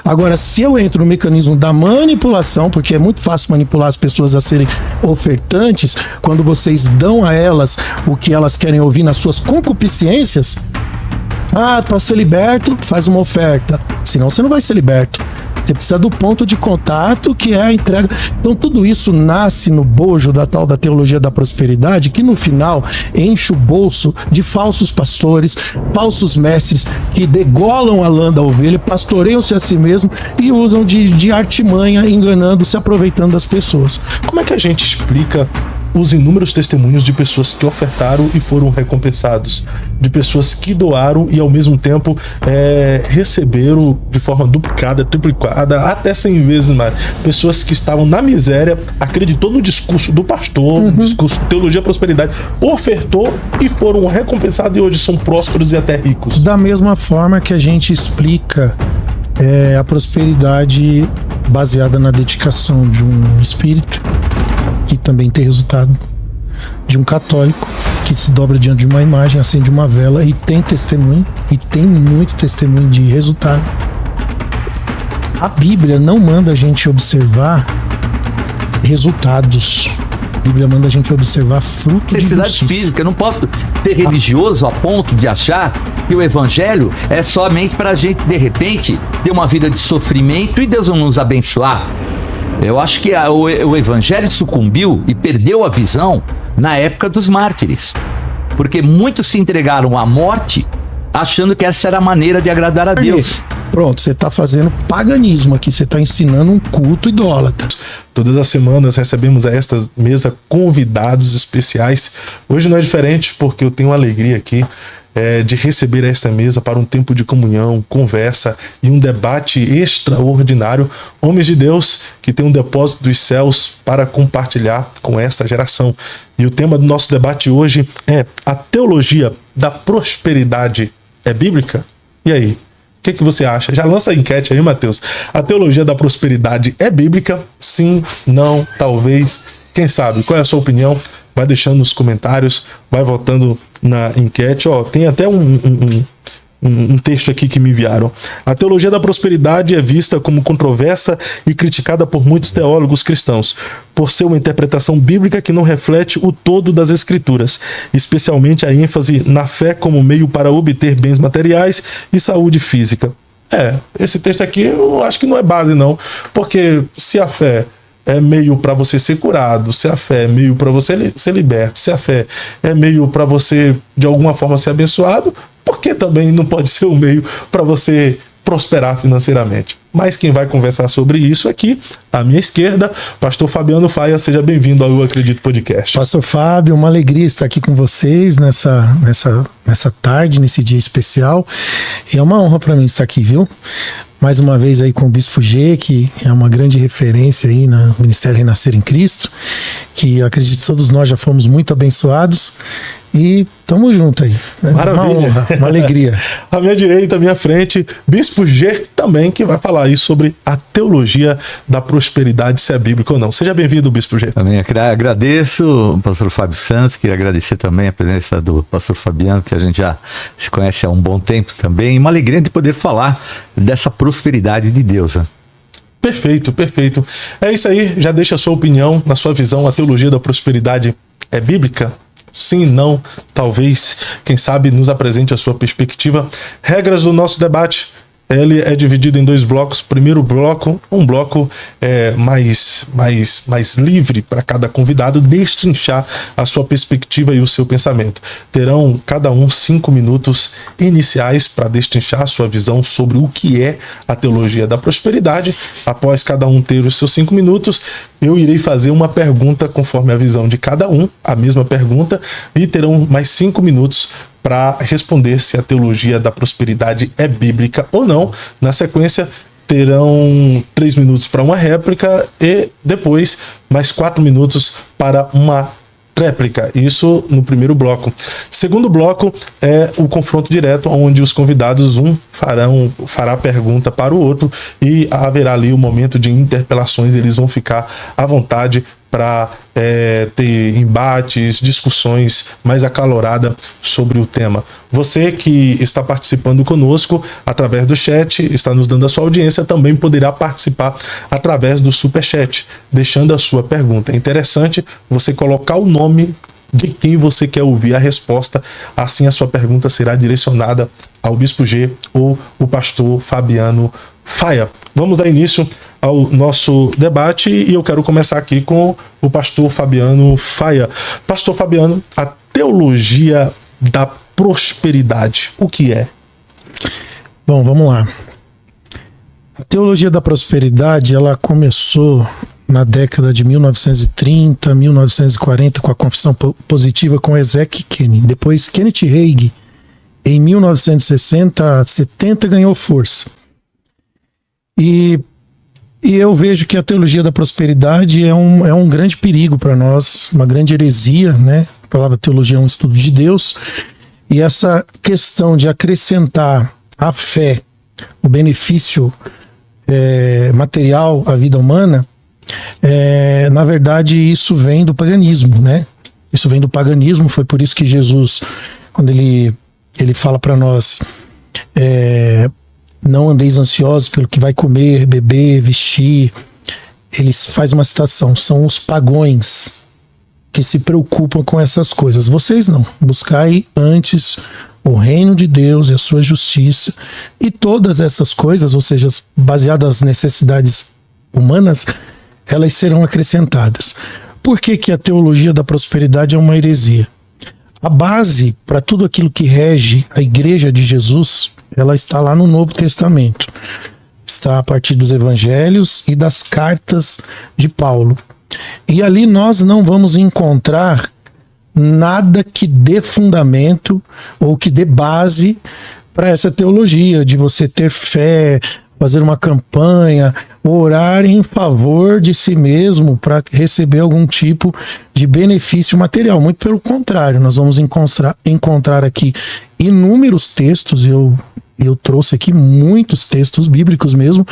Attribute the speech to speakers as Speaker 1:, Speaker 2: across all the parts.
Speaker 1: Agora, se eu entro no mecanismo da manipulação, porque é muito fácil manipular as pessoas a serem ofertantes, quando vocês dão a elas o que elas querem ouvir nas suas concupiscências, para ser liberto, faz uma oferta. Senão você não vai ser liberto. Você precisa do ponto de contato, que é a entrega. Então tudo isso nasce no bojo da tal da teologia da prosperidade, que no final enche o bolso de falsos pastores, falsos mestres, que degolam a lã da ovelha, pastoreiam-se a si mesmo e usam de artimanha, enganando, se aproveitando das pessoas.
Speaker 2: Como é que a gente explica os inúmeros testemunhos de pessoas que ofertaram e foram recompensados, de pessoas que doaram e ao mesmo tempo receberam de forma duplicada, triplicada, até 100 vezes mais? Pessoas que estavam na miséria, acreditou no discurso do pastor, no discurso de teologia prosperidade, ofertou e foram recompensados e hoje são prósperos e até ricos.
Speaker 1: Da mesma forma que a gente explica a prosperidade baseada na dedicação de um espírito, que também tem resultado, de um católico que se dobra diante de uma imagem, acende uma vela e tem testemunho, e tem muito testemunho de resultado. A Bíblia não manda a gente observar resultados. A Bíblia manda a gente observar fruto de justiça.
Speaker 3: Física. Eu não posso ser religioso a ponto de achar que o evangelho é somente para a gente, de repente, ter uma vida de sofrimento e Deus não nos abençoar. Eu acho que o evangelho sucumbiu e perdeu a visão na época dos mártires. Porque muitos se entregaram à morte achando que essa era a maneira de agradar a Deus.
Speaker 1: Pronto, você está fazendo paganismo aqui, você está ensinando um culto idólatra.
Speaker 2: Todas as semanas recebemos a esta mesa convidados especiais. Hoje não é diferente, porque eu tenho alegria aqui de receber esta mesa para um tempo de comunhão, conversa e um debate extraordinário. Homens de Deus que têm um depósito dos céus para compartilhar com esta geração. E o tema do nosso debate hoje é: a teologia da prosperidade é bíblica? E aí? O que você acha? Já lança a enquete aí, Matheus. A teologia da prosperidade é bíblica? Sim, não, talvez, quem sabe? Qual é a sua opinião? Vai deixando nos comentários, vai votando na enquete. Tem até um texto aqui que me enviaram. A teologia da prosperidade é vista como controversa e criticada por muitos teólogos cristãos, por ser uma interpretação bíblica que não reflete o todo das escrituras, especialmente a ênfase na fé como meio para obter bens materiais e saúde física. Esse texto aqui eu acho que não é base não, porque se a fé é meio para você ser curado, se a fé é meio para você ser liberto, se a fé é meio para você de alguma forma ser abençoado, por que também não pode ser um meio para você prosperar financeiramente? Mas quem vai conversar sobre isso aqui, à minha esquerda, pastor Fabiano Faia. Seja bem-vindo ao Eu Acredito Podcast.
Speaker 1: Pastor Fábio, uma alegria estar aqui com vocês nessa tarde, nesse dia especial. E é uma honra para mim estar aqui, viu? Mais uma vez aí com o Bispo G, que é uma grande referência aí no Ministério Renascer em Cristo, que eu acredito que todos nós já fomos muito abençoados. E tamo junto aí.
Speaker 2: Maravilha.
Speaker 1: Uma honra, uma alegria.
Speaker 2: À minha direita, à minha frente, Bispo G também, que vai falar aí sobre a teologia da prosperidade, se é bíblica ou não. Seja bem-vindo, Bispo G.
Speaker 3: Também agradeço o pastor Fábio Santos, queria agradecer também a presença do pastor Fabiano, que a gente já se conhece há um bom tempo também. E uma alegria de poder falar dessa prosperidade de Deus, né?
Speaker 2: Perfeito, perfeito. É isso aí, já deixa a sua opinião, na sua visão, a teologia da prosperidade é bíblica? Sim, não, talvez, quem sabe nos apresente a sua perspectiva. Regras do nosso debate: ele é dividido em 2 blocos. Primeiro bloco, um bloco mais livre para cada convidado destrinchar a sua perspectiva e o seu pensamento. Terão cada um 5 minutos iniciais para destrinchar a sua visão sobre o que é a teologia da prosperidade. Após cada um ter os seus 5 minutos, eu irei fazer uma pergunta conforme a visão de cada um, a mesma pergunta, e terão mais 5 minutos para responder se a teologia da prosperidade é bíblica ou não. Na sequência, terão 3 minutos para uma réplica e depois mais 4 minutos para uma réplica. Isso no primeiro bloco. Segundo bloco é o confronto direto, onde os convidados fará pergunta para o outro e haverá ali o momento de interpelações. Eles vão ficar à vontade para ter embates, discussões mais acaloradas sobre o tema. Você que está participando conosco através do chat, está nos dando a sua audiência, também poderá participar através do Superchat, deixando a sua pergunta. É interessante você colocar o nome de quem você quer ouvir a resposta, assim a sua pergunta será direcionada ao Bispo G ou o pastor Fabiano Faia. Vamos dar início ao nosso debate e eu quero começar aqui com o pastor Fabiano Faia. Pastor Fabiano, a teologia da prosperidade, o que é?
Speaker 1: Bom, vamos lá. A teologia da prosperidade, ela começou na década de 1930, 1940, com a confissão positiva com Ezekiel Kenny. Depois, Kenneth Hagin, em 1960, 70, ganhou força. E eu vejo que a teologia da prosperidade é um grande perigo para nós, uma grande heresia, né? A palavra teologia é um estudo de Deus. E essa questão de acrescentar à fé o benefício material à vida humana, na verdade, isso vem do paganismo, né? Isso vem do paganismo, foi por isso que Jesus, quando ele fala para nós, não andeis ansiosos pelo que vai comer, beber, vestir, ele faz uma citação, são os pagões que se preocupam com essas coisas. Vocês não, buscai antes o reino de Deus e a sua justiça, e todas essas coisas, ou seja, baseadas nas necessidades humanas, elas serão acrescentadas. Por que que a teologia da prosperidade é uma heresia? A base para tudo aquilo que rege a igreja de Jesus, ela está lá no Novo Testamento. Está a partir dos evangelhos e das cartas de Paulo. E ali nós não vamos encontrar nada que dê fundamento ou que dê base para essa teologia de você ter fé, fazer uma campanha, orar em favor de si mesmo para receber algum tipo de benefício material. Muito pelo contrário, nós vamos encontrar aqui inúmeros textos, eu trouxe aqui muitos textos bíblicos mesmo,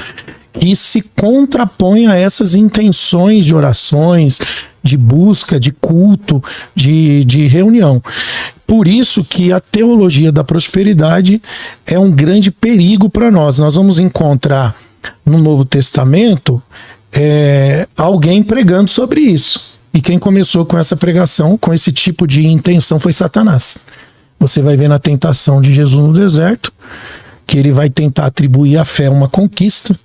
Speaker 1: que se contrapõem a essas intenções de orações, de busca, de culto, de reunião. Por isso que a teologia da prosperidade é um grande perigo para nós. Nós vamos encontrar no Novo Testamento alguém pregando sobre isso. E quem começou com essa pregação, com esse tipo de intenção, foi Satanás. Você vai ver na tentação de Jesus no deserto, que ele vai tentar atribuir à fé uma conquista,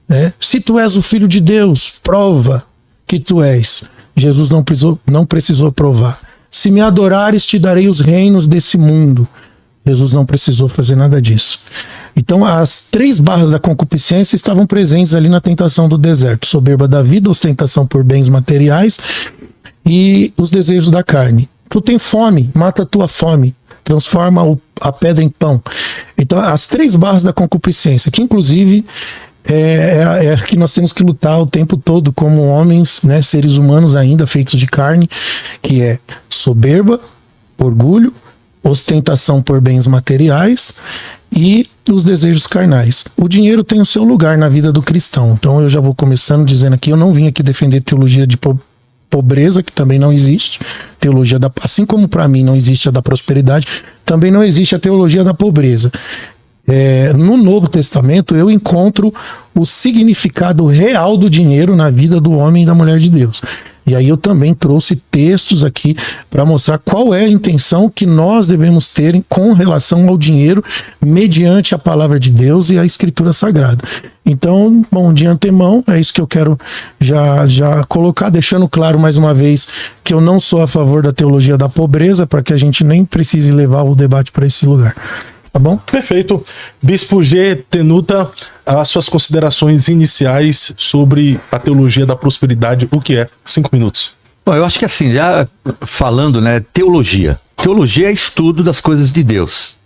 Speaker 1: né? Se tu és o Filho de Deus, prova que tu és. Jesus não precisou provar. Se me adorares, te darei os reinos desse mundo. Jesus não precisou fazer nada disso. Então, as 3 barras da concupiscência estavam presentes ali na tentação do deserto. Soberba da vida, ostentação por bens materiais e os desejos da carne. Tu tem fome, mata a tua fome. Transforma a pedra em pão. Então, as 3 barras da concupiscência, que inclusive é que nós temos que lutar o tempo todo como homens, né, seres humanos ainda feitos de carne, que é soberba, orgulho, ostentação por bens materiais e os desejos carnais. O dinheiro tem o seu lugar na vida do cristão. Então eu já vou começando dizendo aqui, eu não vim aqui defender teologia de pobreza, que também não existe. Teologia assim como para mim não existe a da prosperidade, também não existe a teologia da pobreza. No Novo Testamento eu encontro o significado real do dinheiro na vida do homem e da mulher de Deus. E aí eu também trouxe textos aqui para mostrar qual é a intenção que nós devemos ter com relação ao dinheiro mediante a palavra de Deus e a Escritura Sagrada. Então, bom, de antemão, é isso que eu quero já colocar, deixando claro mais uma vez que eu não sou a favor da teologia da pobreza, para que a gente nem precise levar o debate para esse lugar. Tá bom?
Speaker 2: Perfeito. Bispo G. Tenuta, as suas considerações iniciais sobre a teologia da prosperidade, o que é? 5 minutos.
Speaker 3: Bom, eu acho que assim, já falando, né, teologia. Teologia é estudo das coisas de Deus.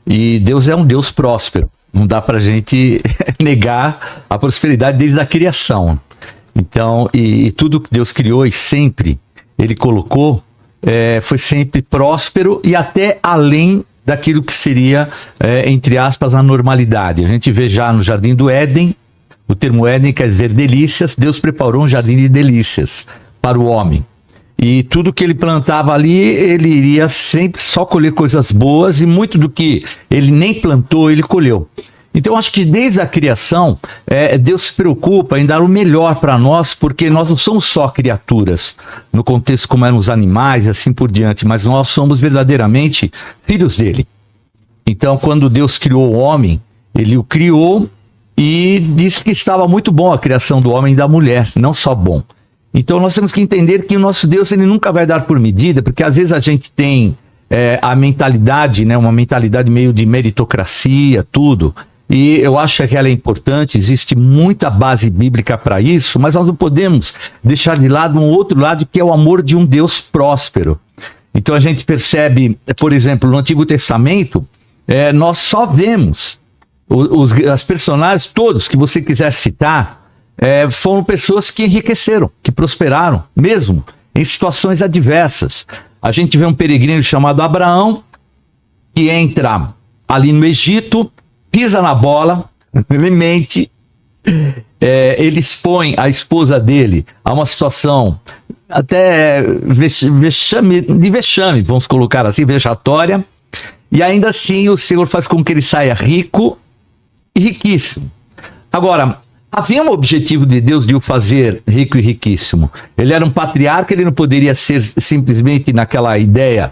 Speaker 3: E Deus é um Deus próspero. Não dá pra gente negar a prosperidade desde a criação. Então, e tudo que Deus criou e sempre Ele colocou, foi sempre próspero e até além daquilo que seria, entre aspas, a normalidade. A gente vê já no Jardim do Éden, o termo Éden quer dizer delícias, Deus preparou um jardim de delícias para o homem. E tudo que ele plantava ali, ele iria sempre só colher coisas boas, e muito do que ele nem plantou, ele colheu. Então, eu acho que desde a criação, Deus se preocupa em dar o melhor para nós, porque nós não somos só criaturas, no contexto como eram os animais e assim por diante, mas nós somos verdadeiramente filhos dele. Então, quando Deus criou o homem, ele o criou e disse que estava muito bom a criação do homem e da mulher, não só bom. Então, nós temos que entender que o nosso Deus, ele nunca vai dar por medida, porque às vezes a gente tem a mentalidade, né, uma mentalidade meio de meritocracia, tudo. E eu acho que ela é importante, existe muita base bíblica para isso, mas nós não podemos deixar de lado um outro lado, que é o amor de um Deus próspero. Então a gente percebe, por exemplo, no Antigo Testamento, nós só vemos as personagens todos que você quiser citar, foram pessoas que enriqueceram, que prosperaram, mesmo em situações adversas. A gente vê um peregrino chamado Abraão, que entra ali no Egito, pisa na bola, ele mente, ele expõe a esposa dele a uma situação até de vexame, vamos colocar assim, vexatória, e ainda assim o Senhor faz com que ele saia rico e riquíssimo. Agora, havia um objetivo de Deus de o fazer rico e riquíssimo. Ele era um patriarca, ele não poderia ser simplesmente naquela ideia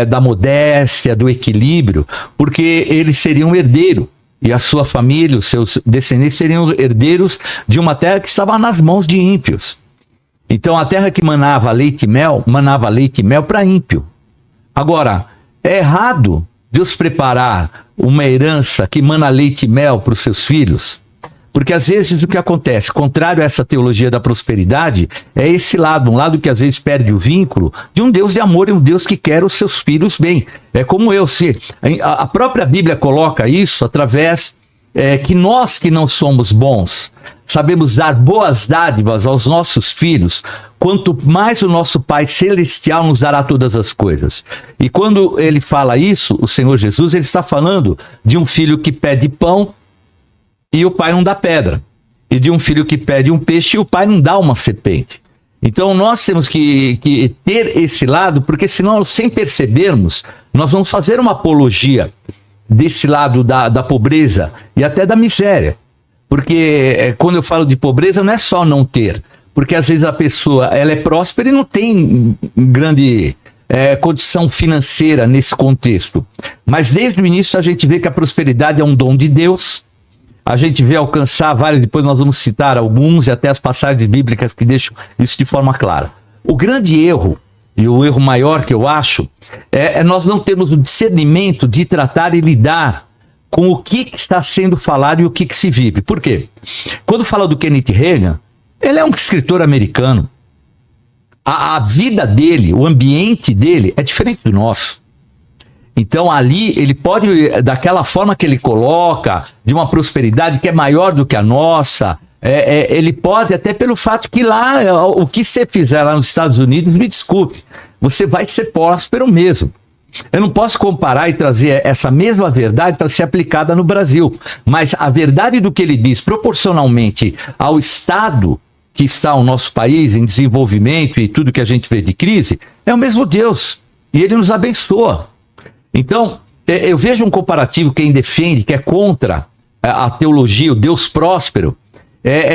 Speaker 3: da modéstia, do equilíbrio, porque ele seria um herdeiro. E a sua família, os seus descendentes seriam herdeiros de uma terra que estava nas mãos de ímpios. Então a terra que manava leite e mel para ímpio. Agora, é errado Deus preparar uma herança que mana leite e mel para os seus filhos? Porque às vezes o que acontece, contrário a essa teologia da prosperidade, é esse lado, um lado que às vezes perde o vínculo de um Deus de amor e um Deus que quer os seus filhos bem. É como a própria Bíblia coloca isso através que nós que não somos bons, sabemos dar boas dádivas aos nossos filhos, quanto mais o nosso Pai Celestial nos dará todas as coisas. E quando ele fala isso, o Senhor Jesus, ele está falando de um filho que pede pão e o pai não dá pedra. E de um filho que pede um peixe e o pai não dá uma serpente. Então nós temos que ter esse lado, porque senão, sem percebermos, nós vamos fazer uma apologia desse lado da pobreza e até da miséria. Porque quando eu falo de pobreza, não é só não ter. Porque às vezes a pessoa ela é próspera e não tem grande condição financeira nesse contexto. Mas desde o início a gente vê que a prosperidade é um dom de Deus. A gente vê alcançar vários, depois nós vamos citar alguns e até as passagens bíblicas que deixam isso de forma clara. O grande erro, e o erro maior que eu acho, é nós não termos o discernimento de tratar e lidar com o que está sendo falado e o que se vive. Por quê? Quando fala do Kenneth Reagan, ele é um escritor americano. A vida dele, o ambiente dele é diferente do nosso. Então ali ele pode, daquela forma que ele coloca, de uma prosperidade que é maior do que a nossa, ele pode até pelo fato que lá, o que você fizer lá nos Estados Unidos, me desculpe, você vai ser próspero mesmo. Eu não posso comparar e trazer essa mesma verdade para ser aplicada no Brasil, mas a verdade do que ele diz proporcionalmente ao estado que está o nosso país em desenvolvimento e tudo que a gente vê de crise, é o mesmo Deus, e ele nos abençoa. Então, eu vejo um comparativo, quem defende, que é contra a teologia, o Deus próspero,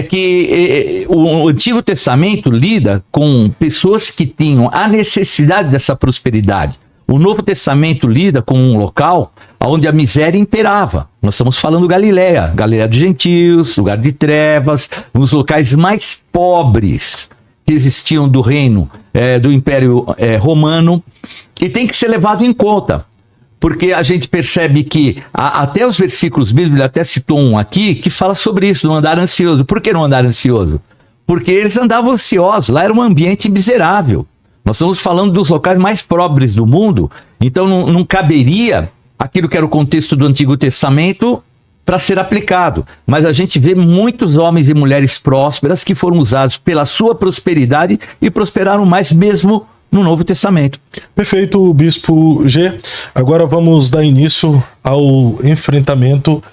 Speaker 3: que o Antigo Testamento lida com pessoas que tinham a necessidade dessa prosperidade. O Novo Testamento lida com um local onde a miséria imperava. Nós estamos falando Galileia dos gentios, lugar de trevas, os locais mais pobres que existiam do reino, do Império Romano, e tem que ser levado em conta. Porque a gente percebe que até os versículos bíblicos, ele até citou um aqui, que fala sobre isso, não andar ansioso. Por que não andar ansioso? Porque eles andavam ansiosos, lá era um ambiente miserável. Nós estamos falando dos locais mais pobres do mundo, então não caberia aquilo que era o contexto do Antigo Testamento para ser aplicado. Mas a gente vê muitos homens e mulheres prósperas que foram usados pela sua prosperidade e prosperaram mais mesmo no Novo Testamento.
Speaker 2: Perfeito, Bispo G. Agora vamos dar início ao enfrentamento.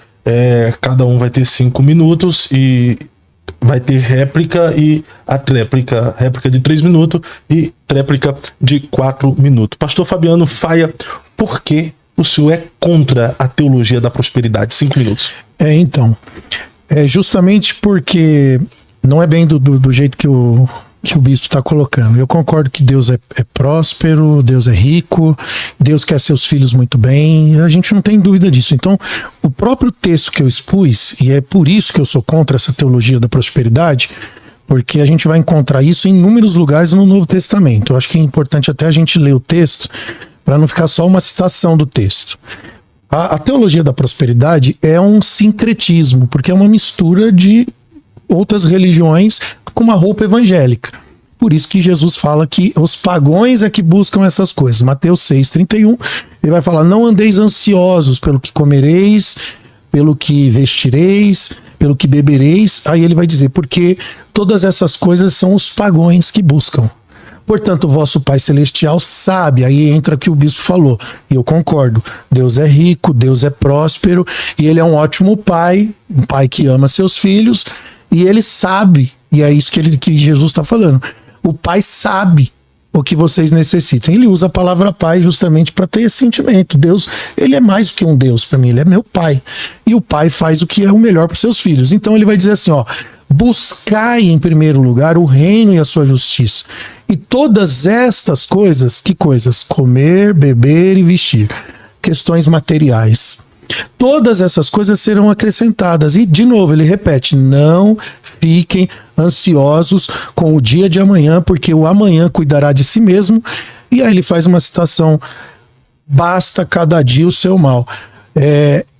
Speaker 2: Cada um vai ter 5 minutos e vai ter réplica e a réplica de 3 minutos e tréplica de 4 minutos. Pastor Fabiano Faia, por que o senhor é contra a teologia da prosperidade? 5 minutos.
Speaker 1: Então, é justamente porque não é bem do jeito que o bispo está colocando. Eu concordo que Deus é próspero, Deus é rico, Deus quer seus filhos muito bem, a gente não tem dúvida disso. Então, o próprio texto que eu expus, e é por isso que eu sou contra essa teologia da prosperidade, porque a gente vai encontrar isso em inúmeros lugares no Novo Testamento. Eu acho que é importante até a gente ler o texto, para não ficar só uma citação do texto. A teologia da prosperidade é um sincretismo, porque é uma mistura de outras religiões com uma roupa evangélica. Por isso que Jesus fala que os pagãos é que buscam essas coisas. Mateus 6,31, ele vai falar: não andeis ansiosos pelo que comereis, pelo que vestireis, pelo que bebereis. Aí ele vai dizer, porque todas essas coisas são os pagãos que buscam. Portanto, o vosso Pai Celestial sabe, aí entra o que o bispo falou, e eu concordo, Deus é rico, Deus é próspero, e ele é um ótimo pai, um pai que ama seus filhos, e ele sabe, e é isso que Jesus está falando, o Pai sabe o que vocês necessitam. Ele usa a palavra Pai justamente para ter esse sentimento. Deus, ele é mais do que um Deus para mim, ele é meu Pai, e o Pai faz o que é o melhor para os seus filhos. Então ele vai dizer assim, ó: buscai em primeiro lugar o reino e a sua justiça. E todas estas coisas, que coisas? Comer, beber e vestir. Questões materiais. Todas essas coisas serão acrescentadas. E, de novo, ele repete: não fiquem ansiosos com o dia de amanhã, porque o amanhã cuidará de si mesmo. E aí ele faz uma citação: basta cada dia o seu mal.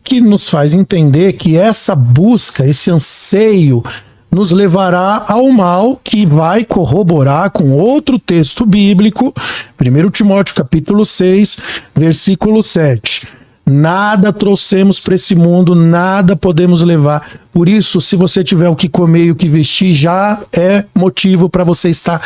Speaker 1: Que nos faz entender que essa busca, esse anseio, nos levará ao mal, que vai corroborar com outro texto bíblico, 1 Timóteo capítulo 6, versículo 7. Nada trouxemos para esse mundo, nada podemos levar. Por isso, se você tiver o que comer e o que vestir, já é motivo para você estar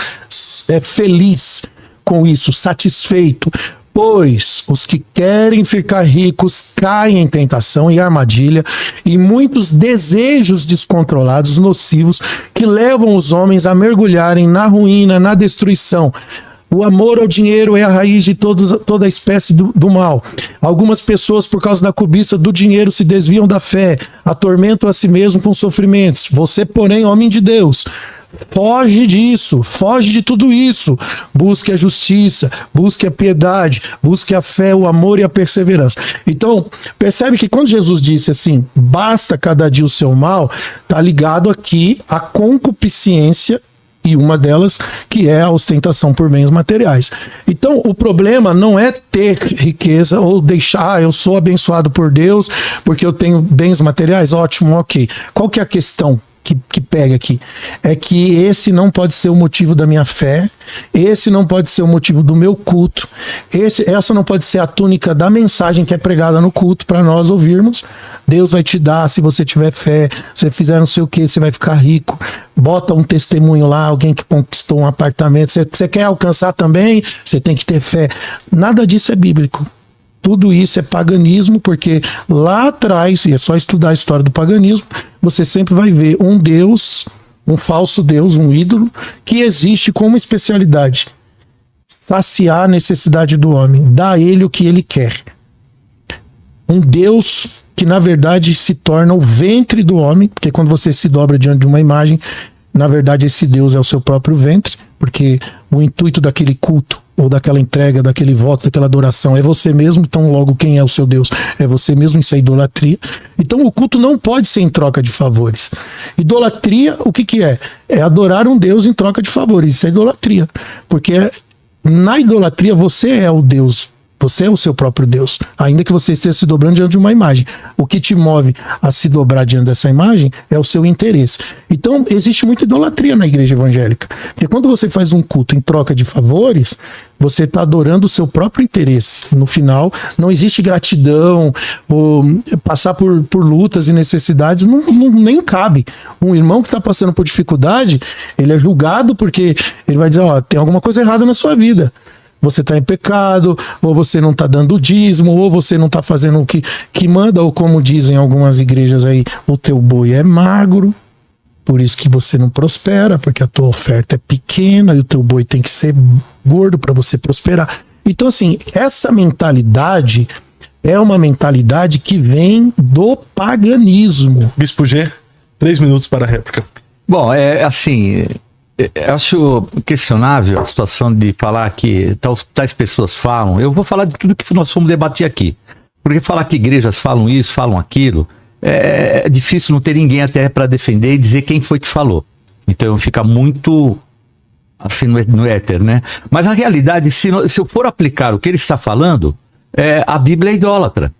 Speaker 1: feliz com isso, satisfeito. Pois os que querem ficar ricos caem em tentação e armadilha e muitos desejos descontrolados, nocivos, que levam os homens a mergulharem na ruína, na destruição. O amor ao dinheiro é a raiz de toda espécie do mal. Algumas pessoas, por causa da cobiça do dinheiro, se desviam da fé, atormentam a si mesmo com sofrimentos. Você, porém, homem de Deus, foge disso, foge de tudo isso. Busque a justiça, busque a piedade, busque a fé, o amor e a perseverança. Então, percebe que quando Jesus disse assim, basta cada dia o seu mal, está ligado aqui à concupiscência, e uma delas que é a ostentação por bens materiais. Então, o problema não é ter riqueza ou deixar, eu sou abençoado por Deus porque eu tenho bens materiais, ótimo, ok. Qual que é a questão que pega aqui? É que esse não pode ser o motivo da minha fé, esse não pode ser o motivo do meu culto, essa não pode ser a túnica da mensagem que é pregada no culto para nós ouvirmos. Deus vai te dar, se você tiver fé, se você fizer não sei o que, você vai ficar rico. Bota um testemunho lá, alguém que conquistou um apartamento, você quer alcançar também, você tem que ter fé. Nada disso é bíblico. Tudo isso é paganismo, porque lá atrás, e é só estudar a história do paganismo, você sempre vai ver um Deus, um falso Deus, um ídolo, que existe como especialidade: saciar a necessidade do homem, dar a ele o que ele quer. Um Deus que na verdade se torna o ventre do homem, porque quando você se dobra diante de uma imagem, na verdade esse Deus é o seu próprio ventre, porque o intuito daquele culto, ou daquela entrega, daquele voto, daquela adoração é você mesmo. Então logo quem é o seu Deus? É você mesmo, isso é idolatria. Então o culto não pode ser em troca de favores. Idolatria, o que é? É adorar um Deus em troca de favores, isso é idolatria, porque na idolatria você é o Deus. Você é o seu próprio Deus, ainda que você esteja se dobrando diante de uma imagem. O que te move a se dobrar diante dessa imagem é o seu interesse. Então, existe muita idolatria na igreja evangélica. Porque quando você faz um culto em troca de favores, você está adorando o seu próprio interesse. No final, não existe gratidão, ou passar por lutas e necessidades, nem cabe. Um irmão que está passando por dificuldade, ele é julgado porque ele vai dizer, ó, tem alguma coisa errada na sua vida. Você está em pecado, ou você não está dando dízimo, ou você não está fazendo o que manda, ou como dizem algumas igrejas aí, o teu boi é magro. por isso que você não prospera, porque a tua oferta é pequena e o teu boi tem que ser gordo para você prosperar. Então, assim, essa mentalidade é uma mentalidade que vem do paganismo.
Speaker 2: Bispo G, 3 minutos para a réplica.
Speaker 3: Bom, eu acho questionável a situação de falar que tais pessoas falam. Eu vou falar de tudo que nós fomos debater aqui. Porque falar que igrejas falam isso, falam aquilo, é difícil, não ter ninguém até para defender e dizer quem foi que falou. Então fica muito assim no éter, né? Mas a realidade, se eu for aplicar o que ele está falando, a Bíblia é idólatra.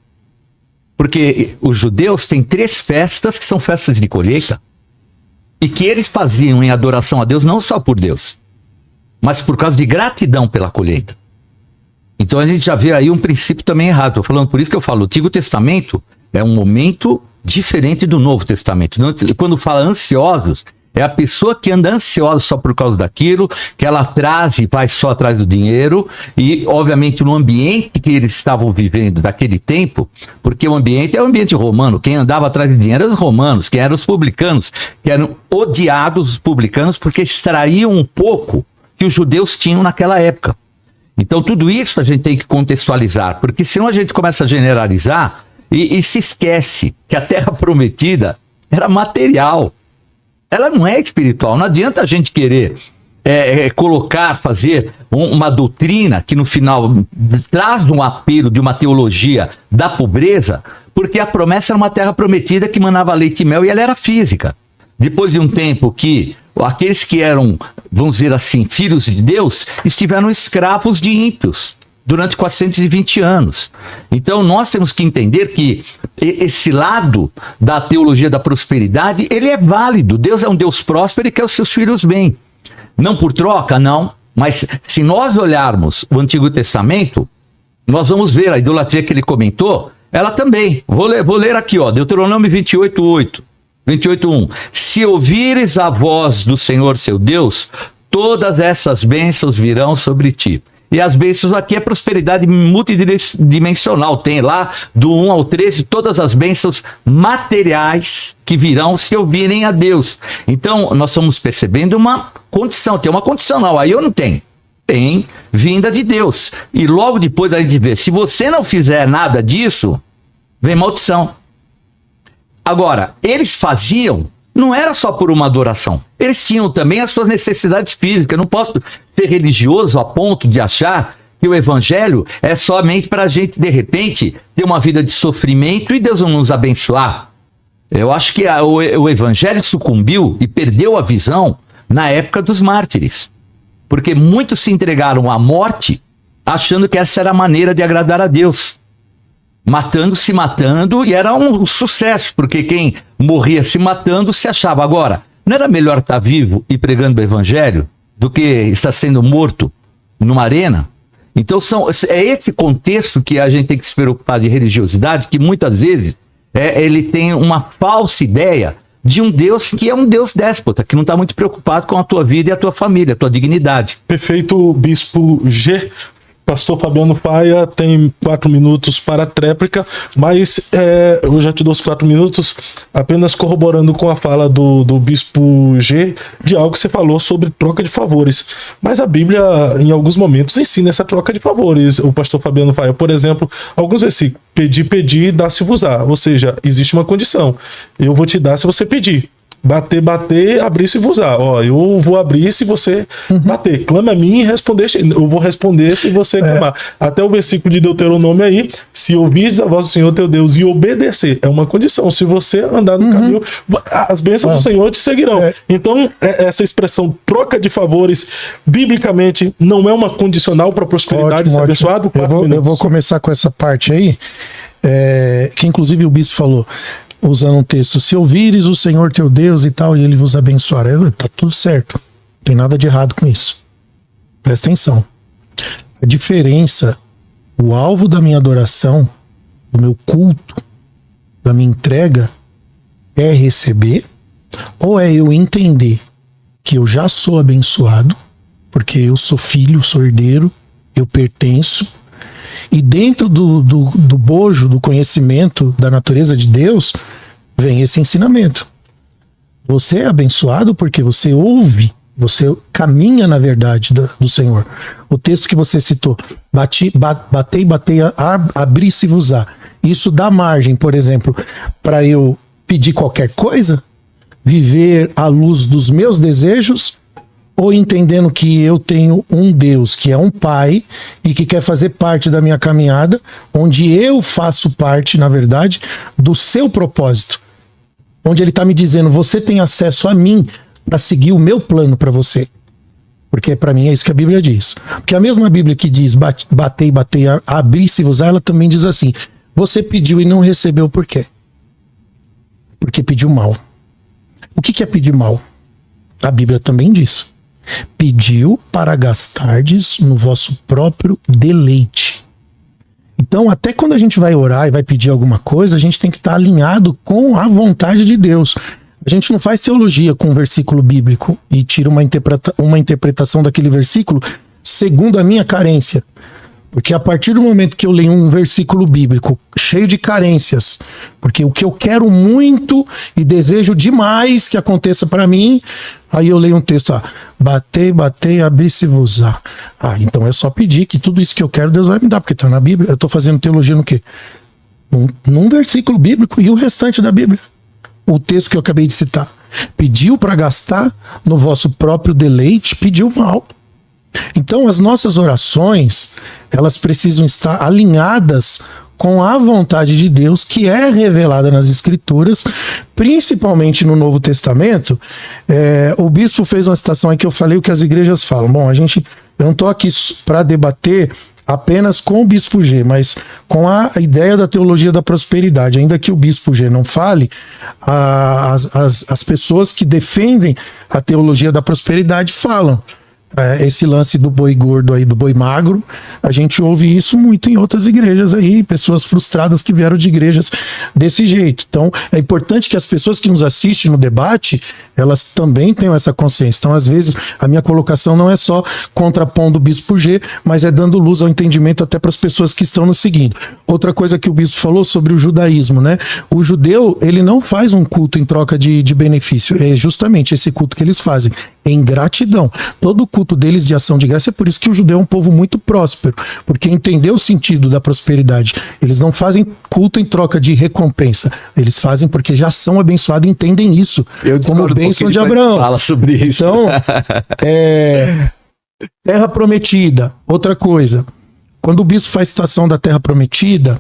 Speaker 3: Porque os judeus têm 3 festas que são festas de colheita e que eles faziam em adoração a Deus, não só por Deus, mas por causa de gratidão pela colheita. Então a gente já vê aí um princípio também errado. Estou falando, por isso que eu falo, o Antigo Testamento é um momento diferente do Novo Testamento. Quando fala ansiosos, é a pessoa que anda ansiosa só por causa daquilo, que ela traz e vai só atrás do dinheiro, e obviamente no ambiente que eles estavam vivendo daquele tempo, porque o ambiente é o ambiente romano, quem andava atrás de dinheiro eram os romanos, quem eram os publicanos, que eram odiados os publicanos porque extraíam um pouco que os judeus tinham naquela época. Então tudo isso a gente tem que contextualizar, porque senão a gente começa a generalizar e se esquece que a terra prometida era material. Ela não é espiritual. Não adianta a gente querer fazer uma doutrina que no final traz um apelo de uma teologia da pobreza, porque a promessa era uma terra prometida que manava leite e mel e ela era física. Depois de um tempo que aqueles que eram, vamos dizer assim, filhos de Deus, estiveram escravos de ímpios durante 420 anos. Então nós temos que entender que esse lado da teologia da prosperidade, ele é válido. Deus é um Deus próspero e quer os seus filhos bem. Não por troca, não. Mas se nós olharmos o Antigo Testamento, nós vamos ver a idolatria que ele comentou, ela também. Vou ler aqui, Deuteronômio 28:8. 28:1. Se ouvires a voz do Senhor seu Deus, todas essas bênçãos virão sobre ti. E as bênçãos aqui é prosperidade multidimensional. Tem lá do 1 ao 13 todas as bênçãos materiais que virão se ouvirem a Deus. Então nós estamos percebendo uma condição, tem uma condicional. Aí eu não tenho. Tem vinda de Deus. E logo depois a gente vê, se você não fizer nada disso, vem maldição. Agora, eles faziam, não era só por uma adoração. Eles tinham também as suas necessidades físicas. Eu não posso ser religioso a ponto de achar que o evangelho é somente para a gente, de repente, ter uma vida de sofrimento e Deus não nos abençoar. Eu acho que o evangelho sucumbiu e perdeu a visão na época dos mártires. Porque muitos se entregaram à morte achando que essa era a maneira de agradar a Deus. Se matando, e era um sucesso, porque quem morria se matando se achava. Agora, não era melhor estar vivo e pregando o evangelho do que estar sendo morto numa arena? Então é esse contexto que a gente tem que se preocupar de religiosidade, que muitas vezes ele tem uma falsa ideia de um Deus que é um Deus déspota, que não está muito preocupado com a tua vida e a tua família, a tua dignidade.
Speaker 2: Perfeito, Bispo G. Pastor Fabiano Faia tem 4 minutos para a tréplica, mas eu já te dou os 4 minutos apenas corroborando com a fala do Bispo G de algo que você falou sobre troca de favores. Mas a Bíblia, em alguns momentos, ensina essa troca de favores. O pastor Fabiano Faia, por exemplo, alguns versículos: pedir, dá-se-vos-á. Ou seja, existe uma condição. Eu vou te dar se você pedir. Bater, abrir se vos-á. Eu vou abrir se você bater. Clame a mim e responder. Eu vou responder se você clamar. Até o versículo de Deuteronômio aí: se ouvires a voz do Senhor teu Deus e obedecer, é uma condição. Se você andar no caminho, as bênçãos do Senhor te seguirão. Então, essa expressão troca de favores, biblicamente, não é uma condicional para a prosperidade de ser abençoado.
Speaker 1: Eu vou começar com essa parte aí, que inclusive o bispo falou, usando um texto: se ouvires o Senhor teu Deus e tal, e ele vos abençoará. Tá tudo certo. Não tem nada de errado com isso. Presta atenção. A diferença, o alvo da minha adoração, do meu culto, da minha entrega, é receber, ou é eu entender que eu já sou abençoado, porque eu sou filho, sou herdeiro, eu pertenço, e dentro do bojo, do conhecimento da natureza de Deus, vem esse ensinamento. Você é abençoado porque você ouve, você caminha na verdade do Senhor. O texto que você citou, batei, abri-se-vos-á. Isso dá margem, por exemplo, para eu pedir qualquer coisa, viver à luz dos meus desejos, ou entendendo que eu tenho um Deus que é um pai e que quer fazer parte da minha caminhada, onde eu faço parte, na verdade, do seu propósito. Onde ele está me dizendo, você tem acesso a mim para seguir o meu plano para você. Porque para mim é isso que a Bíblia diz. Porque a mesma Bíblia que diz batei, abri-se-vos-á, ela também diz assim, você pediu e não recebeu por quê? Porque pediu mal. O que é pedir mal? A Bíblia também diz. Pediu para gastardes no vosso próprio deleite. Então, até quando a gente vai orar e vai pedir alguma coisa, a gente tem que estar alinhado com a vontade de Deus. A gente não faz teologia com um versículo bíblico e tira uma interpretação daquele versículo segundo a minha carência. Porque a partir do momento que eu leio um versículo bíblico cheio de carências, porque o que eu quero muito e desejo demais que aconteça para mim, aí eu leio um texto, batei, abri-se-vos-á. Então é só pedir que tudo isso que eu quero Deus vai me dar, porque está na Bíblia. Eu estou fazendo teologia no quê? Num versículo bíblico e o restante da Bíblia. O texto que eu acabei de citar. Pediu para gastar no vosso próprio deleite, pediu mal. Então as nossas orações, elas precisam estar alinhadas com a vontade de Deus, que é revelada nas Escrituras, principalmente no Novo Testamento. O bispo fez uma citação aí que eu falei o que as igrejas falam. Bom, eu não estou aqui para debater apenas com o Bispo G, mas com a ideia da teologia da prosperidade. Ainda que o Bispo G não fale, as pessoas que defendem a teologia da prosperidade falam. Esse lance do boi gordo aí, do boi magro, a gente ouve isso muito em outras igrejas aí, pessoas frustradas que vieram de igrejas desse jeito. Então, é importante que as pessoas que nos assistem no debate, elas também tenham essa consciência. Então, às vezes, a minha colocação não é só contrapondo o Bispo G, mas é dando luz ao entendimento até para as pessoas que estão nos seguindo. Outra coisa que o Bispo falou sobre o judaísmo, né? O judeu, ele não faz um culto em troca de benefício, é justamente esse culto que eles fazem, em gratidão. Todo o culto deles de ação de graça, é por isso que o judeu é um povo muito próspero, porque entendeu o sentido da prosperidade. Eles não fazem culto em troca de recompensa, eles fazem porque já são abençoados e entendem isso, como bênção de Abraão.
Speaker 3: Fala sobre isso.
Speaker 1: Então, terra prometida, outra coisa. Quando o bispo faz citação da terra prometida,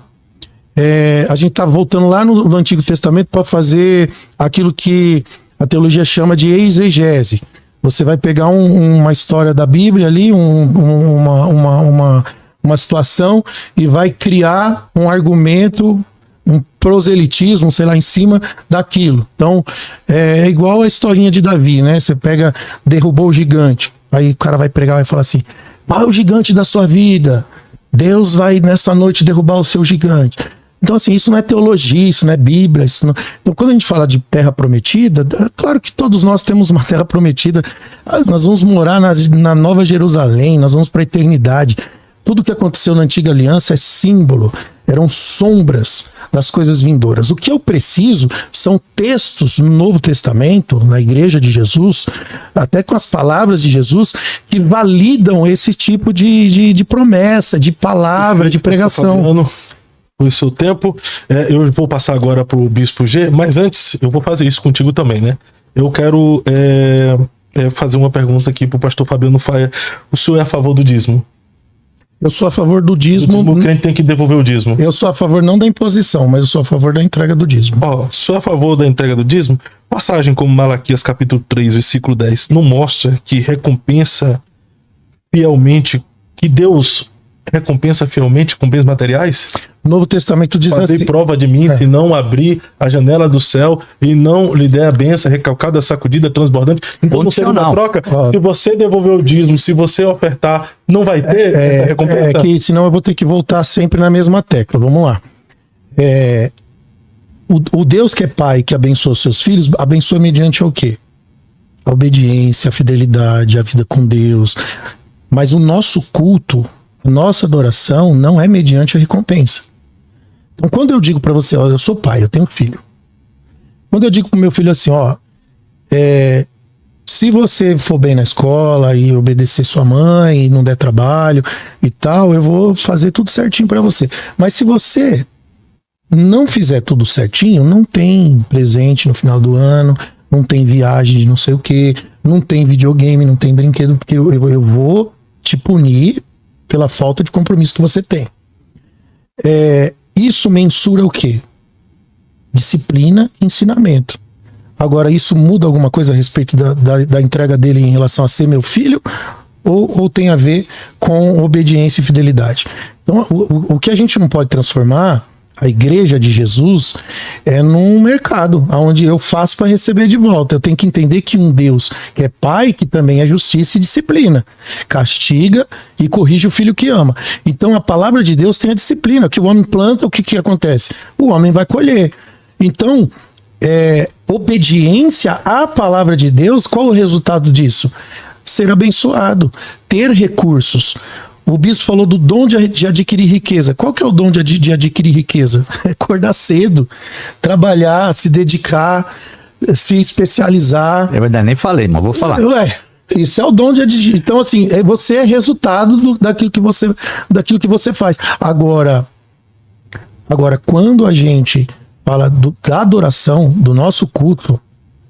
Speaker 1: a gente está voltando lá no Antigo Testamento para fazer aquilo que a teologia chama de exegese. Você vai pegar uma história da Bíblia ali, uma situação, e vai criar um argumento, um proselitismo, sei lá, em cima daquilo. Então, é igual a historinha de Davi, né? Você pega, derrubou o gigante. Aí o cara vai pregar e vai falar assim, qual é o gigante da sua vida? Deus vai nessa noite derrubar o seu gigante. Então, assim, isso não é teologia, isso não é Bíblia. Então, quando a gente fala de terra prometida, claro que todos nós temos uma terra prometida. Nós vamos morar na Nova Jerusalém, nós vamos para a eternidade. Tudo que aconteceu na Antiga Aliança é símbolo, eram sombras das coisas vindouras. O que eu preciso são textos no Novo Testamento, na Igreja de Jesus, até com as palavras de Jesus, que validam esse tipo de promessa, de palavra, de pregação.
Speaker 2: O seu tempo, eu vou passar agora para o Bispo G, mas antes eu vou fazer isso contigo também, né? Eu quero fazer uma pergunta aqui para o pastor Fabiano Faia. O senhor é a favor do dízimo?
Speaker 1: Eu sou a favor do dízimo.
Speaker 2: O crente tem que devolver o dízimo.
Speaker 1: Eu sou a favor não da imposição, mas eu sou a favor da entrega do dízimo.
Speaker 2: Sou a favor da entrega do dízimo? Passagem como Malaquias capítulo 3, versículo 10, não mostra que recompensa fielmente, que Deus recompensa fielmente com bens materiais?
Speaker 1: O Novo Testamento diz
Speaker 2: assim: fazei prova de mim, se não abrir a janela do céu e não lhe der a benção recalcada, sacudida, transbordante. Então não seria uma troca. Se você devolver o dízimo, se você ofertar, não vai ter essa recompensa.
Speaker 1: Que senão eu vou ter que voltar sempre na mesma tecla. Vamos lá. O Deus que é pai, que abençoa seus filhos, abençoa mediante o quê? A obediência, a fidelidade, a vida com Deus. Mas o nosso culto, a nossa adoração não é mediante a recompensa. Então, quando eu digo para você, eu sou pai, eu tenho filho. Quando eu digo pro meu filho assim, Se você for bem na escola e obedecer sua mãe e não der trabalho e tal, eu vou fazer tudo certinho pra você. Mas se você não fizer tudo certinho, não tem presente no final do ano, não tem viagem de não sei o que, não tem videogame, não tem brinquedo, porque eu vou te punir pela falta de compromisso que você tem. Isso mensura o quê? Disciplina e ensinamento. Agora, isso muda alguma coisa a respeito da entrega dele em relação a ser meu filho? Ou tem a ver com obediência e fidelidade? Então, o que a gente não pode transformar a igreja de Jesus é num mercado, onde eu faço para receber de volta. Eu tenho que entender que um Deus que é pai, que também é justiça e disciplina. Castiga e corrige o filho que ama. Então, a palavra de Deus tem a disciplina. O que o homem planta, o que acontece? O homem vai colher. Então, obediência à palavra de Deus, qual o resultado disso? Ser abençoado, ter recursos. O bispo falou do dom de adquirir riqueza. Qual que é o dom de adquirir riqueza? É acordar cedo, trabalhar, se dedicar, se especializar.
Speaker 3: Eu ainda nem falei, mas vou falar.
Speaker 1: Isso é o dom de adquirir. Então, assim, você é resultado daquilo que você faz. Agora, quando a gente fala da adoração, do nosso culto,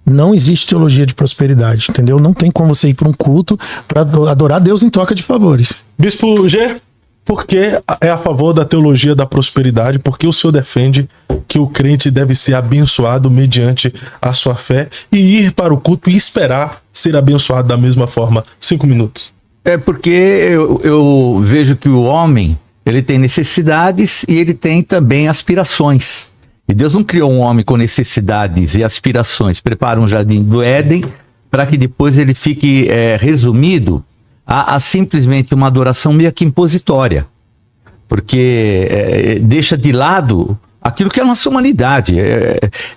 Speaker 1: não existe teologia de prosperidade, entendeu? Não tem como você ir para um culto para adorar Deus em troca de favores.
Speaker 2: Bispo G, por que é a favor da teologia da prosperidade? Porque o senhor defende que o crente deve ser abençoado mediante a sua fé e ir para o culto e esperar ser abençoado da mesma forma? 5 minutos.
Speaker 3: É porque eu vejo que o homem, ele tem necessidades e ele tem também aspirações. E Deus não criou um homem com necessidades e aspirações, prepara um jardim do Éden para que depois ele fique resumido a simplesmente uma adoração meio que impositória. Porque deixa de lado aquilo que é a nossa humanidade.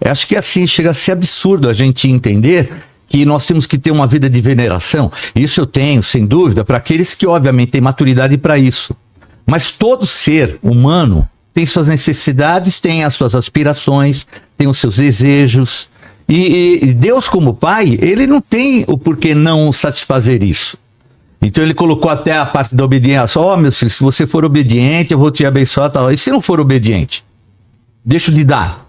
Speaker 3: Acho que assim chega a ser absurdo a gente entender que nós temos que ter uma vida de veneração. Isso eu tenho, sem dúvida, para aqueles que obviamente têm maturidade para isso. Mas todo ser humano tem suas necessidades, tem as suas aspirações, tem os seus desejos. E Deus, como Pai, ele não tem o porquê não satisfazer isso. Então ele colocou até a parte da obediência. Meu filho, se você for obediente, eu vou te abençoar. Tal. E se não for obediente? Deixo de dar.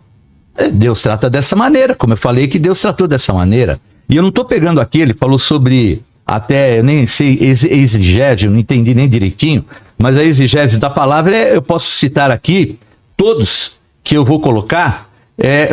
Speaker 3: Deus trata dessa maneira, como eu falei que Deus tratou dessa maneira. E eu não estou pegando aqui, ele falou sobre, até, eu nem sei, exigese, eu não entendi nem direitinho, mas a exigese da palavra, eu posso citar aqui, todos que eu vou colocar,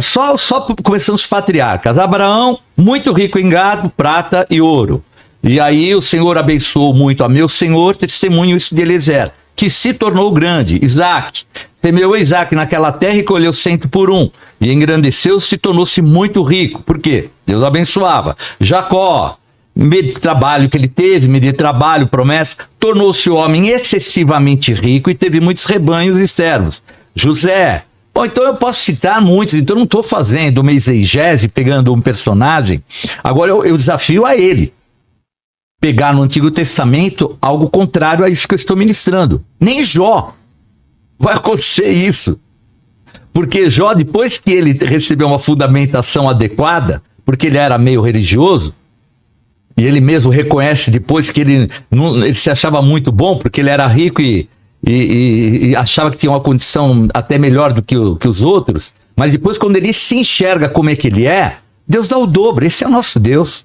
Speaker 3: só começando os patriarcas. Abraão, muito rico em gado, prata e ouro. E aí o Senhor abençoou muito a meu Senhor, testemunho isso de Eliezer, que se tornou grande. Isaac, semeou Isaac naquela terra e colheu 100 por 1. E engrandeceu-se e tornou-se muito rico. Por quê? Deus abençoava. Jacó, meio de trabalho que ele teve, meio de trabalho, promessa, tornou-se homem excessivamente rico e teve muitos rebanhos e servos. José, bom, então eu posso citar muitos, então eu não estou fazendo uma exegese, pegando um personagem. Agora eu desafio a ele pegar no Antigo Testamento algo contrário a isso que eu estou ministrando. Nem Jó vai acontecer isso. Porque Jó, depois que ele recebeu uma fundamentação adequada, porque ele era meio religioso, e ele mesmo reconhece depois que ele se achava muito bom, porque ele era rico e achava que tinha uma condição até melhor do que os outros, mas depois quando ele se enxerga como é que ele é, Deus dá o dobro. Esse é o nosso Deus.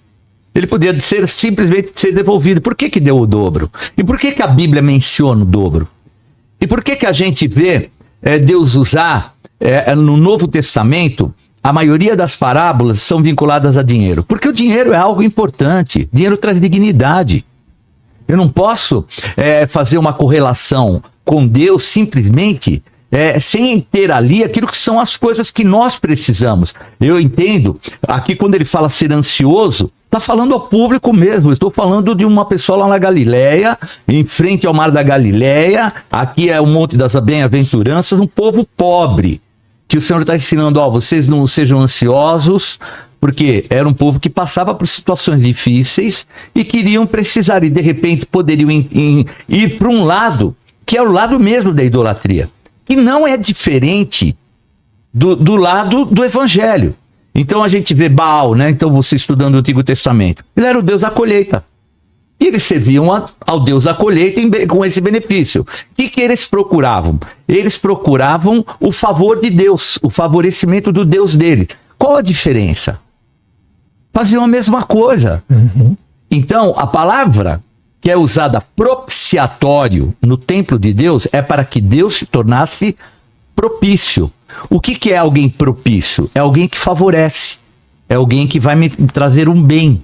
Speaker 3: Ele podia simplesmente ser devolvido. Por que deu o dobro? E por que a Bíblia menciona o dobro? E por que a gente vê Deus usar no Novo Testamento, a maioria das parábolas são vinculadas a dinheiro? Porque o dinheiro é algo importante. Dinheiro traz dignidade. Eu não posso fazer uma correlação com Deus simplesmente sem ter ali aquilo que são as coisas que nós precisamos. Eu entendo, aqui quando ele fala ser ansioso, está falando ao público mesmo. Estou falando de uma pessoa lá na Galileia, em frente ao mar da Galileia. Aqui é o Monte das Bem-aventuranças, um povo pobre, que o Senhor está ensinando, vocês não sejam ansiosos, porque era um povo que passava por situações difíceis e queriam precisar, e de repente poderiam ir para um lado, que é o lado mesmo da idolatria, que não é diferente do lado do evangelho. Então a gente vê Baal, né? Então você estudando o Antigo Testamento. Ele era o Deus da colheita. E eles serviam ao Deus da colheita com esse benefício. O que eles procuravam? Eles procuravam o favor de Deus, o favorecimento do Deus dele. Qual a diferença? Faziam a mesma coisa. Então, a palavra que é usada propiciatório no templo de Deus é para que Deus se tornasse propício. O que é alguém propício? É alguém que favorece. É alguém que vai me trazer um bem.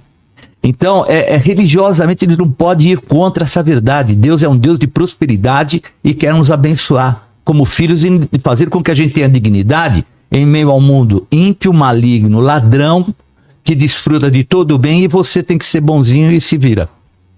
Speaker 3: Então, religiosamente, ele não pode ir contra essa verdade. Deus é um Deus de prosperidade e quer nos abençoar como filhos e fazer com que a gente tenha dignidade em meio ao mundo ímpio, maligno, ladrão, que desfruta de todo o bem, e você tem que ser bonzinho e se vira.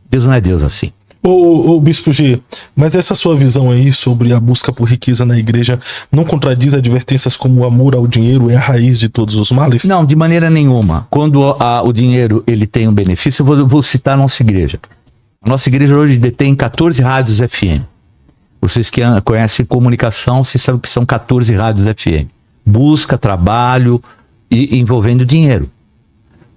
Speaker 3: Deus não é Deus assim.
Speaker 2: Ô Bispo G, mas essa sua visão aí sobre a busca por riqueza na igreja não contradiz advertências como o amor ao dinheiro é a raiz de todos os males?
Speaker 3: Não, de maneira nenhuma. Quando o dinheiro ele tem um benefício, eu vou citar a nossa igreja. A nossa igreja hoje detém 14 rádios FM. Vocês que conhecem comunicação, vocês sabem que são 14 rádios FM. Busca, trabalho e envolvendo dinheiro.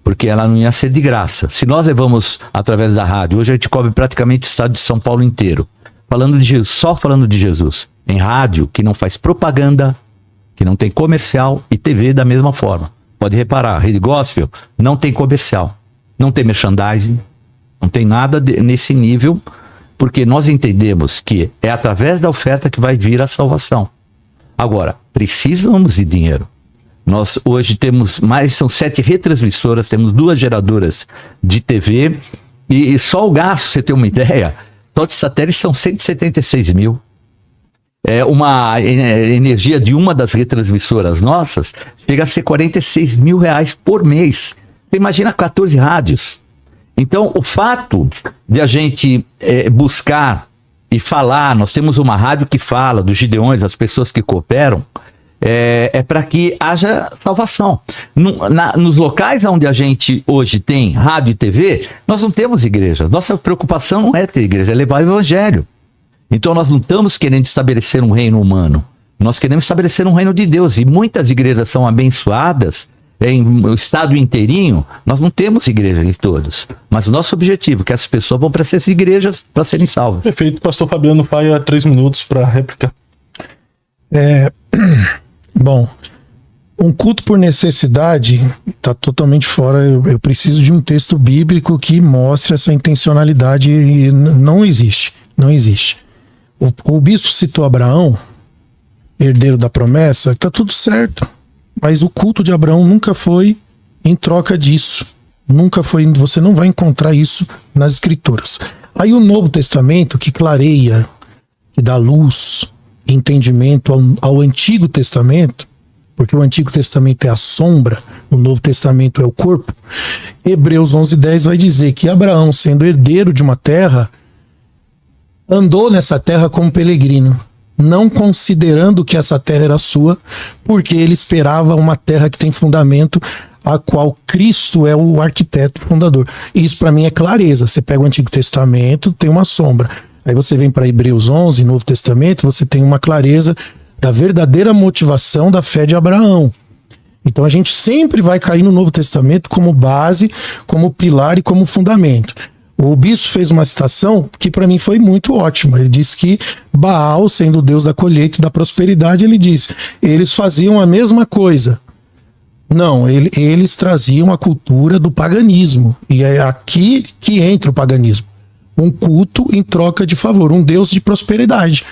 Speaker 3: Porque ela não ia ser de graça. Se nós levamos através da rádio, hoje a gente cobre praticamente o estado de São Paulo inteiro, falando de Jesus, só falando de Jesus, em rádio, que não faz propaganda, que não tem comercial, e TV da mesma forma. Pode reparar, a Rede Gospel não tem comercial, não tem merchandising, não tem nada nesse nível, porque nós entendemos que é através da oferta que vai vir a salvação. Agora, precisamos de dinheiro. Nós hoje temos são 7 retransmissoras, temos 2 geradoras de TV, e só o gasto, você ter uma ideia, só de satélite são 176 mil. Uma energia de uma das retransmissoras nossas chega a ser 46 mil reais por mês. Você imagina 14 rádios. Então, o fato de a gente buscar e falar, nós temos uma rádio que fala dos Gideões, as pessoas que cooperam, é para que haja salvação. Nos locais onde a gente hoje tem rádio e TV, nós não temos igreja. Nossa preocupação não é ter igreja, é levar o evangelho. Então nós não estamos querendo estabelecer um reino humano. Nós queremos estabelecer um reino de Deus. E muitas igrejas são abençoadas em estado inteirinho. Nós não temos igreja em todos. Mas o nosso objetivo é que as pessoas vão para essas igrejas para serem salvas.
Speaker 2: Perfeito. Pastor Fabiano Paia, 3 minutos para réplica.
Speaker 1: Bom, um culto por necessidade está totalmente fora. Eu preciso de um texto bíblico que mostre essa intencionalidade, e não existe. Não existe. O bispo citou Abraão, herdeiro da promessa, está tudo certo. Mas o culto de Abraão nunca foi em troca disso. Nunca foi. Você não vai encontrar isso nas Escrituras. Aí o Novo Testamento, que clareia, que dá luz, entendimento ao Antigo Testamento, porque o Antigo Testamento é a sombra, o Novo Testamento é o corpo. Hebreus 11:10 vai dizer que Abraão, sendo herdeiro de uma terra, andou nessa terra como peregrino, não considerando que essa terra era sua, porque ele esperava uma terra que tem fundamento, a qual Cristo é o arquiteto fundador. Isso para mim é clareza. Você pega o Antigo Testamento, tem uma sombra. Aí você vem para Hebreus 11, Novo Testamento, você tem uma clareza da verdadeira motivação da fé de Abraão. Então a gente sempre vai cair no Novo Testamento como base, como pilar e como fundamento. O bispo fez uma citação que para mim foi muito ótima. Ele disse que Baal, sendo o deus da colheita e da prosperidade, ele disse, eles faziam a mesma coisa. Não, eles traziam a cultura do paganismo. E é aqui que entra o paganismo. Um culto em troca de favor, um deus de prosperidade.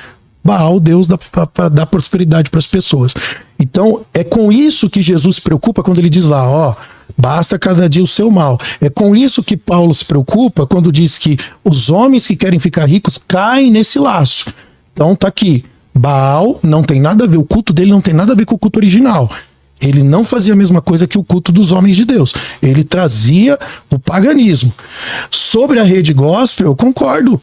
Speaker 1: Baal, Deus da prosperidade para as pessoas. Então, é com isso que Jesus se preocupa quando ele diz lá, basta cada dia o seu mal. É com isso que Paulo se preocupa quando diz que os homens que querem ficar ricos caem nesse laço. Então tá aqui, Baal não tem nada a ver, o culto dele não tem nada a ver com o culto original. Ele não fazia a mesma coisa que o culto dos homens de Deus. Ele trazia o paganismo. Sobre a Rede Gospel, eu concordo.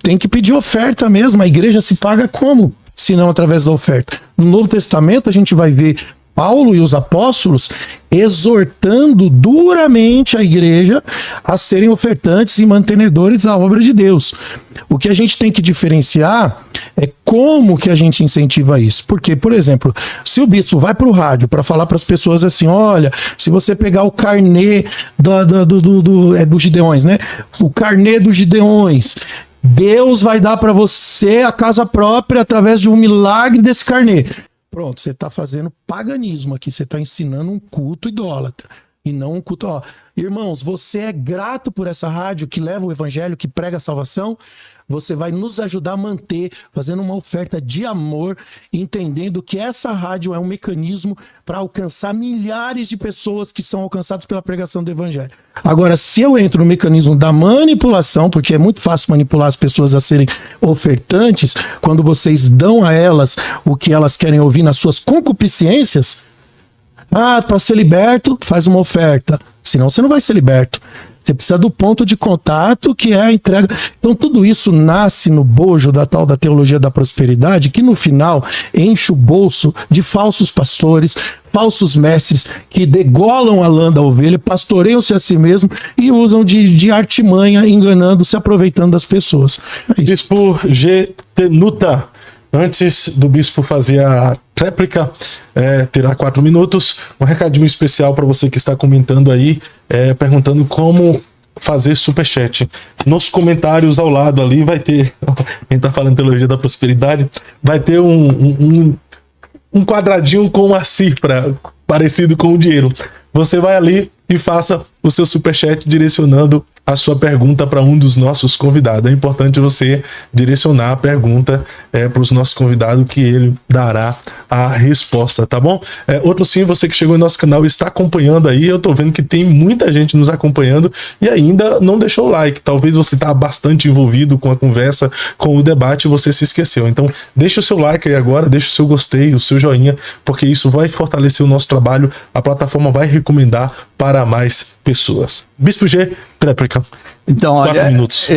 Speaker 1: Tem que pedir oferta mesmo. A igreja se paga como? Se não através da oferta. No Novo Testamento a gente vai ver Paulo e os apóstolos exortando duramente a igreja a serem ofertantes e mantenedores da obra de Deus. O que a gente tem que diferenciar é como que a gente incentiva isso. Porque, por exemplo, se o bispo vai para o rádio para falar para as pessoas assim, olha, se você pegar o carnê dos Gideões, né? O carnê dos Gideões, Deus vai dar para você a casa própria através de um milagre desse carnê. Pronto, você está fazendo paganismo aqui, você está ensinando um culto idólatra e não um culto. Ó, irmãos, você é grato por essa rádio que leva o evangelho, que prega a salvação? Você vai nos ajudar a manter, fazendo uma oferta de amor, entendendo que essa rádio é um mecanismo para alcançar milhares de pessoas que são alcançadas pela pregação do evangelho. Agora, se eu entro no mecanismo da manipulação, porque é muito fácil manipular as pessoas a serem ofertantes, quando vocês dão a elas o que elas querem ouvir nas suas concupiscências, para ser liberto, faz uma oferta. Senão você não vai ser liberto. Você precisa do ponto de contato, que é a entrega. Então tudo isso nasce no bojo da tal da teologia da prosperidade, que no final enche o bolso de falsos pastores, falsos mestres, que degolam a lã da ovelha, pastoreiam-se a si mesmo e usam de artimanha, enganando, se aproveitando das pessoas. É isso.
Speaker 2: Bispo G. Tenuta, antes do bispo fazer a réplica, terá 4 minutos, um recadinho especial para você que está comentando aí, perguntando como fazer superchat. Nos comentários ao lado ali vai ter, quem está falando teologia da prosperidade, vai ter um quadradinho com uma cifra parecido com o dinheiro. Você vai ali e faça o seu superchat direcionando a sua pergunta para um dos nossos convidados. É importante você direcionar a pergunta para os nossos convidados, que ele dará a resposta, tá bom? Outro sim, você que chegou em nosso canal e está acompanhando aí, eu tô vendo que tem muita gente nos acompanhando e ainda não deixou o like. Talvez você está bastante envolvido com a conversa, com o debate e você se esqueceu. Então, deixa o seu like aí agora, deixa o seu gostei, o seu joinha, porque isso vai fortalecer o nosso trabalho, a plataforma vai recomendar para mais pessoas. Bispo G, réplica.
Speaker 3: Então,
Speaker 2: 4 minutos.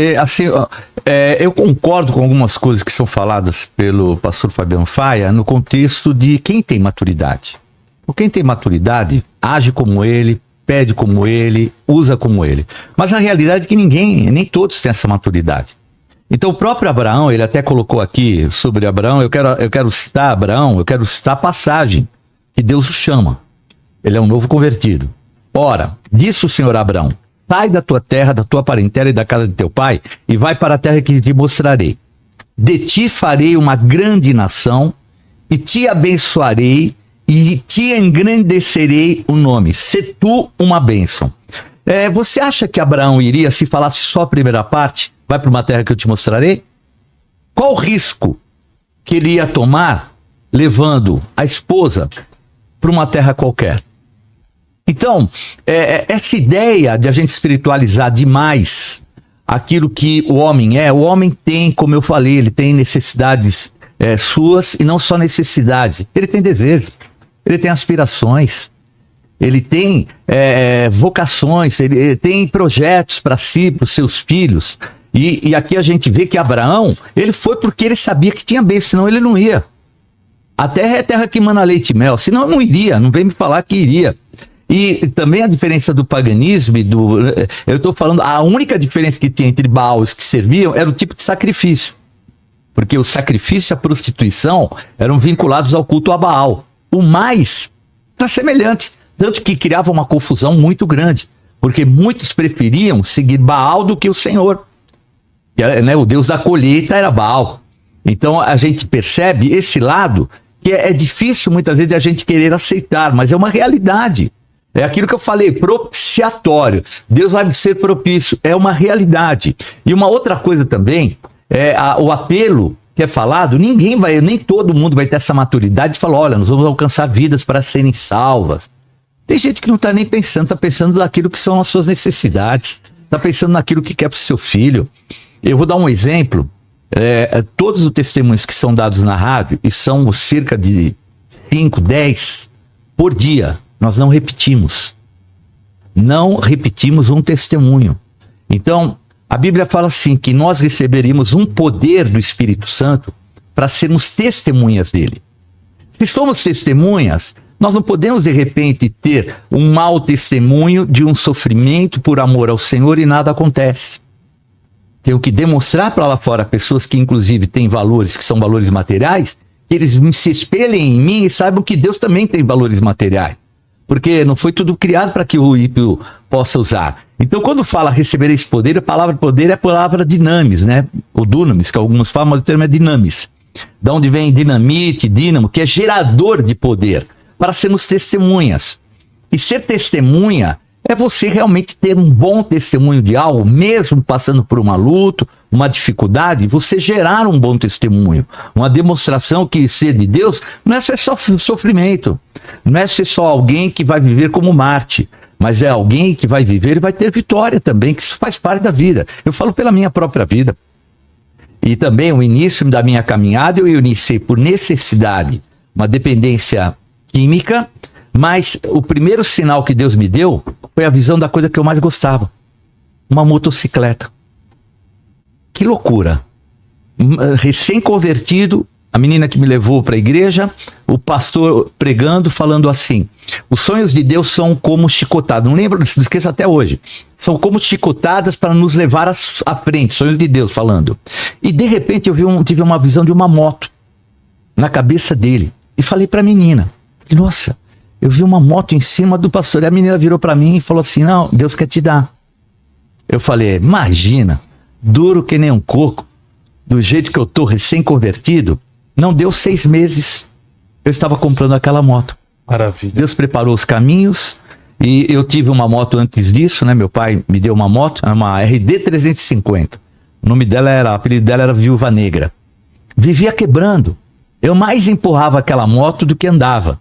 Speaker 3: Eu concordo com algumas coisas que são faladas pelo pastor Fabiano Faia no contexto de quem tem maturidade. Quem tem maturidade age como ele, pede como ele, usa como ele. Mas a realidade é que nem todos têm essa maturidade. Então o próprio Abraão, ele até colocou aqui sobre Abraão, eu quero citar Abraão, eu quero citar a passagem que Deus o chama. Ele é um novo convertido. Ora, disse o Senhor a Abraão: sai da tua terra, da tua parentela e da casa de teu pai, e vai para a terra que te mostrarei. De ti farei uma grande nação, e te abençoarei, e te engrandecerei o nome. Se tu uma bênção. Você acha que Abraão iria, se falasse só a primeira parte, vai para uma terra que eu te mostrarei? Qual o risco que ele ia tomar levando a esposa para uma terra qualquer? Então, essa ideia de a gente espiritualizar demais aquilo que o homem tem, como eu falei, ele tem necessidades suas, e não só necessidades, ele tem desejos, ele tem aspirações, ele tem vocações, ele tem projetos para si, para os seus filhos, e aqui a gente vê que Abraão, ele foi porque ele sabia que tinha bênção, senão ele não ia. A terra é terra que mana leite e mel, senão não iria, não vem me falar que iria. E também a diferença do paganismo e eu estou falando, a única diferença que tinha entre Baals que serviam era o tipo de sacrifício. Porque o sacrifício e a prostituição eram vinculados ao culto a Baal. O mais era semelhante, tanto que criava uma confusão muito grande, porque muitos preferiam seguir Baal do que o Senhor. O Deus da colheita era Baal. Então a gente percebe esse lado, que é difícil muitas vezes a gente querer aceitar, mas é uma realidade. É aquilo que eu falei, propiciatório. Deus vai ser propício, é uma realidade. E uma outra coisa também, o apelo que é falado, nem todo mundo vai ter essa maturidade de falar, olha, nós vamos alcançar vidas para serem salvas. Tem gente que não está nem pensando, está pensando naquilo que são as suas necessidades, está pensando naquilo que quer para o seu filho. Eu vou dar um exemplo, todos os testemunhos que são dados na rádio, e são cerca de 5, 10 por dia, nós não repetimos um testemunho. Então, a Bíblia fala assim, que nós receberíamos um poder do Espírito Santo para sermos testemunhas dele. Se somos testemunhas, Nós não podemos, de repente, ter um mau testemunho de um sofrimento por amor ao Senhor e nada acontece. Tenho que demonstrar para lá fora pessoas que, inclusive, têm valores que são valores materiais, que eles se espelhem em mim e saibam que Deus também tem valores materiais. Porque não foi tudo criado para que o ímpio possa usar. Então, quando fala receber esse poder, a palavra poder é a palavra dinamis, né? O dunamis, que alguns falam, mas o termo é dinamis. Da onde vem dinamite, dínamo, que é gerador de poder, para sermos testemunhas. E ser testemunha é você realmente ter um bom testemunho de algo, mesmo passando por uma luta, uma dificuldade, você gerar um bom testemunho. Uma demonstração que ser de Deus não é ser só sofrimento, não é ser só alguém que vai viver como Marte, mas é alguém que vai viver e vai ter vitória também, que isso faz parte da vida. Eu falo pela minha própria vida. E também o início da minha caminhada, eu iniciei por necessidade, uma dependência química, mas o primeiro sinal que Deus me deu foi a visão da coisa que eu mais gostava. Uma motocicleta. Que loucura. Recém-convertido, a menina que me levou para a igreja, o pastor pregando, falando assim: os sonhos de Deus são como chicotadas. Não lembro, não esqueça até hoje. São como chicotadas para nos levar à frente. Sonhos de Deus falando. E de repente eu tive uma visão de uma moto na cabeça dele. E falei para a menina: nossa, eu vi uma moto em cima do pastor. E a menina virou para mim e falou assim: não, Deus quer te dar. Eu falei: imagina, duro que nem um coco, do jeito que eu tô recém-convertido. Não deu 6 meses, eu estava comprando aquela moto.
Speaker 2: Maravilha.
Speaker 3: Deus preparou os caminhos e eu tive uma moto antes disso, né? Meu pai me deu uma moto, uma RD 350. O nome dela o apelido dela era Viúva Negra. Vivia quebrando. Eu mais empurrava aquela moto do que andava.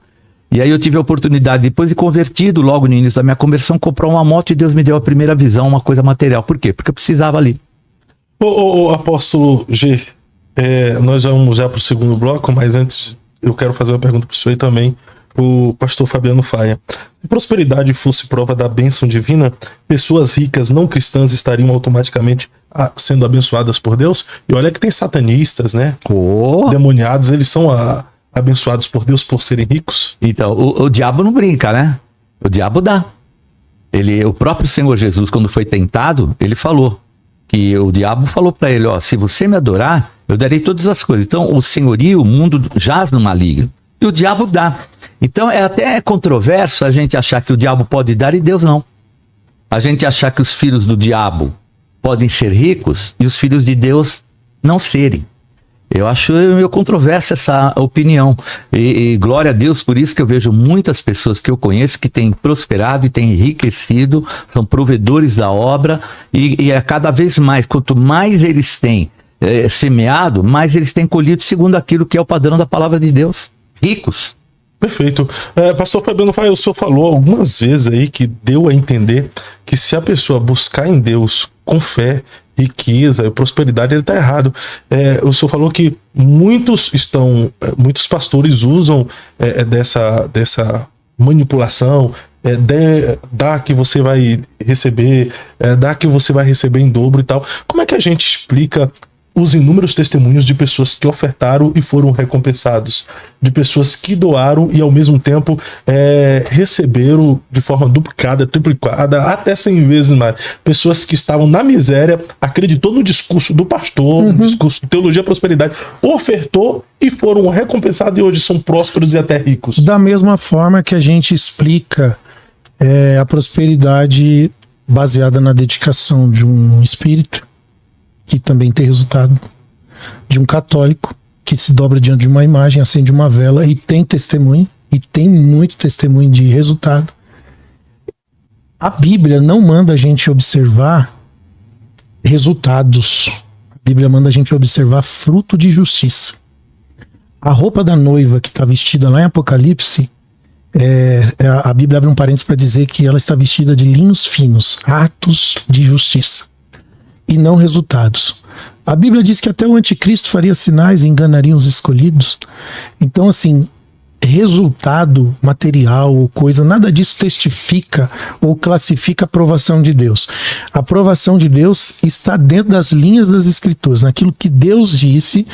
Speaker 3: E aí eu tive a oportunidade, depois de convertido, logo no início da minha conversão, comprar uma moto e Deus me deu a primeira visão, uma coisa material. Por quê? Porque eu precisava ali.
Speaker 2: Ô, apóstolo G, nós vamos já para o segundo bloco, mas antes eu quero fazer uma pergunta para o senhor e também o pastor Fabiano Faia. Se prosperidade fosse prova da bênção divina, pessoas ricas não cristãs estariam automaticamente sendo abençoadas por Deus? E olha que tem satanistas, né? Demoniados, eles são abençoados por Deus por serem ricos.
Speaker 3: Então, o diabo não brinca, né? O diabo dá. O próprio Senhor Jesus, quando foi tentado, ele falou que o diabo falou para ele: ó, se você me adorar, eu darei todas as coisas. Então, o senhorio, o mundo jaz no maligno. E o diabo dá. Então, é até controverso a gente achar que o diabo pode dar e Deus não. A gente achar que os filhos do diabo podem ser ricos e os filhos de Deus não serem. Eu acho meio controversa essa opinião. E glória a Deus por isso que eu vejo muitas pessoas que eu conheço que têm prosperado e têm enriquecido, são provedores da obra e é cada vez mais, quanto mais eles têm semeado, mais eles têm colhido segundo aquilo que é o padrão da palavra de Deus. Ricos.
Speaker 2: Perfeito. Pastor Fabiano Faia, o senhor falou algumas vezes aí que deu a entender que se a pessoa buscar em Deus com fé, riqueza e prosperidade, ele está errado. O senhor falou que muitos pastores usam dessa manipulação, dá que você vai receber, dá que você vai receber em dobro e tal. Como é que a gente explica os inúmeros testemunhos de pessoas que ofertaram e foram recompensados, de pessoas que doaram e ao mesmo tempo receberam de forma duplicada, triplicada, até 100 vezes mais? Pessoas que estavam na miséria, acreditou no discurso do pastor, no discurso de teologia e prosperidade, ofertou e foram recompensados e hoje são prósperos e até ricos.
Speaker 1: Da mesma forma que a gente explica a prosperidade baseada na dedicação de um espírito, que também tem resultado, de um católico que se dobra diante de uma imagem, acende uma vela e tem testemunho, e tem muito testemunho de resultado. A Bíblia não manda a gente observar resultados. A Bíblia manda a gente observar fruto de justiça. A roupa da noiva que está vestida lá em Apocalipse, a Bíblia abre um parênteses para dizer que ela está vestida de linhos finos, atos de justiça, e não resultados. A Bíblia diz que até o anticristo faria sinais e enganaria os escolhidos. Então, assim, resultado material ou coisa, nada disso testifica ou classifica a aprovação de Deus. A aprovação de Deus está dentro das linhas das Escrituras, naquilo que Deus disse,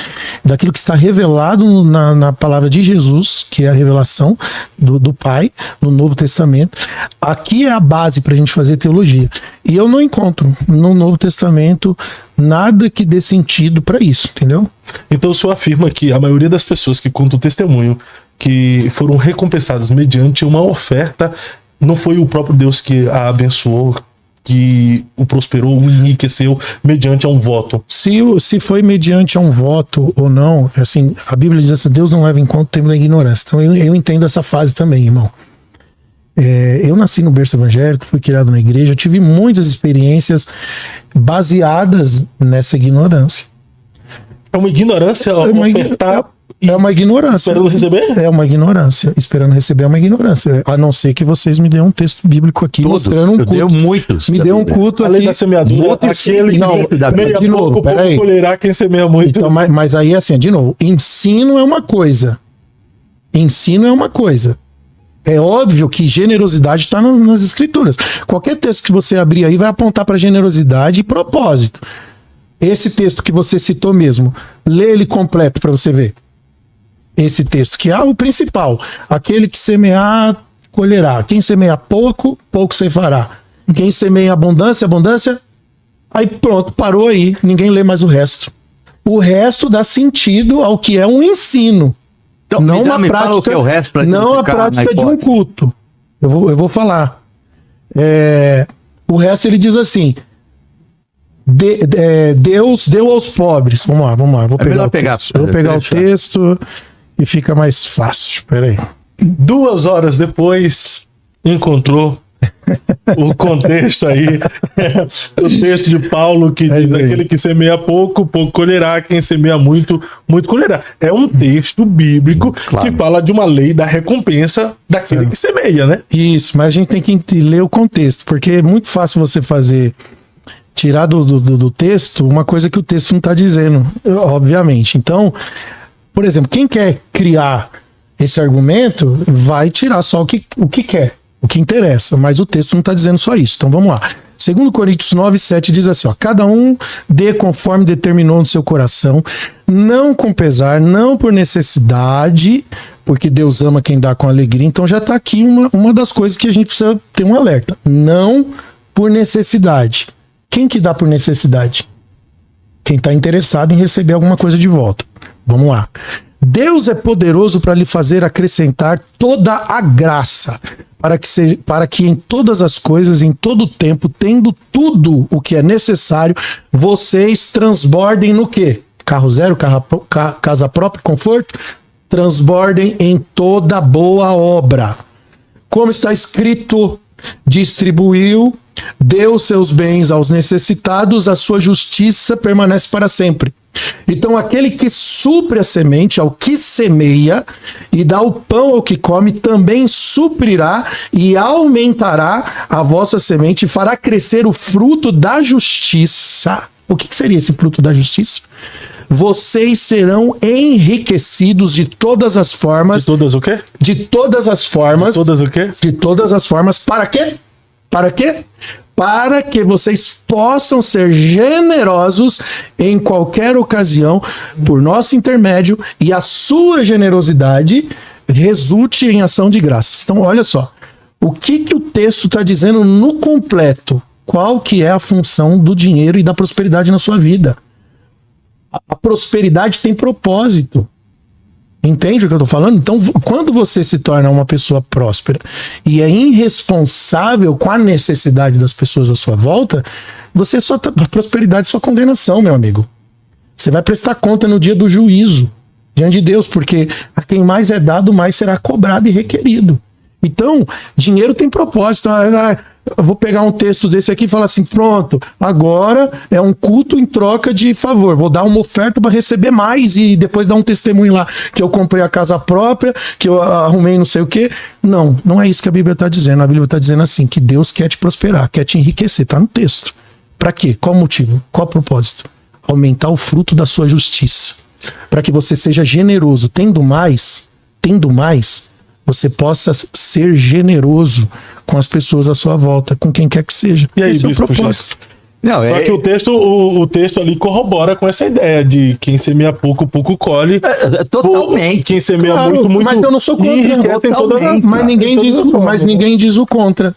Speaker 1: daquilo que está revelado na palavra de Jesus, que é a revelação do Pai, no Novo Testamento. Aqui é a base para a gente fazer teologia. E eu não encontro no Novo Testamento nada que dê sentido para isso, entendeu?
Speaker 2: Então o senhor afirma que a maioria das pessoas que contam o testemunho, que foram recompensados mediante uma oferta, não foi o próprio Deus que a abençoou, que o prosperou, o enriqueceu mediante a um voto.
Speaker 1: Se foi mediante a um voto ou não, assim, a Bíblia diz assim, Deus não leva em conta o tempo da ignorância. Então eu entendo essa fase também, irmão. Eu nasci no berço evangélico, fui criado na igreja, tive muitas experiências baseadas nessa ignorância.
Speaker 2: É uma ignorância ofertar...
Speaker 1: É uma ignorância.
Speaker 2: Esperando receber?
Speaker 1: É uma ignorância. Esperando receber é uma ignorância. A não ser que vocês me dêem um texto bíblico aqui mostrando um culto.
Speaker 3: Eu dei muitos.
Speaker 1: Me dê um culto
Speaker 2: Além
Speaker 1: aqui.
Speaker 2: da semeadura, aquele
Speaker 1: que de novo, peraí.
Speaker 2: colherá quem semeia muito.
Speaker 1: Então, mas aí assim, de novo, ensino é uma coisa. Ensino é uma coisa. É óbvio que generosidade está nas Escrituras. Qualquer texto que você abrir aí vai apontar para generosidade e propósito. Esse texto que você citou mesmo, lê ele completo para você ver. Esse texto, que é o principal. Aquele que semear, colherá. Quem semeia pouco, pouco ceifará. Quem semeia abundância, abundância. Aí pronto, parou aí. Ninguém lê mais o resto. O resto dá sentido ao que é um ensino.
Speaker 3: Então,
Speaker 1: não uma
Speaker 3: me
Speaker 1: prática,
Speaker 3: fala o que é o resto pra
Speaker 1: não a
Speaker 3: ficar
Speaker 1: prática de um culto. Eu vou falar. O resto ele diz assim: Deus deu aos pobres. Vamos lá. Vou pegar o texto e fica mais fácil. Peraí.
Speaker 2: 2 horas depois, encontrou o contexto aí, o texto de Paulo que diz: aquele que semeia pouco, pouco colherá, quem semeia muito, muito colherá. É um texto bíblico que fala de uma lei da recompensa daquele que semeia, né?
Speaker 1: Isso, mas a gente tem que ler o contexto, porque é muito fácil você tirar do texto uma coisa que o texto não está dizendo, obviamente. Então, por exemplo, quem quer criar esse argumento vai tirar só o que quer, o que interessa, mas o texto não está dizendo só isso. Então vamos lá. 2 Coríntios 9:7 diz assim: cada um dê conforme determinou no seu coração, não com pesar, não por necessidade, porque Deus ama quem dá com alegria. Então já está aqui uma das coisas que a gente precisa ter um alerta. Não por necessidade. Quem que dá por necessidade? Quem está interessado em receber alguma coisa de volta. Vamos lá. Deus é poderoso para lhe fazer acrescentar toda a graça, para que em todas as coisas, em todo o tempo, tendo tudo o que é necessário, vocês transbordem no quê? Carro zero, casa própria, conforto? Transbordem em toda boa obra. Como está escrito, distribuiu, deu seus bens aos necessitados, a sua justiça permanece para sempre. Então aquele que supre a semente ao que semeia e dá o pão ao que come, também suprirá e aumentará a vossa semente e fará crescer o fruto da justiça. O que seria esse fruto da justiça? Vocês serão enriquecidos de todas as formas.
Speaker 2: De todas o quê?
Speaker 1: De todas as formas.
Speaker 2: De todas o quê?
Speaker 1: De todas as formas. Para quê? Para quê? Para que vocês possam ser generosos em qualquer ocasião por nosso intermédio e a sua generosidade resulte em ação de graças. Então, olha só. O que o texto está dizendo no completo? Qual que é a função do dinheiro e da prosperidade na sua vida? A prosperidade tem propósito. Entende o que eu estou falando? Então, quando você se torna uma pessoa próspera e é irresponsável com a necessidade das pessoas à sua volta, você só tá, a prosperidade é sua condenação, meu amigo. Você vai prestar conta no dia do juízo diante de Deus, porque a quem mais é dado, mais será cobrado e requerido. Então, dinheiro tem propósito. Eu vou pegar um texto desse aqui e falar assim: pronto, agora é um culto em troca de favor. Vou dar uma oferta para receber mais e depois dar um testemunho lá que eu comprei a casa própria, que eu arrumei não sei o quê. Não, não é isso que a Bíblia está dizendo. A Bíblia está dizendo assim, que Deus quer te prosperar, quer te enriquecer. Está no texto. Para quê? Qual o motivo? Qual o propósito? Aumentar o fruto da sua justiça. Para que você seja generoso. Tendo mais, tendo mais, você possa ser generoso com as pessoas à sua volta, com quem quer que seja.
Speaker 2: E aí,
Speaker 1: esse é o
Speaker 2: Bispo
Speaker 1: propósito.
Speaker 3: Não,
Speaker 2: Só que o texto ali corrobora com essa ideia de quem semeia pouco, pouco colhe.
Speaker 3: Totalmente.
Speaker 2: Quem semeia
Speaker 1: Claro,
Speaker 2: muito, muito.
Speaker 1: mas eu não sou contra.
Speaker 2: enriquece em toda a-
Speaker 1: Mas ninguém diz,
Speaker 2: toda a
Speaker 1: mas
Speaker 2: forma.
Speaker 1: ninguém diz o contra.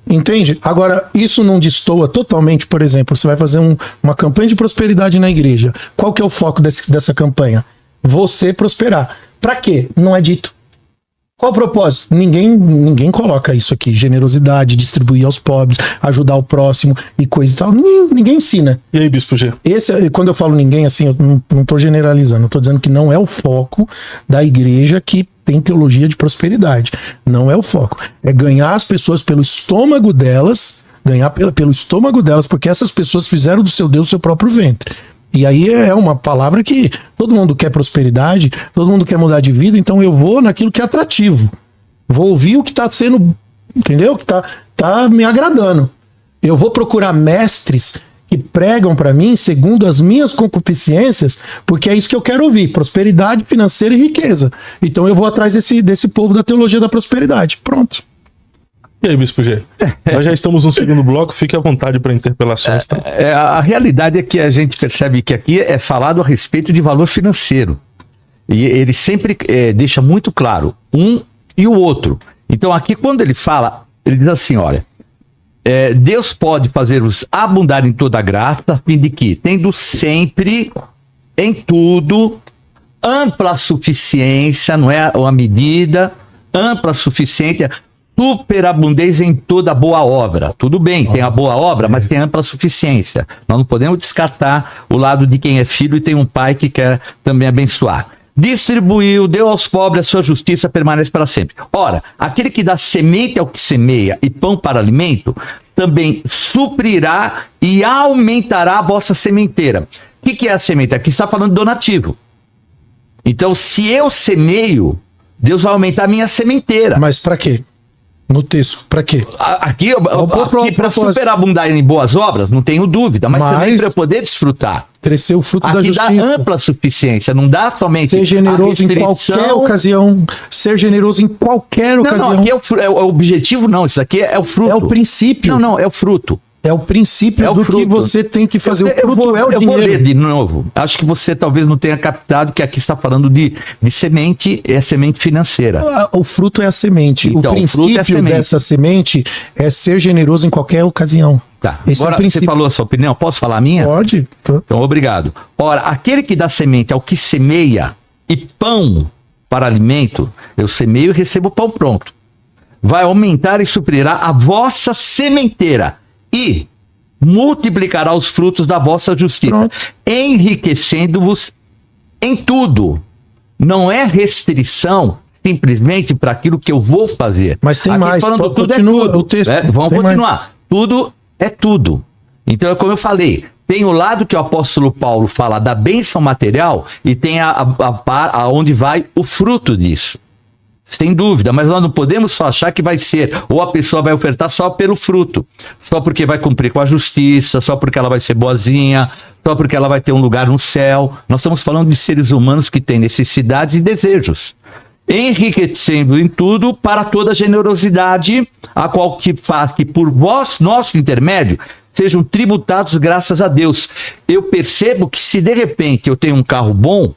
Speaker 1: Entende? Agora, isso não destoa totalmente, por exemplo, você vai fazer uma campanha de prosperidade na igreja. Qual que é o foco dessa campanha? Você prosperar. Pra quê? Não é dito. Qual o propósito? Ninguém coloca isso aqui. Generosidade, distribuir aos pobres, ajudar o próximo e coisa e tal. Ninguém ensina.
Speaker 2: E aí, Bispo G?
Speaker 1: Quando eu falo ninguém, assim, eu não estou generalizando. Eu estou dizendo que não é o foco da igreja que tem teologia de prosperidade. Não é o foco. É ganhar as pessoas pelo estômago delas, pelo estômago delas, porque essas pessoas fizeram do seu Deus o seu próprio ventre. E aí é uma palavra que todo mundo quer prosperidade, todo mundo quer mudar de vida, então eu vou naquilo que é atrativo. Vou ouvir o que está sendo, entendeu? Que tá me agradando. Eu vou procurar mestres que pregam para mim segundo as minhas concupiscências, porque é isso que eu quero ouvir, prosperidade financeira e riqueza. Então eu vou atrás desse povo da teologia da prosperidade. Pronto.
Speaker 2: E aí, Bispo G? Nós já estamos no segundo bloco, fique à vontade para interpelações. Tá?
Speaker 3: A realidade é que a gente percebe que aqui é falado a respeito de valor financeiro. E ele sempre deixa muito claro um e o outro. Então aqui quando ele fala, ele diz assim, olha, Deus pode fazer-vos abundar em toda graça, a fim de que, tendo sempre, em tudo, ampla suficiência, não é uma medida, ampla suficiência, superabundez em toda boa obra. Tudo bem, tem a boa obra, mas tem ampla suficiência. Nós não podemos descartar o lado de quem é filho e tem um pai que quer também abençoar. Distribuiu, deu aos pobres, a sua justiça permanece para sempre. Ora, aquele que dá semente ao que semeia e pão para alimento, também suprirá e aumentará a vossa sementeira. O que é a semente? Aqui está falando de donativo. Então, se eu semeio, Deus vai aumentar a minha sementeira.
Speaker 1: Mas para quê? No texto, para quê?
Speaker 3: Aqui para superabundar em boas obras, não tenho dúvida, mas também para eu poder desfrutar.
Speaker 1: Crescer o fruto da
Speaker 3: Aqui
Speaker 1: justiça.
Speaker 3: dá ampla suficiência, não dá somente
Speaker 1: ser generoso em qualquer ocasião. Ser generoso em qualquer ocasião.
Speaker 3: Não, aqui é o objetivo, não. Isso aqui é o fruto.
Speaker 1: É o princípio.
Speaker 3: Não, é o fruto.
Speaker 1: É o princípio do que você tem que fazer. O fruto é o dinheiro. Eu vou ler de novo. Acho que você talvez não tenha captado que aqui está falando de semente, é semente financeira. O fruto é a semente.
Speaker 3: Então,
Speaker 1: o princípio dessa semente é ser generoso em qualquer ocasião.
Speaker 3: Tá.
Speaker 1: Esse
Speaker 3: agora,
Speaker 1: é o princípio.
Speaker 3: Você falou a sua opinião, posso falar a minha?
Speaker 1: Pode.
Speaker 3: Então, obrigado. Ora, aquele que dá semente ao que semeia e pão para alimento, eu semeio e recebo pão pronto. Vai aumentar e suprirá a vossa sementeira e multiplicará os frutos da vossa justiça, enriquecendo-vos em tudo. Não é restrição simplesmente para aquilo que eu vou fazer.
Speaker 1: Mas tem
Speaker 3: aqui
Speaker 1: mais.
Speaker 3: Falando tudo
Speaker 1: Continua
Speaker 3: é tudo.
Speaker 1: o texto.
Speaker 3: Vamos
Speaker 1: tem
Speaker 3: continuar.
Speaker 1: Mais.
Speaker 3: Tudo é tudo. Então, como eu falei, tem o lado que o apóstolo Paulo fala da bênção material e tem aonde vai o fruto disso. Sem dúvida, mas nós não podemos só achar que vai ser, ou a pessoa vai ofertar só pelo fruto, só porque vai cumprir com a justiça, só porque ela vai ser boazinha, só porque ela vai ter um lugar no céu. Nós estamos falando de seres humanos que têm necessidades e desejos, enriquecendo em tudo para toda generosidade, a qual que faz que por vós, nosso intermédio, sejam tributados graças a Deus. Eu percebo que se de repente eu tenho um carro bom,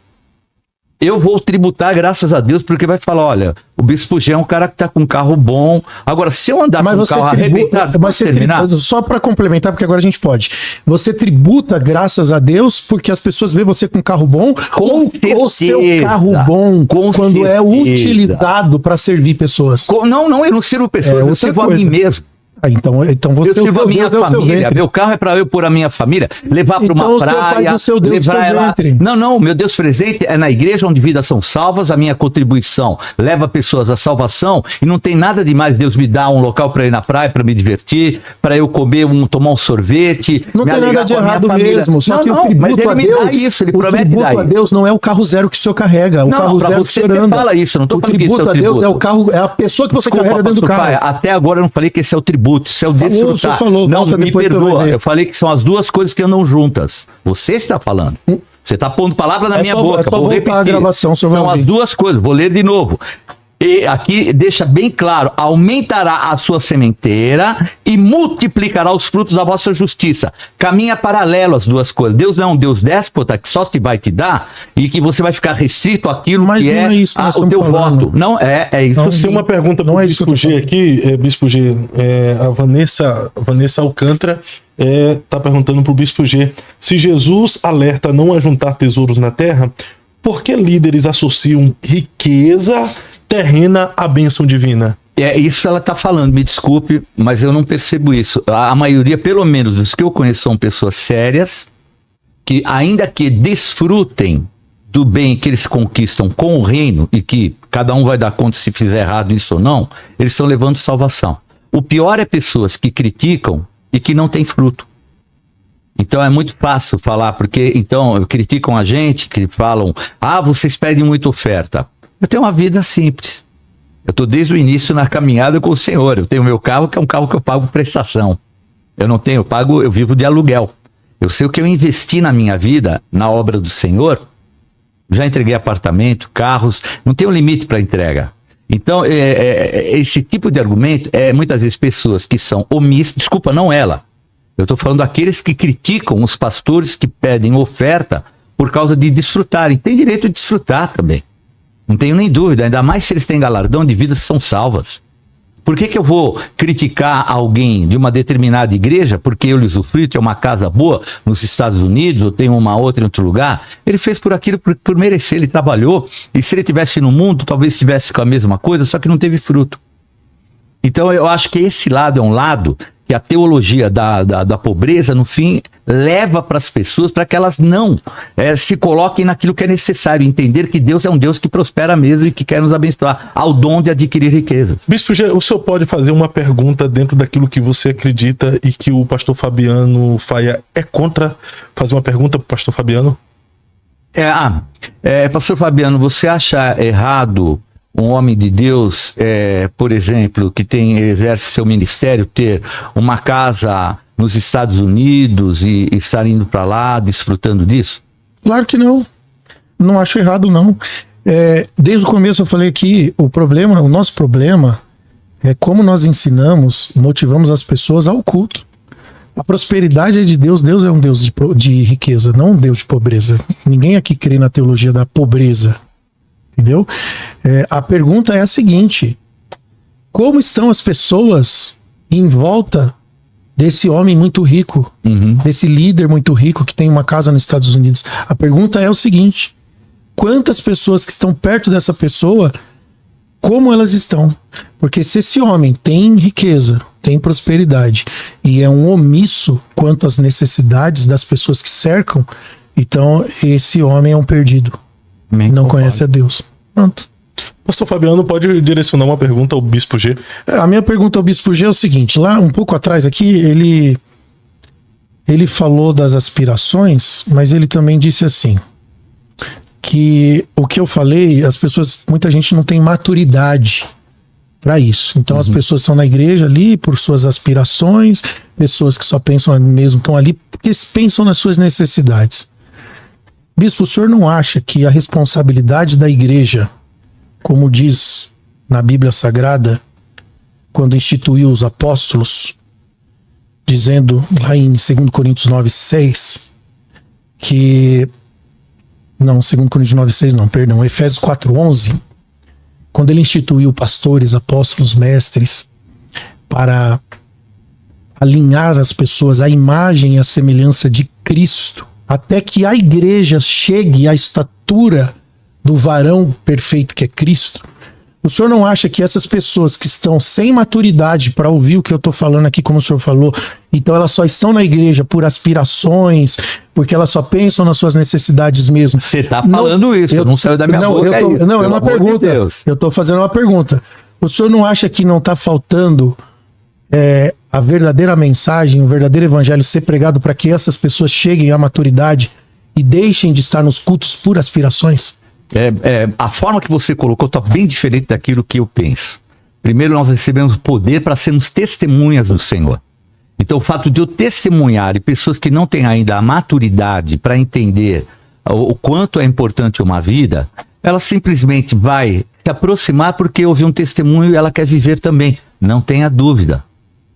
Speaker 3: eu vou tributar graças a Deus, porque vai falar, olha, o Bispo G é um cara que tá com um carro bom. Agora, se eu andar com um carro arrebentado,
Speaker 1: só para complementar, porque agora a gente pode. Você tributa graças a Deus porque as pessoas veem você com um carro bom ou o seu carro bom quando é utilizado para servir pessoas.
Speaker 3: Não, eu não sirvo pessoas, eu sirvo a mim mesmo.
Speaker 1: Então você
Speaker 3: eu sirvo a minha família. Meu carro é para eu pôr a minha família, levar para uma praia, levar ela. Não, meu Deus presente é na igreja onde vidas são salvas, a minha contribuição leva pessoas à salvação e não tem nada demais Deus me dar um local para ir na praia, para me divertir, para eu comer, tomar um sorvete.
Speaker 1: Não tem nada de errado mesmo, só que o tributo a Deus,
Speaker 3: isso, ele promete
Speaker 1: dar. O tributo a Deus não é o carro zero que o senhor carrega, o carro zero que o senhor anda.
Speaker 3: Fala isso, eu não tô falando que esse é o tributo.
Speaker 1: A Deus é o carro, é a pessoa que você carrega dentro do carro.
Speaker 3: Pai, até agora eu não falei que esse é o tributo. Se eu desfrutar, não me perdoa. Eu falei que são as duas coisas que andam juntas. Você está falando. Você está pondo palavra na minha
Speaker 1: só,
Speaker 3: boca.
Speaker 1: é só
Speaker 3: vou
Speaker 1: voltar
Speaker 3: repetir.
Speaker 1: a gravação, senhor
Speaker 3: São
Speaker 1: vai
Speaker 3: as
Speaker 1: ouvir.
Speaker 3: duas coisas. Vou ler de novo. E aqui deixa bem claro: aumentará a sua sementeira e multiplicará os frutos da vossa justiça. Caminha paralelo as duas coisas. Deus não é um Deus déspota que só te vai te dar e que você vai ficar restrito àquilo
Speaker 1: Mas
Speaker 3: que
Speaker 1: não é isso que nós
Speaker 3: o teu
Speaker 1: estamos falando.
Speaker 3: voto. Não é isso.
Speaker 1: Não,
Speaker 2: Tem
Speaker 3: sim.
Speaker 2: uma pergunta
Speaker 1: Não
Speaker 2: para o
Speaker 1: é isso
Speaker 2: Bispo
Speaker 1: que eu tô
Speaker 2: G aqui, Bispo G. A Vanessa Alcântara está perguntando para o Bispo G: se Jesus alerta a não ajuntar tesouros na terra, por que líderes associam riqueza terrena à bênção divina?
Speaker 3: É isso que ela está falando, me desculpe, mas eu não percebo isso. A maioria, pelo menos dos que eu conheço, são pessoas sérias, que ainda que desfrutem do bem que eles conquistam com o reino, e que cada um vai dar conta se fizer errado isso ou não, eles estão levando salvação. O pior é pessoas que criticam e que não têm fruto. Então é muito fácil falar, porque então criticam a gente, que falam: vocês pedem muita oferta. Eu tenho uma vida simples. Eu estou desde o início na caminhada com o Senhor. Eu tenho meu carro, que é um carro que eu pago prestação. Eu vivo de aluguel. Eu sei o que eu investi na minha vida, na obra do Senhor. Já entreguei apartamento, carros, não tem um limite para entrega. Então, esse tipo de argumento é muitas vezes pessoas que são omissas, desculpa, não ela. Eu estou falando daqueles que criticam os pastores que pedem oferta por causa de desfrutarem. Tem direito de desfrutar também. Não tenho nem dúvida, ainda mais se eles têm galardão de vidas que são salvas. Por que eu vou criticar alguém de uma determinada igreja porque eu lhe usufruo, tem uma casa boa nos Estados Unidos, ou tem uma outra em outro lugar? Ele fez por aquilo por merecer, ele trabalhou, e se ele estivesse no mundo, talvez estivesse com a mesma coisa, só que não teve fruto. Então eu acho que esse lado é um lado que a teologia da pobreza, no fim, leva para as pessoas para que elas não se coloquem naquilo que é necessário, entender que Deus é um Deus que prospera mesmo e que quer nos abençoar, ao dom de adquirir riqueza.
Speaker 2: Bispo G, o senhor pode fazer uma pergunta dentro daquilo que você acredita e que o pastor Fabiano Faia é contra? Fazer uma pergunta para o pastor Fabiano?
Speaker 3: Pastor Fabiano, você acha errado um homem de Deus, por exemplo, que exerce seu ministério, ter uma casa nos Estados Unidos e estar indo para lá, desfrutando disso?
Speaker 1: Claro que não. Não acho errado, não. Desde o começo eu falei aqui, o nosso problema é como nós ensinamos, motivamos as pessoas ao culto. A prosperidade é de Deus. Deus é um Deus de riqueza, não um Deus de pobreza. Ninguém aqui crê na teologia da pobreza. Entendeu? A pergunta é a seguinte: como estão as pessoas em volta desse homem muito rico, desse líder muito rico que tem uma casa nos Estados Unidos? A pergunta é o seguinte: quantas pessoas que estão perto dessa pessoa, como elas estão? Porque se esse homem tem riqueza, tem prosperidade e é um omisso quanto às necessidades das pessoas que cercam, então esse homem é um perdido. Não conhece a Deus. Pronto.
Speaker 2: Pastor Fabiano pode direcionar uma pergunta ao Bispo G.
Speaker 1: A minha pergunta ao Bispo G é o seguinte: lá um pouco atrás aqui, ele falou das aspirações, mas ele também disse assim, que o que eu falei, muita gente não tem maturidade para isso. Então as pessoas estão na igreja ali por suas aspirações, pessoas que só pensam mesmo, estão ali porque pensam nas suas necessidades. Bispo, o senhor não acha que a responsabilidade da igreja, como diz na Bíblia Sagrada, quando instituiu os apóstolos, dizendo lá em 2 Coríntios 9:6, que... Não, 2 Coríntios 9:6 não, perdão, Efésios 4:11, quando ele instituiu pastores, apóstolos, mestres, para alinhar as pessoas à imagem e à semelhança de Cristo, até que a igreja chegue à estatura do varão perfeito que é Cristo. O senhor não acha que essas pessoas que estão sem maturidade para ouvir o que eu estou falando aqui, como o senhor falou, então elas só estão na igreja por aspirações, porque elas só pensam nas suas necessidades mesmo?
Speaker 3: Você está falando isso, não saiu da minha boca.
Speaker 1: É uma pergunta. Eu estou fazendo uma pergunta. O senhor não acha que não está faltando a verdadeira mensagem, o verdadeiro evangelho ser pregado para que essas pessoas cheguem à maturidade e deixem de estar nos cultos por aspirações?
Speaker 3: A forma que você colocou está bem diferente daquilo que eu penso. Primeiro, nós recebemos poder para sermos testemunhas do Senhor. Então, o fato de eu testemunhar e pessoas que não têm ainda a maturidade para entender o quanto é importante uma vida, ela simplesmente vai se aproximar porque ouviu um testemunho e ela quer viver também. Não tenha dúvida.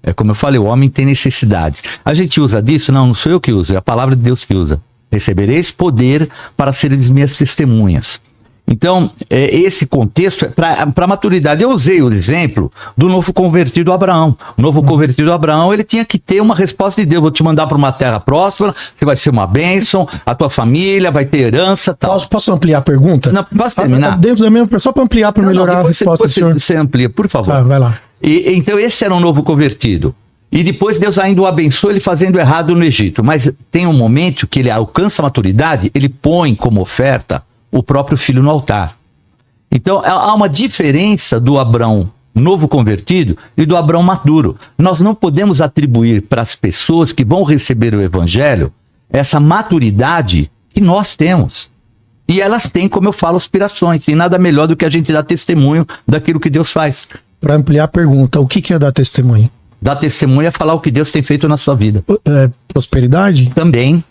Speaker 3: É como eu falei, o homem tem necessidades. A gente usa disso? Não sou eu que uso, é a palavra de Deus que usa. Recebereis poder para seres minhas testemunhas. Então, esse contexto, para maturidade, eu usei o exemplo do novo convertido Abraão. O novo convertido Abraão, ele tinha que ter uma resposta de Deus. Vou te mandar para uma terra próspera, você vai ser uma bênção, a tua família vai ter herança, tal.
Speaker 1: Posso ampliar a pergunta?
Speaker 3: Não, posso terminar?
Speaker 1: Dentro da minha, só para ampliar, para melhorar a resposta, senhor.
Speaker 3: Você amplia, por favor.
Speaker 1: Tá, vai lá.
Speaker 3: Então, esse era um novo convertido. E depois Deus ainda o abençoa ele fazendo errado no Egito. Mas tem um momento que ele alcança a maturidade, ele põe como oferta o próprio filho no altar. Então, há uma diferença do Abraão novo convertido e do Abraão maduro. Nós não podemos atribuir para as pessoas que vão receber o evangelho essa maturidade que nós temos. E elas têm, como eu falo, aspirações. E nada melhor do que a gente dar testemunho daquilo que Deus faz.
Speaker 1: Para ampliar a pergunta, o que é dar testemunho?
Speaker 3: Dar testemunho é falar o que Deus tem feito na sua vida.
Speaker 1: Prosperidade?
Speaker 3: Também.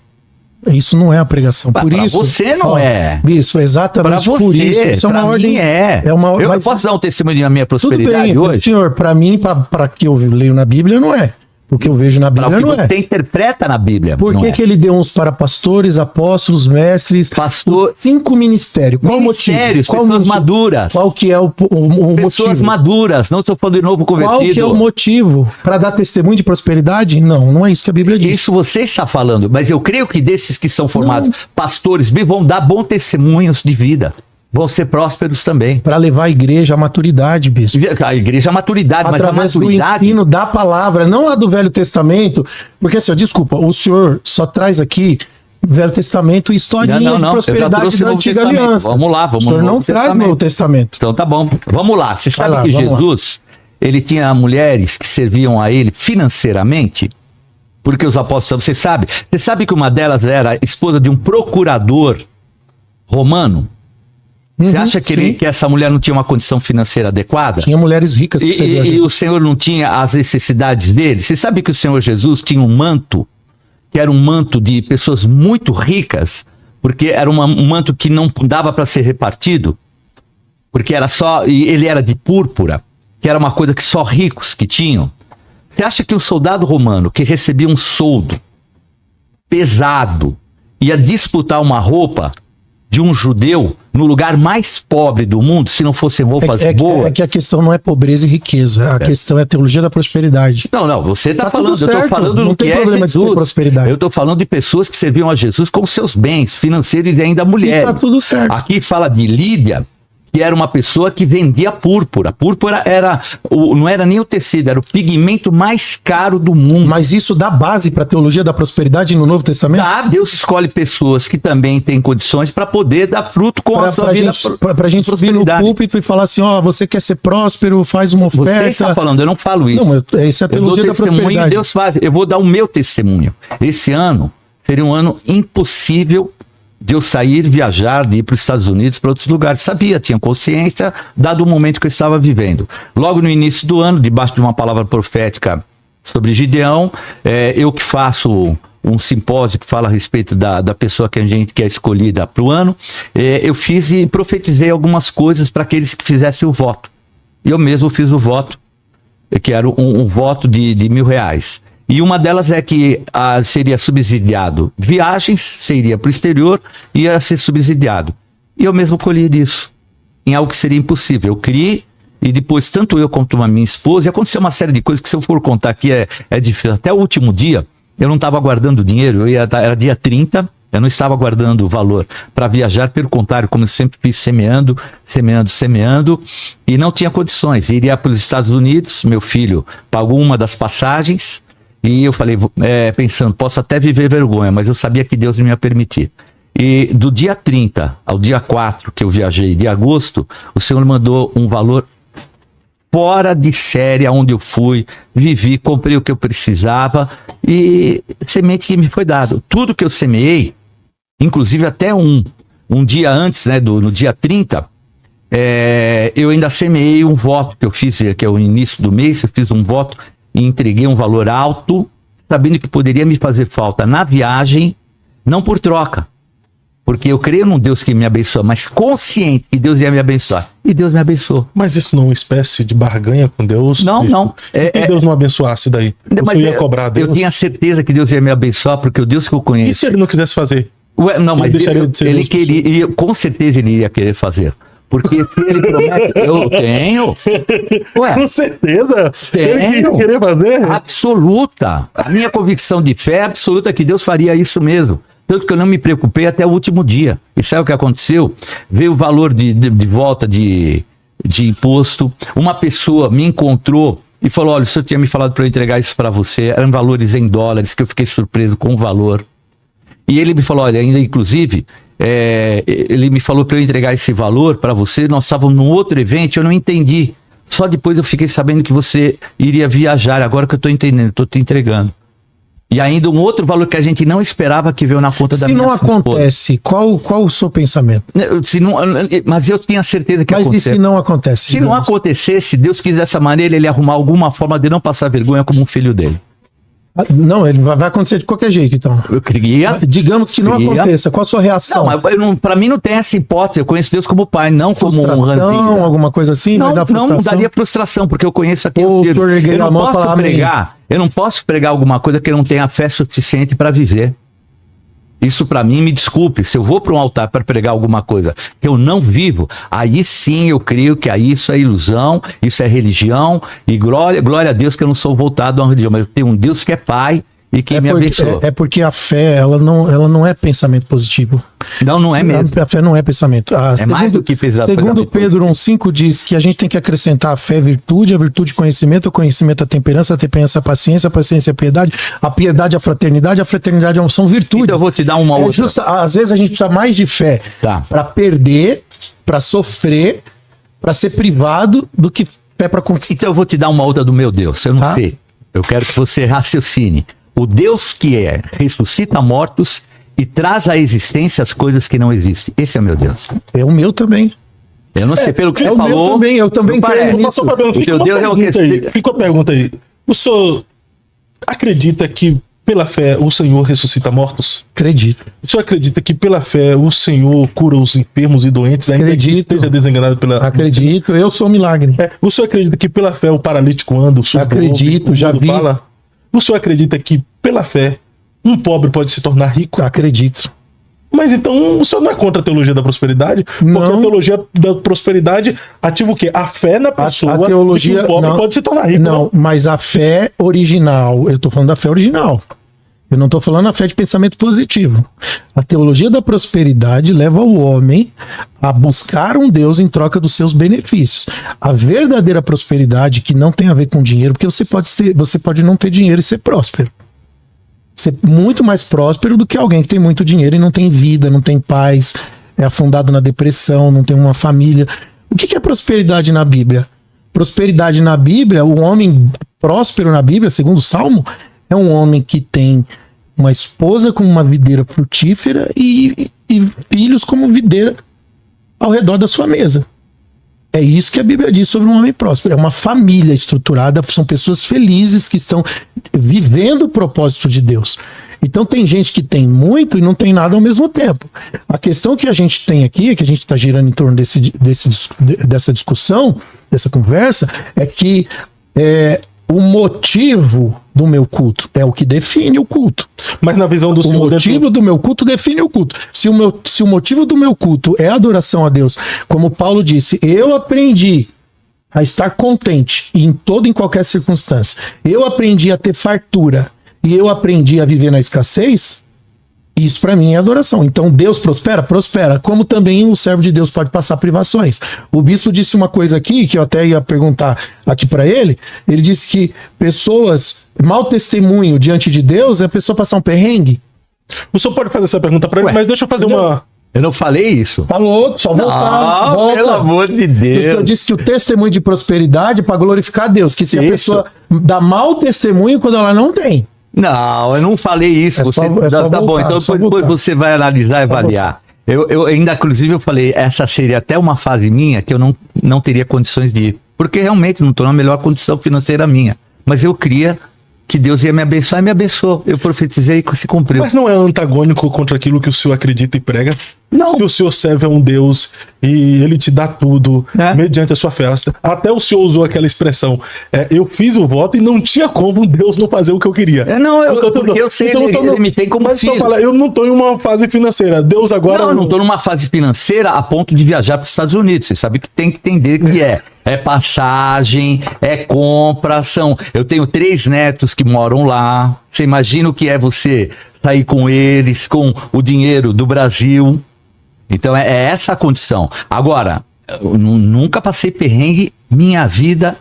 Speaker 1: Isso não é a pregação. Por
Speaker 3: pra
Speaker 1: isso.
Speaker 3: Você não é.
Speaker 1: Bispo, exatamente
Speaker 3: pra
Speaker 1: por
Speaker 3: você,
Speaker 1: isso. Isso é uma ordem.
Speaker 3: Mim é.
Speaker 1: Eu
Speaker 3: mas... posso dar um testemunho da minha prosperidade
Speaker 1: tudo bem,
Speaker 3: hoje?
Speaker 1: Senhor, para mim, para que eu leio na Bíblia, não é. O que eu vejo na Bíblia não é.
Speaker 3: Você interpreta na Bíblia.
Speaker 1: Por que ele deu uns para pastores, apóstolos, mestres,
Speaker 3: pastor,
Speaker 1: 5 ministérios? Qual o motivo?
Speaker 3: Qual pessoas maduras.
Speaker 1: Qual que é o
Speaker 3: pessoas
Speaker 1: motivo?
Speaker 3: maduras, não estou falando de novo convertido.
Speaker 1: Qual que é o motivo? Para dar testemunho de prosperidade? Não é isso que a Bíblia diz.
Speaker 3: Isso você está falando, mas eu creio que desses que são formados pastores vão dar bons testemunhos de vida. Vão ser prósperos também.
Speaker 1: Para levar a igreja à maturidade, bispo.
Speaker 3: A igreja à maturidade, mas a maturidade...
Speaker 1: do ensino da palavra, não lá do Velho Testamento, porque, senhor, desculpa, o senhor só traz aqui Velho Testamento e historinha de prosperidade da Antiga Aliança.
Speaker 3: Vamos lá, vamos lá.
Speaker 1: O senhor não traz o Novo Testamento.
Speaker 3: Então tá bom, vamos lá. Você sabe que Jesus, ele tinha mulheres que serviam a ele financeiramente, porque os apóstolos, você sabe que uma delas era esposa de um procurador romano? Você acha que essa mulher não tinha uma condição financeira adequada?
Speaker 1: Tinha mulheres ricas que
Speaker 3: e o Senhor não tinha as necessidades dele? Você sabe que o Senhor Jesus tinha um manto, que era um manto de pessoas muito ricas, porque era um manto que não dava para ser repartido, porque era só, e ele era de púrpura, que era uma coisa que só ricos que tinham. Você acha que um soldado romano que recebia um soldo pesado ia disputar uma roupa de um judeu no lugar mais pobre do mundo, se não fossem roupas boas?
Speaker 1: É que a questão não é pobreza e riqueza, a questão é a teologia da prosperidade.
Speaker 3: Não, você está falando, eu estou falando
Speaker 1: não tem problema de ter prosperidade.
Speaker 3: Eu estou falando de pessoas que serviam a Jesus com seus bens financeiros e ainda mulheres.
Speaker 1: Está tudo certo.
Speaker 3: Aqui fala de Lídia, que era uma pessoa que vendia púrpura. Púrpura não era nem o tecido, era o pigmento mais caro do mundo.
Speaker 1: Mas isso dá base para a teologia da prosperidade no Novo Testamento?
Speaker 3: Deus escolhe pessoas que também têm condições para poder dar fruto com a sua vida.
Speaker 1: Para a gente subir no púlpito e falar assim, você quer ser próspero, faz uma oferta.
Speaker 3: Você está falando, eu não falo isso.
Speaker 1: Não, essa é a teologia da prosperidade.
Speaker 3: Deus faz. Eu vou dar o meu testemunho. Esse ano seria um ano impossível de eu sair, viajar, de ir para os Estados Unidos, para outros lugares. Sabia, tinha consciência, dado o momento que eu estava vivendo. Logo no início do ano, debaixo de uma palavra profética sobre Gideão, eu que faço um simpósio que fala a respeito da pessoa que a gente quer escolhida para o ano, eu fiz e profetizei algumas coisas para aqueles que fizessem o voto. E eu mesmo fiz o voto, que era um voto de R$1.000. E uma delas é que seria subsidiado viagens, você iria para o exterior, ia ser subsidiado. E eu mesmo colhi disso, em algo que seria impossível. Eu criei, e depois, tanto eu quanto a minha esposa, e aconteceu uma série de coisas que, se eu for contar aqui, é difícil. Até o último dia, eu não estava guardando dinheiro, era dia 30, eu não estava guardando o valor para viajar, pelo contrário, como eu sempre fiz, semeando, e não tinha condições. Iria para os Estados Unidos, meu filho pagou uma das passagens, e eu falei, pensando, posso até viver vergonha, mas eu sabia que Deus não ia permitir. E do dia 30 ao dia 4 que eu viajei, de agosto, o Senhor mandou um valor fora de série, aonde eu fui, vivi, comprei o que eu precisava, e semente que me foi dado. Tudo que eu semeei, inclusive até um dia antes, no dia 30, eu ainda semeei um voto que eu fiz, que é o início do mês, eu fiz um voto, e entreguei um valor alto, sabendo que poderia me fazer falta na viagem, não por troca. Porque eu creio num Deus que me abençoa, mas consciente que Deus ia me abençoar. E Deus me abençoou.
Speaker 2: Mas isso não é uma espécie de barganha com Deus?
Speaker 3: Não, não.
Speaker 2: E se Deus não abençoasse daí?
Speaker 3: Mas
Speaker 2: Você ia cobrar Deus?
Speaker 3: eu tinha certeza que Deus ia me abençoar, porque o Deus que eu conheço...
Speaker 2: E se ele não quisesse fazer?
Speaker 3: Ué, não, mas
Speaker 2: deixaria de ser
Speaker 3: ele
Speaker 2: justo?
Speaker 3: queria, com certeza ele iria querer fazer. Porque se ele promete, eu tenho. Ué,
Speaker 2: Com certeza. Ele
Speaker 3: tenho.
Speaker 2: ia querer fazer?
Speaker 3: Absoluta. A minha convicção de fé é absoluta que Deus faria isso mesmo. Tanto que eu não me preocupei até o último dia. E sabe o que aconteceu? Veio o valor de volta de imposto. Uma pessoa me encontrou e falou: olha, o senhor tinha me falado para eu entregar isso para você. Eram valores em dólares, que eu fiquei surpreso com o valor. E ele me falou: olha, ainda inclusive, ele me falou para eu entregar esse valor para você. Nós estávamos num outro evento, eu não entendi. Só depois eu fiquei sabendo que você iria viajar. Agora que eu estou entendendo, estou te entregando. E ainda um outro valor que a gente não esperava que veio na conta da minha
Speaker 1: Se não
Speaker 3: esposa.
Speaker 1: acontece, qual o seu pensamento?
Speaker 3: Se não, mas eu tenho a certeza que
Speaker 1: Mas
Speaker 3: acontece.
Speaker 1: e se não acontece?
Speaker 3: Se não acontecesse, se Deus quis dessa maneira, ele ia arrumar alguma forma de não passar vergonha como um filho dele.
Speaker 1: Não, ele vai acontecer de qualquer jeito, então.
Speaker 3: Eu queria...
Speaker 1: Digamos que não
Speaker 3: Queria.
Speaker 1: aconteça. Qual a sua reação?
Speaker 3: Não, pra mim não tem essa hipótese. Eu conheço Deus como pai, não como um ranzinho.
Speaker 1: Alguma coisa assim?
Speaker 3: Não,
Speaker 1: vai dar
Speaker 3: não
Speaker 1: frustração?
Speaker 3: daria frustração, porque eu conheço aqui
Speaker 1: Ou
Speaker 3: o
Speaker 1: o senhor erguer a mão e falar amém.
Speaker 3: Eu não posso pregar alguma coisa que eu não tenha fé suficiente para viver. Isso para mim, me desculpe, se eu vou para um altar para pregar alguma coisa que eu não vivo, aí sim eu creio que aí isso é ilusão, isso é religião, e glória a Deus que eu não sou voltado a uma religião, mas eu tenho um Deus que é pai e que me abençoou.
Speaker 1: É porque a fé, ela não é pensamento positivo.
Speaker 3: Não é mesmo.
Speaker 1: A fé não é pensamento.
Speaker 3: Mais do que pensamento.
Speaker 1: Segundo Pedro 1,5 diz que a gente tem que acrescentar a fé virtude, a virtude conhecimento, o conhecimento a temperança a paciência a piedade a fraternidade são virtudes.
Speaker 3: Então eu vou te dar uma outra.
Speaker 1: Às vezes a gente precisa mais de fé para perder, para sofrer, para ser privado, do que fé para conquistar.
Speaker 3: Então eu vou te dar uma outra do meu Deus. Eu não sei. Eu quero que você raciocine. O Deus que ressuscita mortos e traz à existência as coisas que não existem. Esse é o meu Deus.
Speaker 1: É o meu também.
Speaker 3: Eu não sei pelo que você falou.
Speaker 1: Eu também creio nisso.
Speaker 3: O teu Deus é o que?
Speaker 2: Fica a pergunta aí. O senhor acredita que pela fé o Senhor ressuscita mortos?
Speaker 1: Acredito.
Speaker 2: O senhor acredita que pela fé o Senhor cura os enfermos e doentes, ainda que esteja desenganado pela...
Speaker 1: Acredito, eu sou milagre.
Speaker 2: O senhor acredita que pela fé o paralítico anda, o surdo
Speaker 1: acredito,
Speaker 2: ouve,
Speaker 1: já vi.
Speaker 2: Fala? O senhor acredita que pela fé um pobre pode se tornar rico?
Speaker 1: Acredito.
Speaker 2: Mas então o senhor não é contra a teologia da prosperidade? Porque
Speaker 1: Não.
Speaker 2: a teologia da prosperidade ativa o quê? A fé na pessoa
Speaker 1: a teologia,
Speaker 2: de que um pobre pode se tornar rico.
Speaker 1: Não, mas a fé original, eu estou falando da fé original. Eu não estou falando a fé de pensamento positivo. A teologia da prosperidade leva o homem a buscar um Deus em troca dos seus benefícios. A verdadeira prosperidade, que não tem a ver com dinheiro, porque você pode não ter dinheiro e ser próspero. Ser muito mais próspero do que alguém que tem muito dinheiro e não tem vida, não tem paz, é afundado na depressão, não tem uma família. O que é prosperidade na Bíblia? Prosperidade na Bíblia, o homem próspero na Bíblia, segundo o Salmo, é um homem que tem uma esposa como uma videira frutífera e filhos como videira ao redor da sua mesa. É isso que a Bíblia diz sobre um homem próspero. É uma família estruturada, são pessoas felizes que estão vivendo o propósito de Deus. Então tem gente que tem muito e não tem nada ao mesmo tempo. A questão que a gente tem aqui, que a gente está girando em torno dessa discussão, dessa conversa, é que o motivo do meu culto é o que define o culto.
Speaker 2: Mas na visão do
Speaker 1: O
Speaker 2: Senhor...
Speaker 1: motivo do meu culto define o culto. Se o motivo do meu culto é adoração a Deus, como Paulo disse, eu aprendi a estar contente em toda e em qualquer circunstância. Eu aprendi a ter fartura e eu aprendi a viver na escassez. Isso para mim é adoração. Então Deus prospera? Prospera. Como também o servo de Deus pode passar privações. O bispo disse uma coisa aqui, que eu até ia perguntar aqui para ele. Ele disse que mau testemunho diante de Deus é a pessoa passar um perrengue.
Speaker 2: O senhor pode fazer essa pergunta para ele, mas deixa eu fazer uma...
Speaker 3: Eu não falei isso.
Speaker 1: Falou, só voltar.
Speaker 3: Não,
Speaker 1: volta.
Speaker 3: pelo amor de Deus.
Speaker 1: Eu disse que o testemunho de prosperidade é para glorificar Deus. Que se a
Speaker 3: Isso.
Speaker 1: pessoa dá mau testemunho quando ela não tem.
Speaker 3: Não, eu não falei isso.
Speaker 1: É
Speaker 3: Você,
Speaker 1: só
Speaker 3: tá bom,
Speaker 1: voltar,
Speaker 3: então
Speaker 1: só
Speaker 3: depois
Speaker 1: voltar.
Speaker 3: você vai analisar e avaliar. Eu ainda, inclusive, eu falei, essa seria até uma fase minha que eu não teria condições de ir. Porque realmente não estou na melhor condição financeira minha. Mas eu cria que Deus ia me abençoar e me abençoou. Eu profetizei e se cumpriu.
Speaker 2: Mas não é antagônico contra aquilo que o senhor acredita e prega?
Speaker 3: Não.
Speaker 2: Que o senhor serve a um Deus e ele te dá tudo mediante a sua festa. Até o senhor usou aquela expressão, eu fiz o voto e não tinha como Deus não fazer o que eu queria.
Speaker 3: Porque eu sei, então, ele me tem como filho.
Speaker 2: Eu não estou em uma fase financeira. Deus agora...
Speaker 3: Não, eu não estou numa fase financeira a ponto de viajar para os Estados Unidos. Você sabe que tem que entender que é passagem, é compra, eu tenho 3 netos que moram lá. Você imagina o que é você sair com eles, com o dinheiro do Brasil. Então é essa a condição. Agora, eu nunca passei perrengue minha vida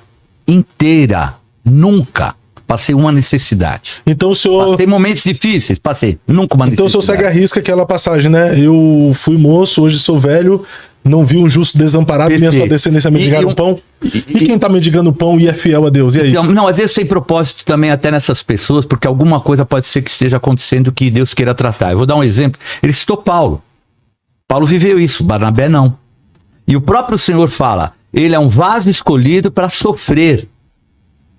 Speaker 3: inteira. Nunca passei uma necessidade.
Speaker 2: Então o senhor...
Speaker 3: Passei momentos difíceis, nunca uma necessidade.
Speaker 2: Então o senhor segue a risca aquela passagem, né? Eu fui moço, hoje sou velho, não vi um justo desamparado, minha sua descendência mendigar um pão. E quem tá mendigando pão e é fiel a Deus? E aí?
Speaker 3: Então, não, às vezes tem propósito também até nessas pessoas, porque alguma coisa pode ser que esteja acontecendo que Deus queira tratar. Eu vou dar um exemplo. Ele citou Paulo. Paulo viveu isso, Barnabé não. E o próprio Senhor fala, ele é um vaso escolhido para sofrer.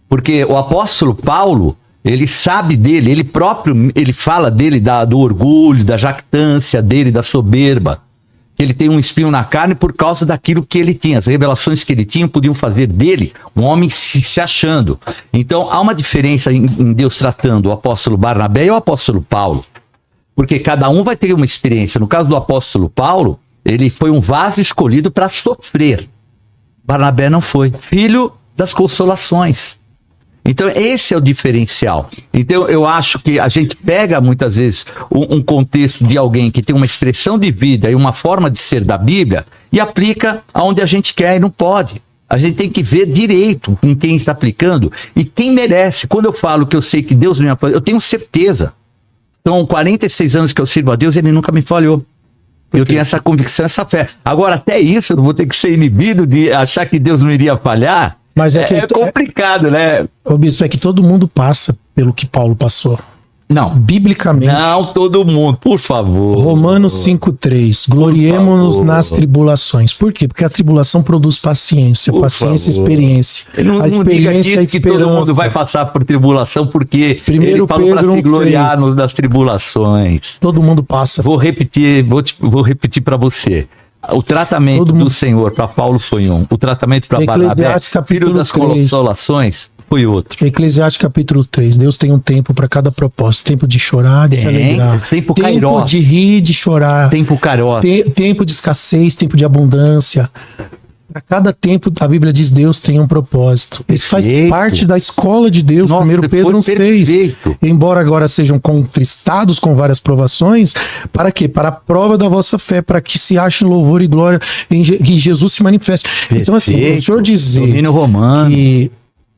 Speaker 3: Porque o apóstolo Paulo, ele sabe dele, ele próprio, ele fala dele do orgulho, da jactância dele, da soberba. Que ele tem um espinho na carne por causa daquilo que ele tinha. As revelações que ele tinha podiam fazer dele um homem se achando. Então há uma diferença em Deus tratando o apóstolo Barnabé e o apóstolo Paulo. Porque cada um vai ter uma experiência. No caso do apóstolo Paulo, ele foi um vaso escolhido para sofrer. Barnabé não foi. Filho das consolações. Então esse é o diferencial. Então eu acho que a gente pega muitas vezes um contexto de alguém que tem uma expressão de vida e uma forma de ser da Bíblia e aplica aonde a gente quer e não pode. A gente tem que ver direito com quem está aplicando e quem merece. Quando eu falo que eu sei que Deus me vai fazer, eu tenho certeza. São 46 anos que eu sirvo a Deus e ele nunca me falhou. Eu tenho essa convicção, essa fé. Agora, até isso, eu não vou ter que ser inibido de achar que Deus não iria falhar.
Speaker 1: Mas
Speaker 3: é complicado, né?
Speaker 1: Ô bispo, é que todo mundo passa pelo que Paulo passou.
Speaker 3: Não.
Speaker 1: Biblicamente.
Speaker 3: Não todo mundo, por favor.
Speaker 1: Romanos 5,3. Gloriemo-nos nas tribulações. Por quê? Porque a tribulação produz paciência. Paciência e experiência.
Speaker 3: Não diga aqui que todo mundo vai passar por tribulação, porque ele falou para se gloriar nas tribulações.
Speaker 1: Todo mundo passa.
Speaker 3: Vou repetir para você. O tratamento do Senhor para Paulo foi um. O tratamento para Barnabé, filho das consolações, foi outro.
Speaker 1: Eclesiastes capítulo 3. Deus tem um tempo para cada propósito. Tempo de chorar, de se alegrar.
Speaker 3: Tempo
Speaker 1: de rir, de chorar.
Speaker 3: Tempo kairos.
Speaker 1: Tempo de escassez, tempo de abundância. Para cada tempo, a Bíblia diz, Deus tem um propósito. Isso faz parte da escola de Deus.
Speaker 3: Nossa,
Speaker 1: 1 Pedro 1,6. Embora agora sejam contristados com várias provações, para quê? Para a prova da vossa fé, para que se achem louvor e glória em que Jesus se manifeste. Perfeito. Então, assim, o senhor dizer que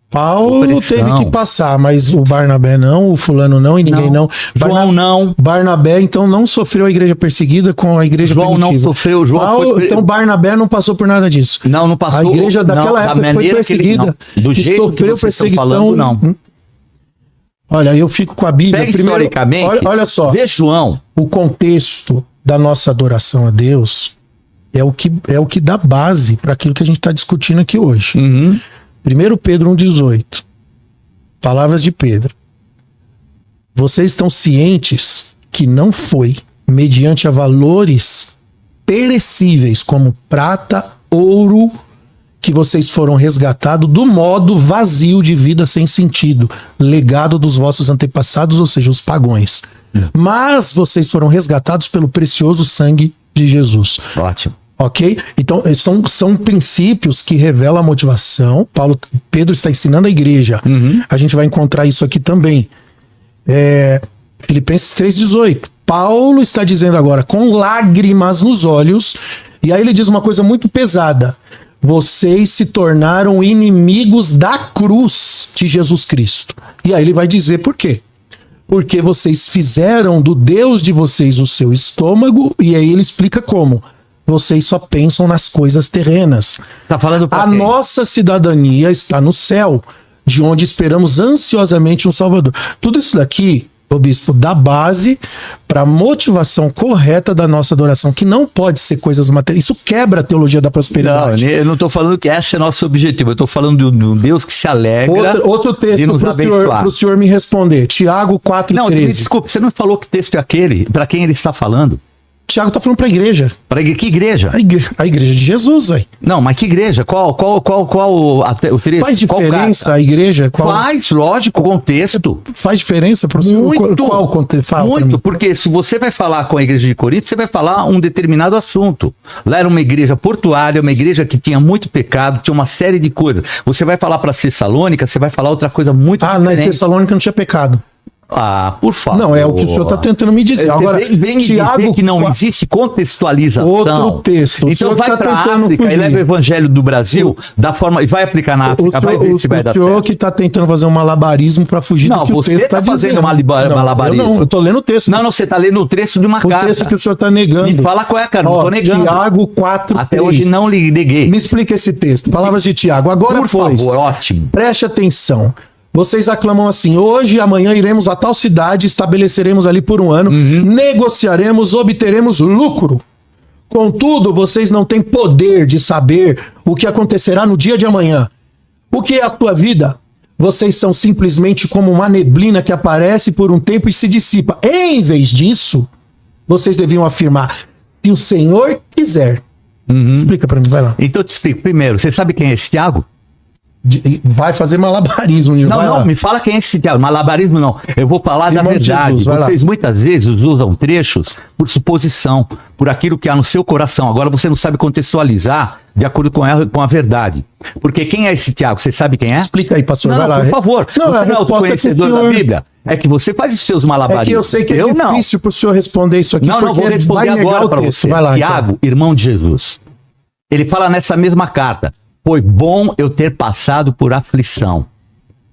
Speaker 1: Paulo teve que passar, mas o Barnabé não, o fulano não e ninguém não.
Speaker 3: João não.
Speaker 1: Barnabé, então, não sofreu a igreja perseguida com a igreja
Speaker 3: João
Speaker 1: primitiva.
Speaker 3: não sofreu.
Speaker 1: Então Barnabé não passou por nada disso.
Speaker 3: Não passou.
Speaker 1: A igreja daquela época foi perseguida.
Speaker 3: Do jeito que vocês estão falando, não.
Speaker 1: Olha, eu fico com a Bíblia. Primeiro,
Speaker 3: historicamente,
Speaker 1: olha só.
Speaker 3: Vê João.
Speaker 1: O contexto da nossa adoração a Deus é o que dá base para aquilo que a gente está discutindo aqui hoje. 1 Pedro 1,18. Palavras de Pedro. Vocês estão cientes que não foi mediante a valores perecíveis como prata, ouro, que vocês foram resgatados do modo vazio de vida sem sentido, legado dos vossos antepassados, ou seja, os pagões. Mas vocês foram resgatados pelo precioso sangue de Jesus.
Speaker 3: Ótimo.
Speaker 1: Ok? Então, são princípios que revelam a motivação. Pedro está ensinando a igreja. A gente vai encontrar isso aqui também. Filipenses 3,18. Paulo está dizendo agora, com lágrimas nos olhos, e aí ele diz uma coisa muito pesada. Vocês se tornaram inimigos da cruz de Jesus Cristo. E aí ele vai dizer por quê. Porque vocês fizeram do Deus de vocês o seu estômago, e aí ele explica como. Vocês só pensam nas coisas terrenas.
Speaker 3: Tá falando pra
Speaker 1: quem? A nossa cidadania está no céu, de onde esperamos ansiosamente um Salvador. Tudo isso daqui o bispo, da base para a motivação correta da nossa adoração, que não pode ser coisas materiais. Isso quebra a teologia da prosperidade.
Speaker 3: Não, eu não estou falando que esse é nosso objetivo. Eu estou falando de um Deus que se alegra
Speaker 1: Outro texto
Speaker 3: de nos abençoar.
Speaker 1: para o senhor me responder. Tiago 4:13.
Speaker 3: Não, me desculpe, você não falou que texto é aquele, para quem ele está falando.
Speaker 1: Tiago está falando para a igreja.
Speaker 3: Para que igreja?
Speaker 1: A igreja de Jesus, velho.
Speaker 3: Não, mas que igreja? Qual o trecho?
Speaker 1: Faz diferença a igreja?
Speaker 3: Faz, lógico, contexto.
Speaker 1: Faz diferença para o senhor? Qual contexto? Fala pra mim.
Speaker 3: Muito, porque se você vai falar com a igreja de Corinto, você vai falar um determinado assunto. Lá era uma igreja portuária, uma igreja que tinha muito pecado, tinha uma série de coisas. Você vai falar para Tessalônica, você vai falar outra coisa muito
Speaker 1: diferente. Na Tessalônica não tinha pecado.
Speaker 3: Por favor.
Speaker 1: Não, é o que o senhor está tentando me dizer. Agora,
Speaker 3: vem
Speaker 1: Tiago,
Speaker 3: dizer que não existe contextualização.
Speaker 1: Outro texto.
Speaker 3: Então vai para a África e leva o evangelho do Brasil da forma e vai aplicar na África, vai ver se vai dar certo.
Speaker 1: O senhor que está tentando fazer um malabarismo para fugir do que o texto está
Speaker 3: fazendo malabarismo.
Speaker 1: Eu estou lendo o texto.
Speaker 3: Não, você está lendo o texto de uma carta.
Speaker 1: O texto que o senhor está negando.
Speaker 3: Me fala qual é a carta, não estou negando.
Speaker 1: Tiago 4:3.
Speaker 3: Até hoje não lhe neguei.
Speaker 1: Me explica esse texto. Palavras de Tiago. Agora,
Speaker 3: por favor, ótimo.
Speaker 1: Preste atenção. Vocês aclamam assim: hoje e amanhã iremos a tal cidade, estabeleceremos ali por um ano, negociaremos, obteremos lucro. Contudo, vocês não têm poder de saber o que acontecerá no dia de amanhã. O que é a sua vida? Vocês são simplesmente como uma neblina que aparece por um tempo e se dissipa. Em vez disso, vocês deviam afirmar: se o Senhor quiser. Explica pra mim, vai lá.
Speaker 3: Então eu te explico. Primeiro, você sabe quem é esse Tiago?
Speaker 1: Vai fazer malabarismo, Nilo.
Speaker 3: Não, me fala quem é esse Tiago. Malabarismo não. Eu vou falar da verdade. Vocês muitas vezes usam trechos por suposição, por aquilo que há no seu coração. Agora você não sabe contextualizar de acordo com a verdade. Porque quem é esse Tiago? Você sabe quem é?
Speaker 1: Explica aí, pastor.
Speaker 3: Não,
Speaker 1: vai lá.
Speaker 3: Por favor.
Speaker 1: Não,
Speaker 3: você é o conhecedor da Bíblia? É que você faz os seus malabarismos.
Speaker 1: É que eu sei que é difícil para o senhor responder isso aqui.
Speaker 3: Não vou responder agora para você.
Speaker 1: Vai lá,
Speaker 3: Tiago, então. Irmão de Jesus. Ele fala nessa mesma carta: foi bom eu ter passado por aflição.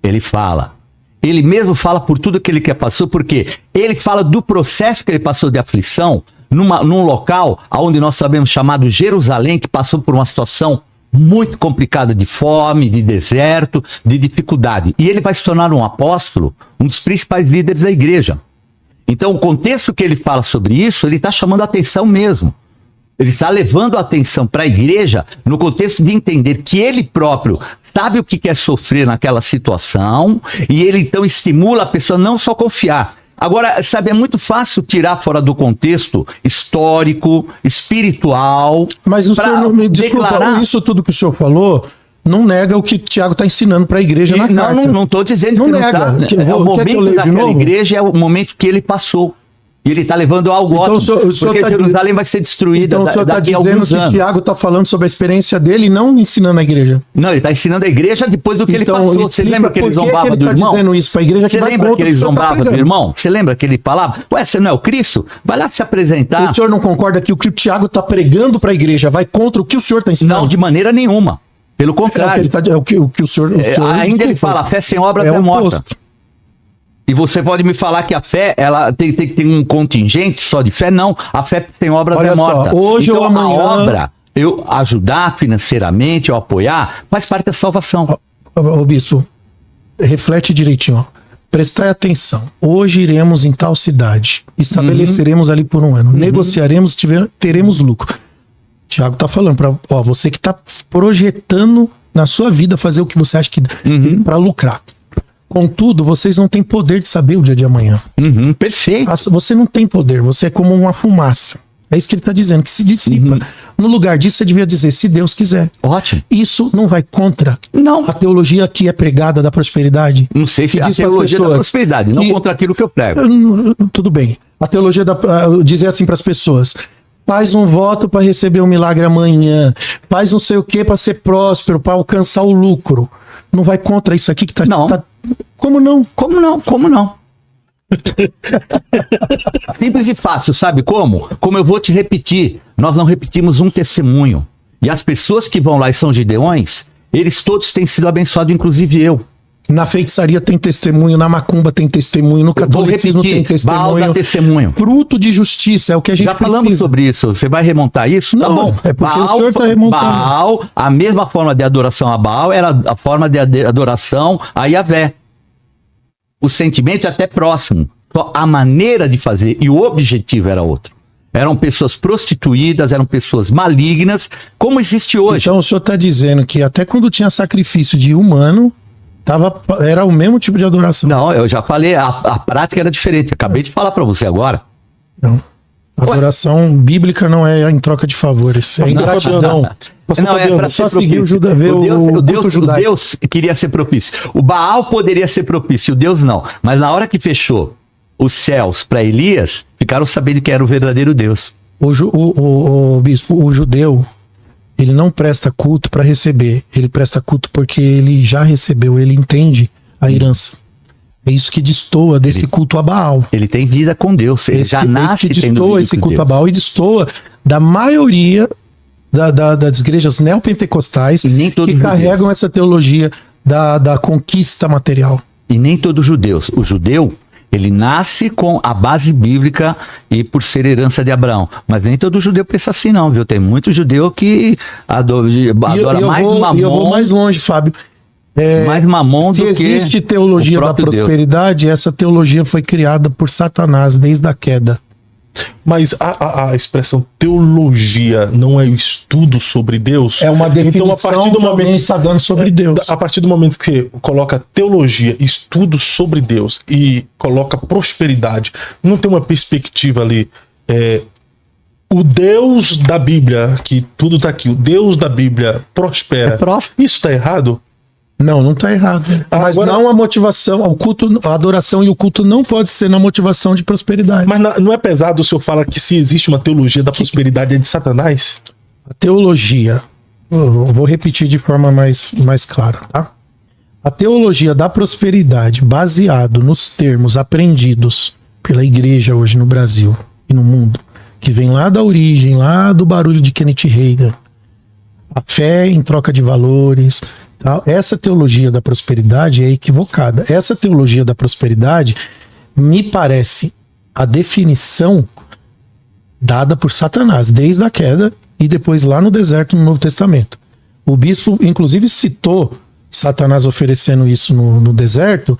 Speaker 3: Ele fala. Ele mesmo fala por tudo que ele passou, porque ele fala do processo que ele passou de aflição num local onde nós sabemos chamado Jerusalém, que passou por uma situação muito complicada de fome, de deserto, de dificuldade. E ele vai se tornar um apóstolo, um dos principais líderes da igreja. Então, o contexto que ele fala sobre isso, ele está chamando a atenção mesmo. Ele está levando a atenção para a igreja no contexto de entender que ele próprio sabe o que quer sofrer naquela situação e ele então estimula a pessoa não só confiar. Agora, sabe, é muito fácil tirar fora do contexto histórico, espiritual.
Speaker 1: Mas o senhor não me desculpa, isso tudo que o senhor falou não nega o que Tiago está ensinando para a igreja na carta.
Speaker 3: Não estou dizendo
Speaker 1: não
Speaker 3: que
Speaker 1: nega.
Speaker 3: Não está. É o momento daquela igreja, é o momento que ele passou. E ele está levando algo
Speaker 1: então,
Speaker 3: ótimo, porque Jerusalém vai ser destruída daqui a alguns anos.
Speaker 1: Que Tiago está falando sobre a experiência dele e não ensinando a igreja.
Speaker 3: Não, ele está ensinando a igreja depois do que ele passou. Você lembra que ele zombava do irmão?
Speaker 1: Dizendo isso para a igreja?
Speaker 3: Você lembra que ele zombava do irmão? Você lembra que ele falava? Ué, você não é o Cristo? Vai lá se apresentar.
Speaker 1: O senhor não concorda que o que o Tiago está pregando para a igreja vai contra o que o senhor está ensinando?
Speaker 3: Não, de maneira nenhuma. Pelo contrário.
Speaker 1: O que o senhor
Speaker 3: ainda ele fala, a fé sem obra é morta. E você pode me falar que a fé, ela tem que ter um contingente só de fé? Não, a fé sem obra é morta.
Speaker 1: Só, hoje
Speaker 3: então,
Speaker 1: ou amanhã...
Speaker 3: a obra, eu ajudar financeiramente, eu apoiar, faz parte da salvação.
Speaker 1: Ô bispo, reflete direitinho, ó. Prestai atenção. Hoje iremos em tal cidade, estabeleceremos ali por um ano, negociaremos, teremos lucro. Tiago está falando para você que está projetando na sua vida fazer o que você acha que para lucrar. Contudo, vocês não têm poder de saber o dia de amanhã.
Speaker 3: Perfeito.
Speaker 1: Você não tem poder, você é como uma fumaça. É isso que ele está dizendo, que se dissipa. No lugar disso, você devia dizer, se Deus quiser.
Speaker 3: Ótimo.
Speaker 1: Isso não vai contra
Speaker 3: não.
Speaker 1: A teologia que é pregada da prosperidade.
Speaker 3: Não sei se a teologia da prosperidade, não contra aquilo que eu prego.
Speaker 1: Tudo bem. A teologia dizer assim para as pessoas: faz um voto para receber um milagre amanhã. Faz não sei o que para ser próspero, para alcançar o lucro. Não vai contra isso aqui que está...
Speaker 3: Não.
Speaker 1: Como não?
Speaker 3: Como não? Como não? Simples e fácil, sabe como? Como eu vou te repetir, nós não repetimos um testemunho. E as pessoas que vão lá e são gideões, eles todos têm sido abençoados, inclusive eu.
Speaker 1: Na feitiçaria tem testemunho, na macumba tem testemunho, no catolicismo tem testemunho.
Speaker 3: Baal dá testemunho.
Speaker 1: Fruto de justiça, é o que a gente
Speaker 3: já falamos sobre isso. Você vai remontar isso?
Speaker 1: Não,
Speaker 3: tá bom.
Speaker 1: É porque Baal, o senhor está remontando.
Speaker 3: Baal, a mesma forma de adoração a Baal era a forma de adoração a Yahvé. O sentimento é até próximo. Só a maneira de fazer e o objetivo era outro. Eram pessoas prostituídas, eram pessoas malignas, como existe hoje.
Speaker 1: Então o senhor está dizendo que até quando tinha sacrifício de humano, era o mesmo tipo de adoração?
Speaker 3: Não, eu já falei, a prática era diferente. Acabei de falar para você agora.
Speaker 1: Não. A adoração bíblica não é em troca de favores, é ingratidão.
Speaker 3: Não, é para ser
Speaker 1: seguir o judeu.
Speaker 3: O Deus queria ser propício. O Baal poderia ser propício, o Deus não. Mas na hora que fechou os céus para Elias, ficaram sabendo que era o verdadeiro Deus.
Speaker 1: O bispo, o judeu, ele não presta culto para receber, ele presta culto porque ele já recebeu, ele entende a herança. É isso que destoa desse culto a Baal.
Speaker 3: Ele tem vida com Deus, ele já nasce
Speaker 1: que
Speaker 3: tendo
Speaker 1: destoa
Speaker 3: vida
Speaker 1: esse
Speaker 3: com
Speaker 1: culto
Speaker 3: Deus.
Speaker 1: a Baal e destoa da maioria das igrejas neopentecostais que carregam essa teologia da conquista material.
Speaker 3: E nem todos judeus. O judeu, ele nasce com a base bíblica e por ser herança de Abraão. Mas nem todo judeu pensa assim não, viu? Tem muito judeu que adora mais mamon.
Speaker 1: E eu vou mais longe, Fábio.
Speaker 3: Mais mamon do que
Speaker 1: se existe teologia da prosperidade, essa teologia foi criada por Satanás desde a queda.
Speaker 2: Mas a expressão teologia não é o estudo sobre Deus?
Speaker 1: É uma definição
Speaker 2: então, a partir do momento
Speaker 1: que está dando sobre Deus.
Speaker 2: A partir do momento que você coloca teologia, estudo sobre Deus e coloca prosperidade, não tem uma perspectiva ali. O Deus da Bíblia, que tudo está aqui, o Deus da Bíblia prospera. Isso está errado?
Speaker 1: Não está errado. Mas agora, não a motivação, o culto, a adoração e o culto não pode ser na motivação de prosperidade.
Speaker 2: Mas não é pesado o senhor falar que se existe uma teologia da prosperidade é de Satanás?
Speaker 1: A teologia, eu vou repetir de forma mais clara, tá? A teologia da prosperidade, baseado nos termos aprendidos pela igreja hoje no Brasil e no mundo, que vem lá da origem, lá do barulho de Kenneth Hagin, a fé em troca de valores. Essa teologia da prosperidade é equivocada. Essa teologia da prosperidade me parece a definição dada por Satanás desde a queda e depois lá no deserto no Novo Testamento. O bispo inclusive citou Satanás oferecendo isso no deserto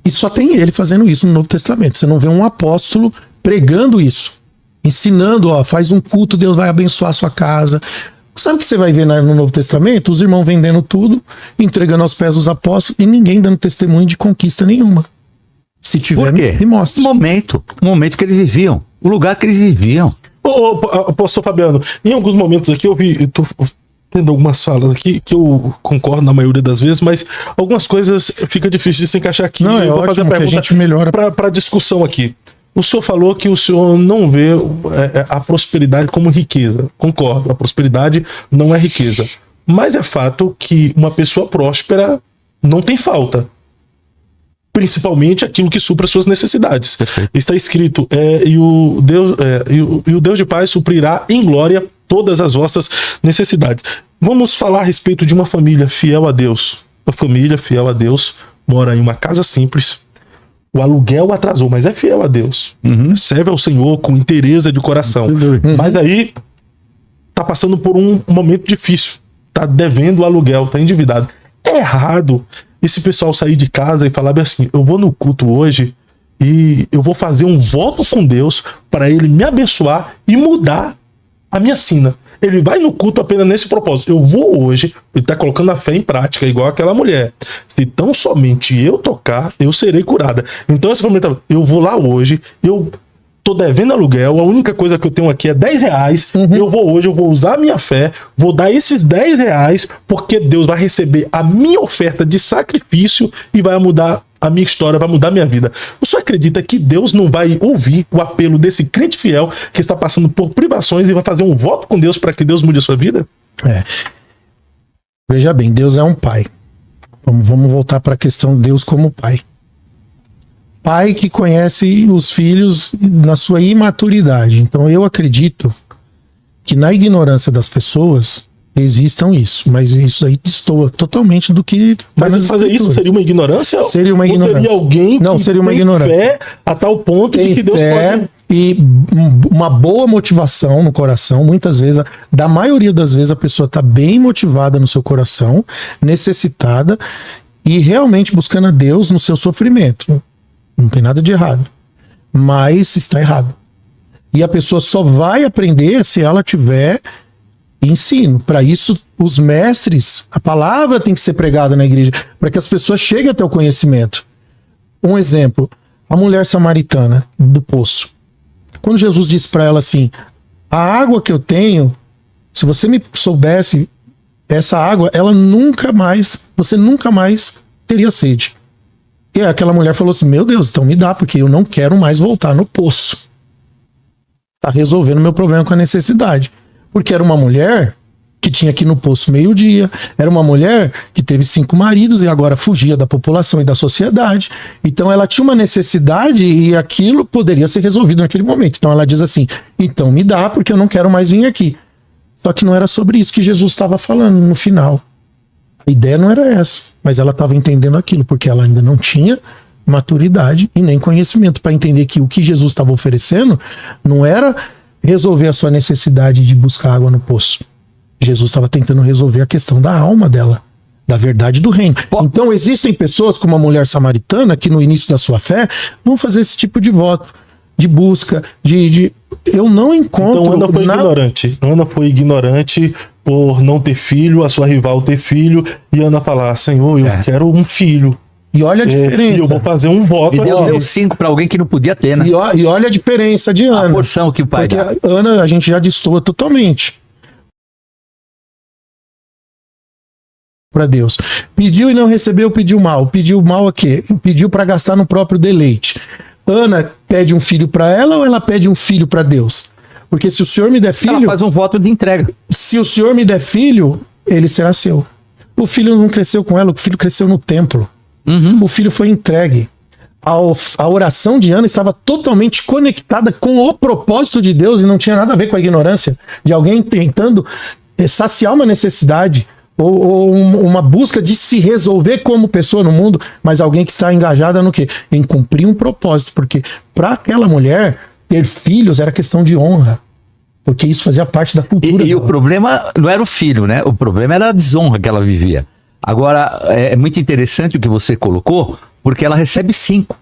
Speaker 1: e só tem ele fazendo isso no Novo Testamento. Você não vê um apóstolo pregando isso, ensinando, faz um culto, Deus vai abençoar a sua casa. Sabe o que você vai ver no Novo Testamento? Os irmãos vendendo tudo, entregando aos pés dos apóstolos e ninguém dando testemunho de conquista nenhuma. Se tiver, me mostre.
Speaker 3: O momento que eles viviam, o lugar que eles viviam.
Speaker 2: Pastor Fabiano, em alguns momentos aqui eu tô tendo algumas falas aqui que eu concordo na maioria das vezes, mas algumas coisas fica difícil de se encaixar aqui.
Speaker 1: Não, eu vou fazer a pergunta que a gente melhora
Speaker 2: para discussão aqui. O senhor falou que o senhor não vê a prosperidade como riqueza. Concordo, a prosperidade não é riqueza. Mas é fato que uma pessoa próspera não tem falta. Principalmente aquilo que supra suas necessidades.
Speaker 3: Perfeito.
Speaker 2: Está escrito, e o Deus de paz suprirá em glória todas as vossas necessidades. Vamos falar a respeito de uma família fiel a Deus. Uma família fiel a Deus mora em uma casa simples. O aluguel atrasou, mas é fiel a Deus. Serve ao Senhor com inteireza de coração. Mas aí tá passando por um momento difícil. Tá devendo o aluguel, tá endividado. É errado esse pessoal sair de casa e falar assim, eu vou no culto hoje e eu vou fazer um voto com Deus para ele me abençoar e mudar a minha sina. Ele vai no culto apenas nesse propósito. Eu vou hoje, ele está colocando a fé em prática, igual aquela mulher. Se tão somente eu tocar, eu serei curada. Então essa família, eu vou lá hoje, eu tô devendo aluguel, a única coisa que eu tenho aqui é R$10, eu vou hoje, eu vou usar a minha fé, vou dar esses R$10, porque Deus vai receber a minha oferta de sacrifício e vai mudar a minha história, vai mudar a minha vida. O senhor acredita que Deus não vai ouvir o apelo desse crente fiel que está passando por privações e vai fazer um voto com Deus para que Deus mude a sua vida?
Speaker 1: Veja bem, Deus é um pai. Vamos voltar para a questão de Deus como pai. Pai que conhece os filhos na sua imaturidade. Então eu acredito que na ignorância das pessoas existam isso, mas isso aí destoa totalmente do que...
Speaker 2: Mas fazer isso seria uma ignorância?
Speaker 1: Seria uma ignorância.
Speaker 2: Ou seria alguém
Speaker 1: que seria uma ignorância.
Speaker 2: Fé a tal ponto de que Deus pode...
Speaker 1: E uma boa motivação no coração, muitas vezes, da maioria das vezes a pessoa está bem motivada no seu coração, necessitada e realmente buscando a Deus no seu sofrimento. Não tem nada de errado. Mas está errado. E a pessoa só vai aprender se ela tiver ensino. Para isso, os mestres, a palavra tem que ser pregada na igreja, para que as pessoas cheguem até o conhecimento. Um exemplo, a mulher samaritana do poço. Quando Jesus disse para ela assim, a água que eu tenho, se você me soubesse, essa água, você nunca mais teria sede. E aquela mulher falou assim, meu Deus, então me dá, porque eu não quero mais voltar no poço. Tá resolvendo meu problema com a necessidade. Porque era uma mulher que tinha aqui no poço meio-dia, era uma mulher que teve 5 maridos e agora fugia da população e da sociedade. Então ela tinha uma necessidade e aquilo poderia ser resolvido naquele momento. Então ela diz assim, então me dá porque eu não quero mais vir aqui. Só que não era sobre isso que Jesus estava falando no final. A ideia não era essa, mas ela estava entendendo aquilo, porque ela ainda não tinha maturidade e nem conhecimento para entender que o que Jesus estava oferecendo não era resolver a sua necessidade de buscar água no poço. Jesus estava tentando resolver a questão da alma dela, da verdade do reino. Então existem pessoas como a mulher samaritana que no início da sua fé vão fazer esse tipo de voto, de busca, eu não encontro...
Speaker 2: Então Ana foi ignorante. Ana foi ignorante por não ter filho, a sua rival ter filho, e Ana falar, Senhor, eu quero um filho.
Speaker 1: E olha a diferença.
Speaker 2: E eu vou fazer um voto.
Speaker 3: E Deus deu 5 para alguém que não podia ter, né?
Speaker 1: E olha a diferença de Ana.
Speaker 3: A porção que o pai dá.
Speaker 1: Porque Ana, a gente já destoa totalmente para Deus. Pediu e não recebeu, pediu mal. Pediu mal a quê? Pediu para gastar no próprio deleite. Ana pede um filho para ela ou ela pede um filho para Deus? Porque se o Senhor me der filho...
Speaker 3: Ela faz um voto de entrega.
Speaker 1: Se o Senhor me der filho, ele será seu. O filho não cresceu com ela, o filho cresceu no templo. O filho foi entregue. A oração de Ana estava totalmente conectada com o propósito de Deus e não tinha nada a ver com a ignorância de alguém tentando saciar uma necessidade ou uma busca de se resolver como pessoa no mundo, mas alguém que está engajada no quê? Em cumprir um propósito, porque para aquela mulher ter filhos era questão de honra, porque isso fazia parte da cultura
Speaker 3: E o problema não era o filho, né? O problema era a desonra que ela vivia. Agora, é muito interessante o que você colocou, porque ela recebe 5.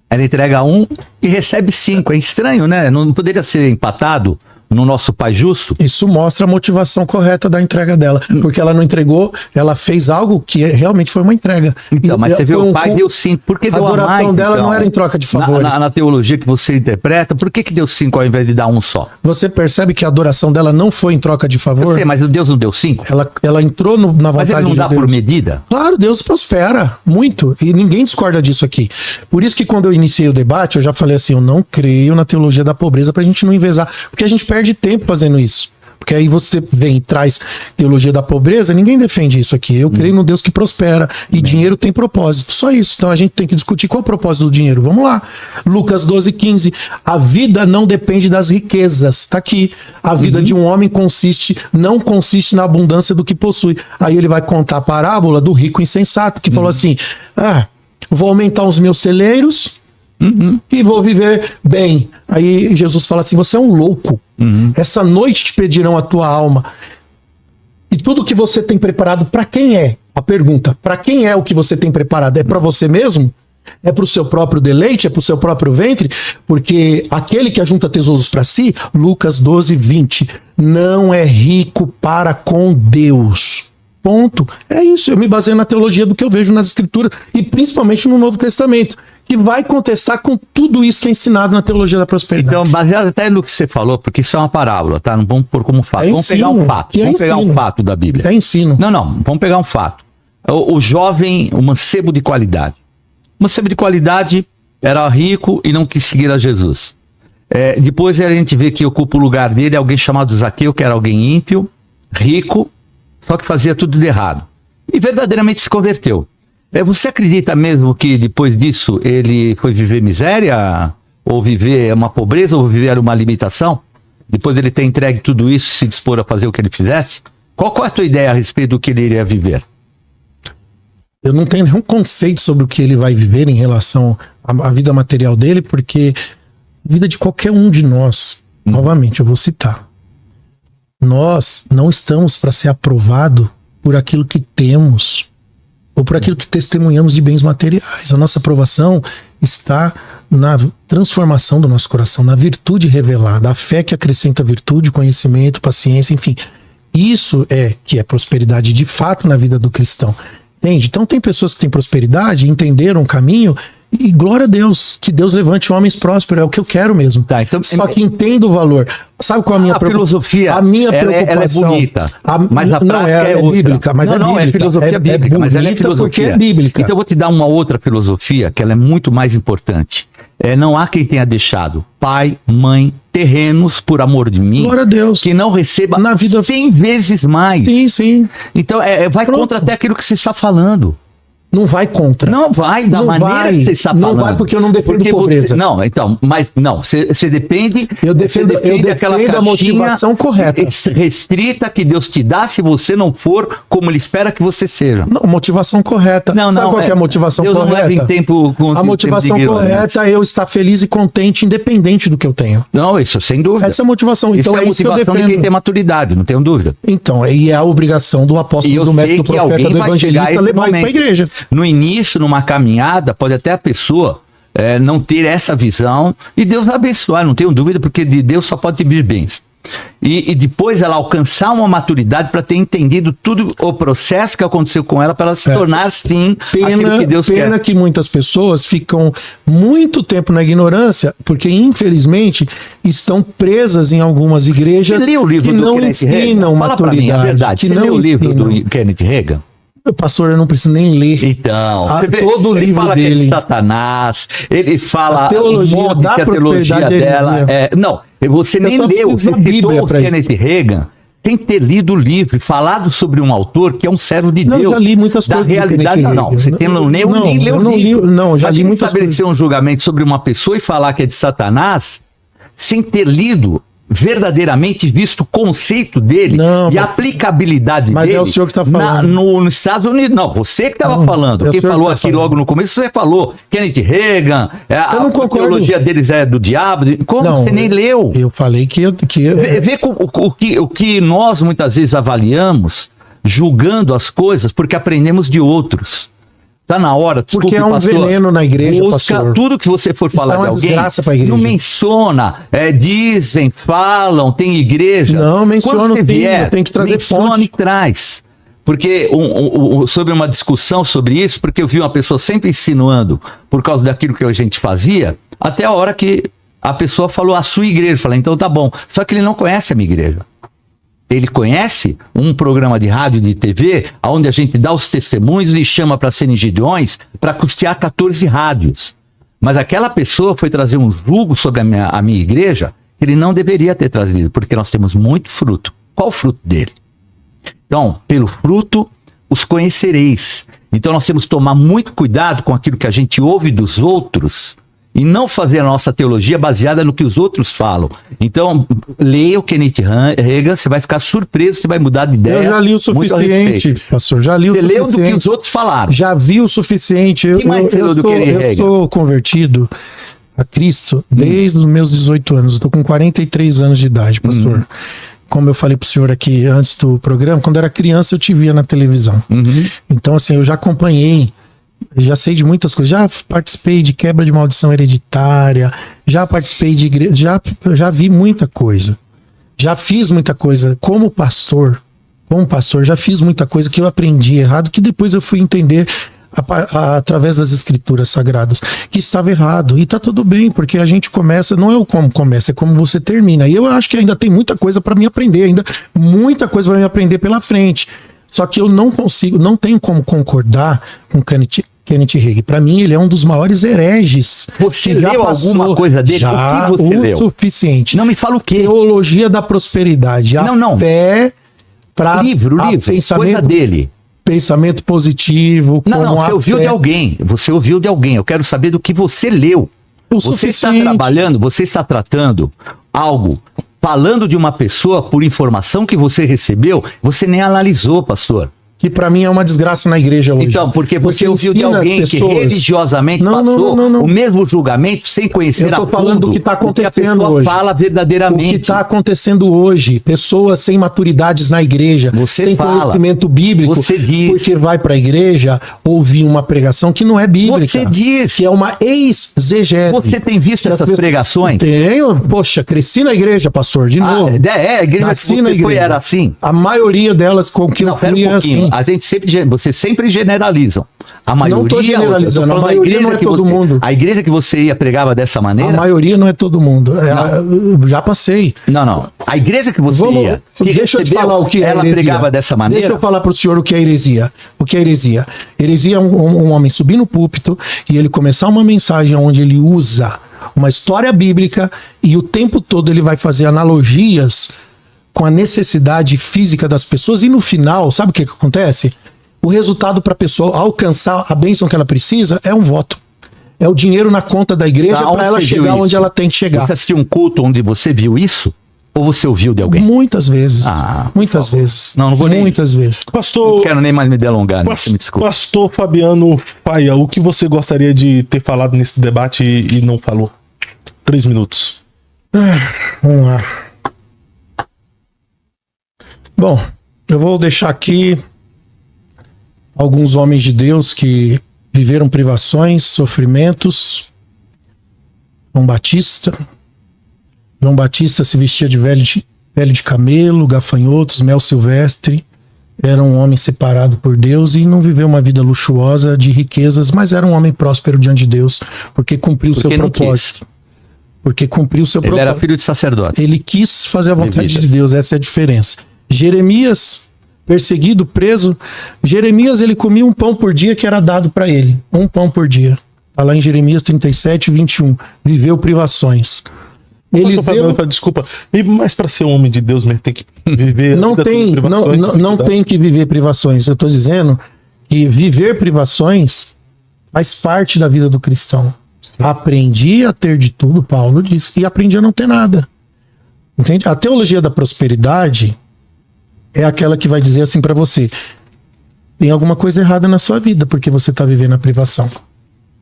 Speaker 3: Ela entrega 1 e recebe 5. É estranho, né? Não poderia ser empatado no nosso Pai Justo?
Speaker 1: Isso mostra a motivação correta da entrega dela. Porque ela não entregou, ela fez algo que realmente foi uma entrega.
Speaker 3: Então, mas você vê, o pai deu 5. Por que deu a mais? A
Speaker 1: adoração dela
Speaker 3: então?
Speaker 1: não era em troca de favores.
Speaker 3: Na teologia que você interpreta, por que deu 5 ao invés de dar 1 só?
Speaker 1: Você percebe que a adoração dela não foi em troca de favor?
Speaker 3: Eu sei, mas Deus não deu 5?
Speaker 1: Ela entrou na vontade de Deus.
Speaker 3: Mas ele não dá por medida?
Speaker 1: Claro, Deus prospera muito. E ninguém discorda disso aqui. Por isso que quando eu iniciei o debate, eu já falei assim, eu não creio na teologia da pobreza pra gente não envezar. Porque a gente perde tempo fazendo isso. Porque aí você vem e traz teologia da pobreza, ninguém defende isso aqui. Eu creio no Deus que prospera e dinheiro tem propósito. Só isso. Então a gente tem que discutir qual é o propósito do dinheiro. Vamos lá. Lucas 12:15. A vida não depende das riquezas. Tá aqui. A vida de um homem não consiste na abundância do que possui. Aí ele vai contar a parábola do rico insensato, que falou assim, vou aumentar os meus celeiros e vou viver bem. Aí Jesus fala assim, você é um louco. Essa noite te pedirão a tua alma. E tudo que você tem preparado, para quem é? A pergunta, para quem é o que você tem preparado? É para você mesmo? É para o seu próprio deleite? É para o seu próprio ventre? Porque aquele que ajunta tesouros para si, Lucas 12:20, não é rico para com Deus. Ponto. É isso. Eu me baseio na teologia do que eu vejo nas escrituras e principalmente no Novo Testamento, que vai contestar com tudo isso que é ensinado na teologia da prosperidade.
Speaker 3: Então, baseado até no que você falou, porque isso é uma parábola, tá? Não vamos pôr como fato. Vamos pegar um fato. Vamos pegar um fato da Bíblia.
Speaker 1: É ensino.
Speaker 3: Não. Vamos pegar um fato. O jovem, o mancebo de qualidade. O mancebo de qualidade era rico e não quis seguir a Jesus. Depois a gente vê que ocupa o lugar dele alguém chamado Zaqueu, que era alguém ímpio, rico, só que fazia tudo de errado. E verdadeiramente se converteu. Você acredita mesmo que depois disso ele foi viver miséria? Ou viver uma pobreza? Ou viver uma limitação? Depois ele ter entregue tudo isso e se dispor a fazer o que ele fizesse? Qual é a tua ideia a respeito do que ele iria viver?
Speaker 1: Eu não tenho nenhum conceito sobre o que ele vai viver em relação à vida material dele, porque a vida de qualquer um de nós, novamente eu vou citar, nós não estamos para ser aprovado por aquilo que temos ou por aquilo que testemunhamos de bens materiais. A nossa aprovação está na transformação do nosso coração, na virtude revelada, a fé que acrescenta virtude, conhecimento, paciência, enfim. Isso é que é prosperidade de fato na vida do cristão. Entende? Então tem pessoas que têm prosperidade, entenderam o caminho, e glória a Deus, que Deus levante homens prósperos, é o que eu quero mesmo.
Speaker 3: Tá, então,
Speaker 1: só que entendo o valor. Sabe qual é a minha
Speaker 3: filosofia?
Speaker 1: A minha preocupação.
Speaker 3: Ela é bonita, mas a
Speaker 1: não,
Speaker 3: prática é outra.
Speaker 1: bíblica, mas
Speaker 3: não, é filosofia bíblica, mas ela é filosofia.
Speaker 1: Porque é bíblica.
Speaker 3: Então eu vou te dar uma outra filosofia, que ela é muito mais importante. Não há quem tenha deixado pai, mãe, terrenos por amor de mim,
Speaker 1: glória a Deus,
Speaker 3: que não receba
Speaker 1: na vida
Speaker 3: 100 vezes mais.
Speaker 1: Sim, sim.
Speaker 3: Então vai contra até aquilo que você está falando.
Speaker 1: Não vai contra.
Speaker 3: Não vai, da maneira que você está falando.
Speaker 1: Não vai porque eu não defendo pobreza.
Speaker 3: Não, então, mas não, você depende...
Speaker 1: Eu defendo a motivação correta.
Speaker 3: Restrita que Deus te dá se você não for como Ele espera que você seja.
Speaker 1: Não, motivação correta.
Speaker 3: Não,
Speaker 1: sabe qual que é a motivação
Speaker 3: Deus
Speaker 1: correta?
Speaker 3: Não leva em tempo com
Speaker 1: a motivação correta é eu estar feliz e contente, independente do que eu tenho.
Speaker 3: Não, isso sem dúvida.
Speaker 1: Essa é a motivação.
Speaker 3: Então
Speaker 1: é
Speaker 3: a motivação de quem tem maturidade, não tenho dúvida.
Speaker 1: Então, e é a obrigação do apóstolo, do mestre, do profeta, do evangelista levar isso para a igreja.
Speaker 3: No início, numa caminhada, pode até a pessoa não ter essa visão e Deus vai abençoar, não tenho dúvida, porque de Deus só pode vir bens. E depois ela alcançar uma maturidade para ter entendido tudo o processo que aconteceu com ela, para ela se tornar, sim, aquilo que Deus quer.
Speaker 1: Pena que muitas pessoas ficam muito tempo na ignorância, porque infelizmente estão presas em algumas igrejas que não ensinam maturidade.
Speaker 3: Fala para mim a verdade, você leu o livro do Kenneth Reagan?
Speaker 1: Pastor, eu não preciso nem ler.
Speaker 3: Então,
Speaker 1: todo o livro
Speaker 3: fala
Speaker 1: dele.
Speaker 3: Que é Satanás, ele fala
Speaker 1: a teologia
Speaker 3: que a teologia dela não, você nem leu, você citou o Kenneth Reagan sem ter lido o livro e falado sobre um autor que é um servo de Deus.
Speaker 1: Eu já li muitas
Speaker 3: da
Speaker 1: coisas.
Speaker 3: realidade, não. Você nem leu o livro.
Speaker 1: Não, já li muitas coisas.
Speaker 3: Estabelecer um julgamento sobre uma pessoa e falar que é de Satanás sem ter lido verdadeiramente visto o conceito dele e a aplicabilidade dele.
Speaker 1: Mas é o senhor que está falando.
Speaker 3: Nos Estados Unidos. Não, você que estava falando. Quem falou aqui logo no começo, você falou. Kenneth Reagan, a teologia deles é do diabo. Como não, você nem leu?
Speaker 1: Eu falei que...
Speaker 3: Vê o que nós muitas vezes avaliamos, julgando as coisas, porque aprendemos de outros. Tá na hora, desculpe,
Speaker 1: porque é um
Speaker 3: pastor,
Speaker 1: veneno na igreja,
Speaker 3: busca
Speaker 1: pastor.
Speaker 3: Tudo que você for falar de alguém, não menciona, dizem, falam, tem igreja.
Speaker 1: Não, menciona,
Speaker 3: quando você vier,
Speaker 1: tem que trazer
Speaker 3: menciona
Speaker 1: fonte.
Speaker 3: E traz. Porque sobre uma discussão sobre isso, porque eu vi uma pessoa sempre insinuando por causa daquilo que a gente fazia, até a hora que a pessoa falou a sua igreja. Eu falei, então tá bom. Só que ele não conhece a minha igreja. Ele conhece um programa de rádio e de TV onde a gente dá os testemunhos e chama para serem gideões para custear 14 rádios. Mas aquela pessoa foi trazer um julgo sobre a minha igreja que ele não deveria ter trazido, porque nós temos muito fruto. Qual o fruto dele? Então, pelo fruto os conhecereis. Então nós temos que tomar muito cuidado com aquilo que a gente ouve dos outros e não fazer a nossa teologia baseada no que os outros falam. Então, leia o Kenneth Reagan, você vai ficar surpreso, você vai mudar de ideia.
Speaker 1: Eu já li o suficiente, pastor, já li o suficiente.
Speaker 3: Você leu do que os outros falaram.
Speaker 1: Já vi o suficiente.
Speaker 3: Que mais você leu do Kenneth Reagan?
Speaker 1: Eu sou convertido a Cristo desde os meus 18 anos. Eu estou com 43 anos de idade, pastor. Como eu falei pro senhor aqui antes do programa, quando eu era criança eu te via na televisão. Então, assim, eu já acompanhei, já sei de muitas coisas, já participei de quebra de maldição hereditária, já participei de igreja, já vi muita coisa. Já fiz muita coisa como pastor, já fiz muita coisa que eu aprendi errado, que depois eu fui entender através das escrituras sagradas, que estava errado. E tá tudo bem, porque a gente começa, não é o como começa, é como você termina. E eu acho que ainda tem muita coisa para me aprender, muita coisa para me aprender pela frente. Só que eu não tenho como concordar com Kenneth Reagan. Para mim, ele é um dos maiores hereges.
Speaker 3: Você leu alguma coisa dele?
Speaker 1: Já,
Speaker 3: o que você leu?
Speaker 1: Suficiente.
Speaker 3: Não me fala o quê?
Speaker 1: Teologia da prosperidade.
Speaker 3: Não.
Speaker 1: Até para
Speaker 3: livro, coisa dele.
Speaker 1: Pensamento positivo.
Speaker 3: Não, você ouviu de alguém. Você ouviu de alguém. Eu quero saber do que você leu. Você está trabalhando, você está tratando algo, falando de uma pessoa por informação que você recebeu, você nem analisou, pastor.
Speaker 1: que pra mim é uma desgraça na igreja hoje.
Speaker 3: Então, porque você ouviu de
Speaker 1: ensina
Speaker 3: alguém que
Speaker 1: pessoas-
Speaker 3: religiosamente
Speaker 1: Não,
Speaker 3: passou
Speaker 1: não.
Speaker 3: o mesmo julgamento sem conhecer
Speaker 1: Eu tô
Speaker 3: a
Speaker 1: falando
Speaker 3: fundo
Speaker 1: do que tá
Speaker 3: o que a
Speaker 1: acontecendo
Speaker 3: pessoa
Speaker 1: hoje.
Speaker 3: fala
Speaker 1: O que
Speaker 3: verdadeiramente.
Speaker 1: está acontecendo hoje, pessoas sem maturidades na igreja,
Speaker 3: Você
Speaker 1: sem
Speaker 3: fala.
Speaker 1: conhecimento bíblico,
Speaker 3: Você diz.
Speaker 1: porque vai para a igreja ouvir uma pregação que não é bíblica,
Speaker 3: Você diz.
Speaker 1: que é uma ex-exegese.
Speaker 3: Você tem visto
Speaker 1: Que as
Speaker 3: essas
Speaker 1: pessoas-
Speaker 3: pregações?
Speaker 1: Tenho, poxa, cresci na igreja, pastor, de novo.
Speaker 3: A igreja
Speaker 1: Nasci
Speaker 3: que
Speaker 1: na
Speaker 3: você foi
Speaker 1: igreja.
Speaker 3: era assim?
Speaker 1: A maioria delas com que
Speaker 3: Não,
Speaker 1: eu
Speaker 3: pera
Speaker 1: fui
Speaker 3: um
Speaker 1: é
Speaker 3: pouquinho.
Speaker 1: assim.
Speaker 3: Vocês sempre generalizam. A maioria,
Speaker 1: Não tô generalizando,
Speaker 3: eu tô falando
Speaker 1: a
Speaker 3: da
Speaker 1: maioria
Speaker 3: igreja
Speaker 1: não é
Speaker 3: que
Speaker 1: todo mundo.
Speaker 3: A igreja que você ia pregava dessa
Speaker 1: A
Speaker 3: maneira?
Speaker 1: maioria não é todo mundo. Eu já passei.
Speaker 3: Não. A igreja que você ia, que
Speaker 1: Deixa eu te
Speaker 3: recebeu,
Speaker 1: falar o que é
Speaker 3: ela
Speaker 1: heresia.
Speaker 3: pregava dessa maneira?
Speaker 1: Deixa eu falar para o senhor o que é heresia. O que é heresia? Heresia é um homem subir no púlpito e ele começar uma mensagem onde ele usa uma história bíblica e o tempo todo ele vai fazer analogias com a necessidade física das pessoas e no final, sabe o que acontece? O resultado para a pessoa alcançar a bênção que ela precisa é um voto. É o dinheiro na conta da igreja
Speaker 3: Tá,
Speaker 1: para
Speaker 3: onde
Speaker 1: ela
Speaker 3: você viu
Speaker 1: chegar
Speaker 3: isso?
Speaker 1: onde ela tem que chegar.
Speaker 3: Você assistiu um culto onde você viu isso? Ou você ouviu de alguém?
Speaker 1: Muitas vezes.
Speaker 3: por
Speaker 1: Muitas
Speaker 3: favor.
Speaker 1: vezes.
Speaker 3: Não vou nem-
Speaker 1: Muitas vezes.
Speaker 3: Não
Speaker 2: Pastor,
Speaker 3: quero nem mais me delongar, né? Você me desculpa.
Speaker 2: Pastor Fabiano Faia, o que você gostaria de ter falado nesse debate e não falou? 3 minutos.
Speaker 1: Vamos lá. Bom, eu vou deixar aqui alguns homens de Deus que viveram privações, sofrimentos. João Batista se vestia de pele de camelo, gafanhotos, mel silvestre. Era um homem separado por Deus e não viveu uma vida luxuosa de riquezas, mas era um homem próspero diante de Deus, porque cumpriu o seu
Speaker 3: Porque não
Speaker 1: propósito. Porque cumpriu o seu
Speaker 3: Ele
Speaker 1: propósito.
Speaker 3: era filho de sacerdote.
Speaker 1: Ele quis fazer a vontade
Speaker 3: Levitas.
Speaker 1: de Deus, essa é a diferença. Jeremias, perseguido, preso, Jeremias ele comia um pão por dia que era dado para ele. Um pão por dia. Está lá em Jeremias 37, 21. Viveu privações.
Speaker 2: Pastor Fabiano,
Speaker 1: Eliseu
Speaker 2: desculpa, mas para ser um homem de Deus mesmo tem que viver. a
Speaker 1: não
Speaker 2: vida toda em
Speaker 1: tem,
Speaker 2: privações,
Speaker 1: não
Speaker 2: dificuldades.
Speaker 1: tem que viver privações. Eu estou dizendo que viver privações faz parte da vida do cristão. Aprendi a ter de tudo, Paulo diz, e aprendi a não ter nada. Entende? A teologia da prosperidade é aquela que vai dizer assim para você: tem alguma coisa errada na sua vida porque você está vivendo a privação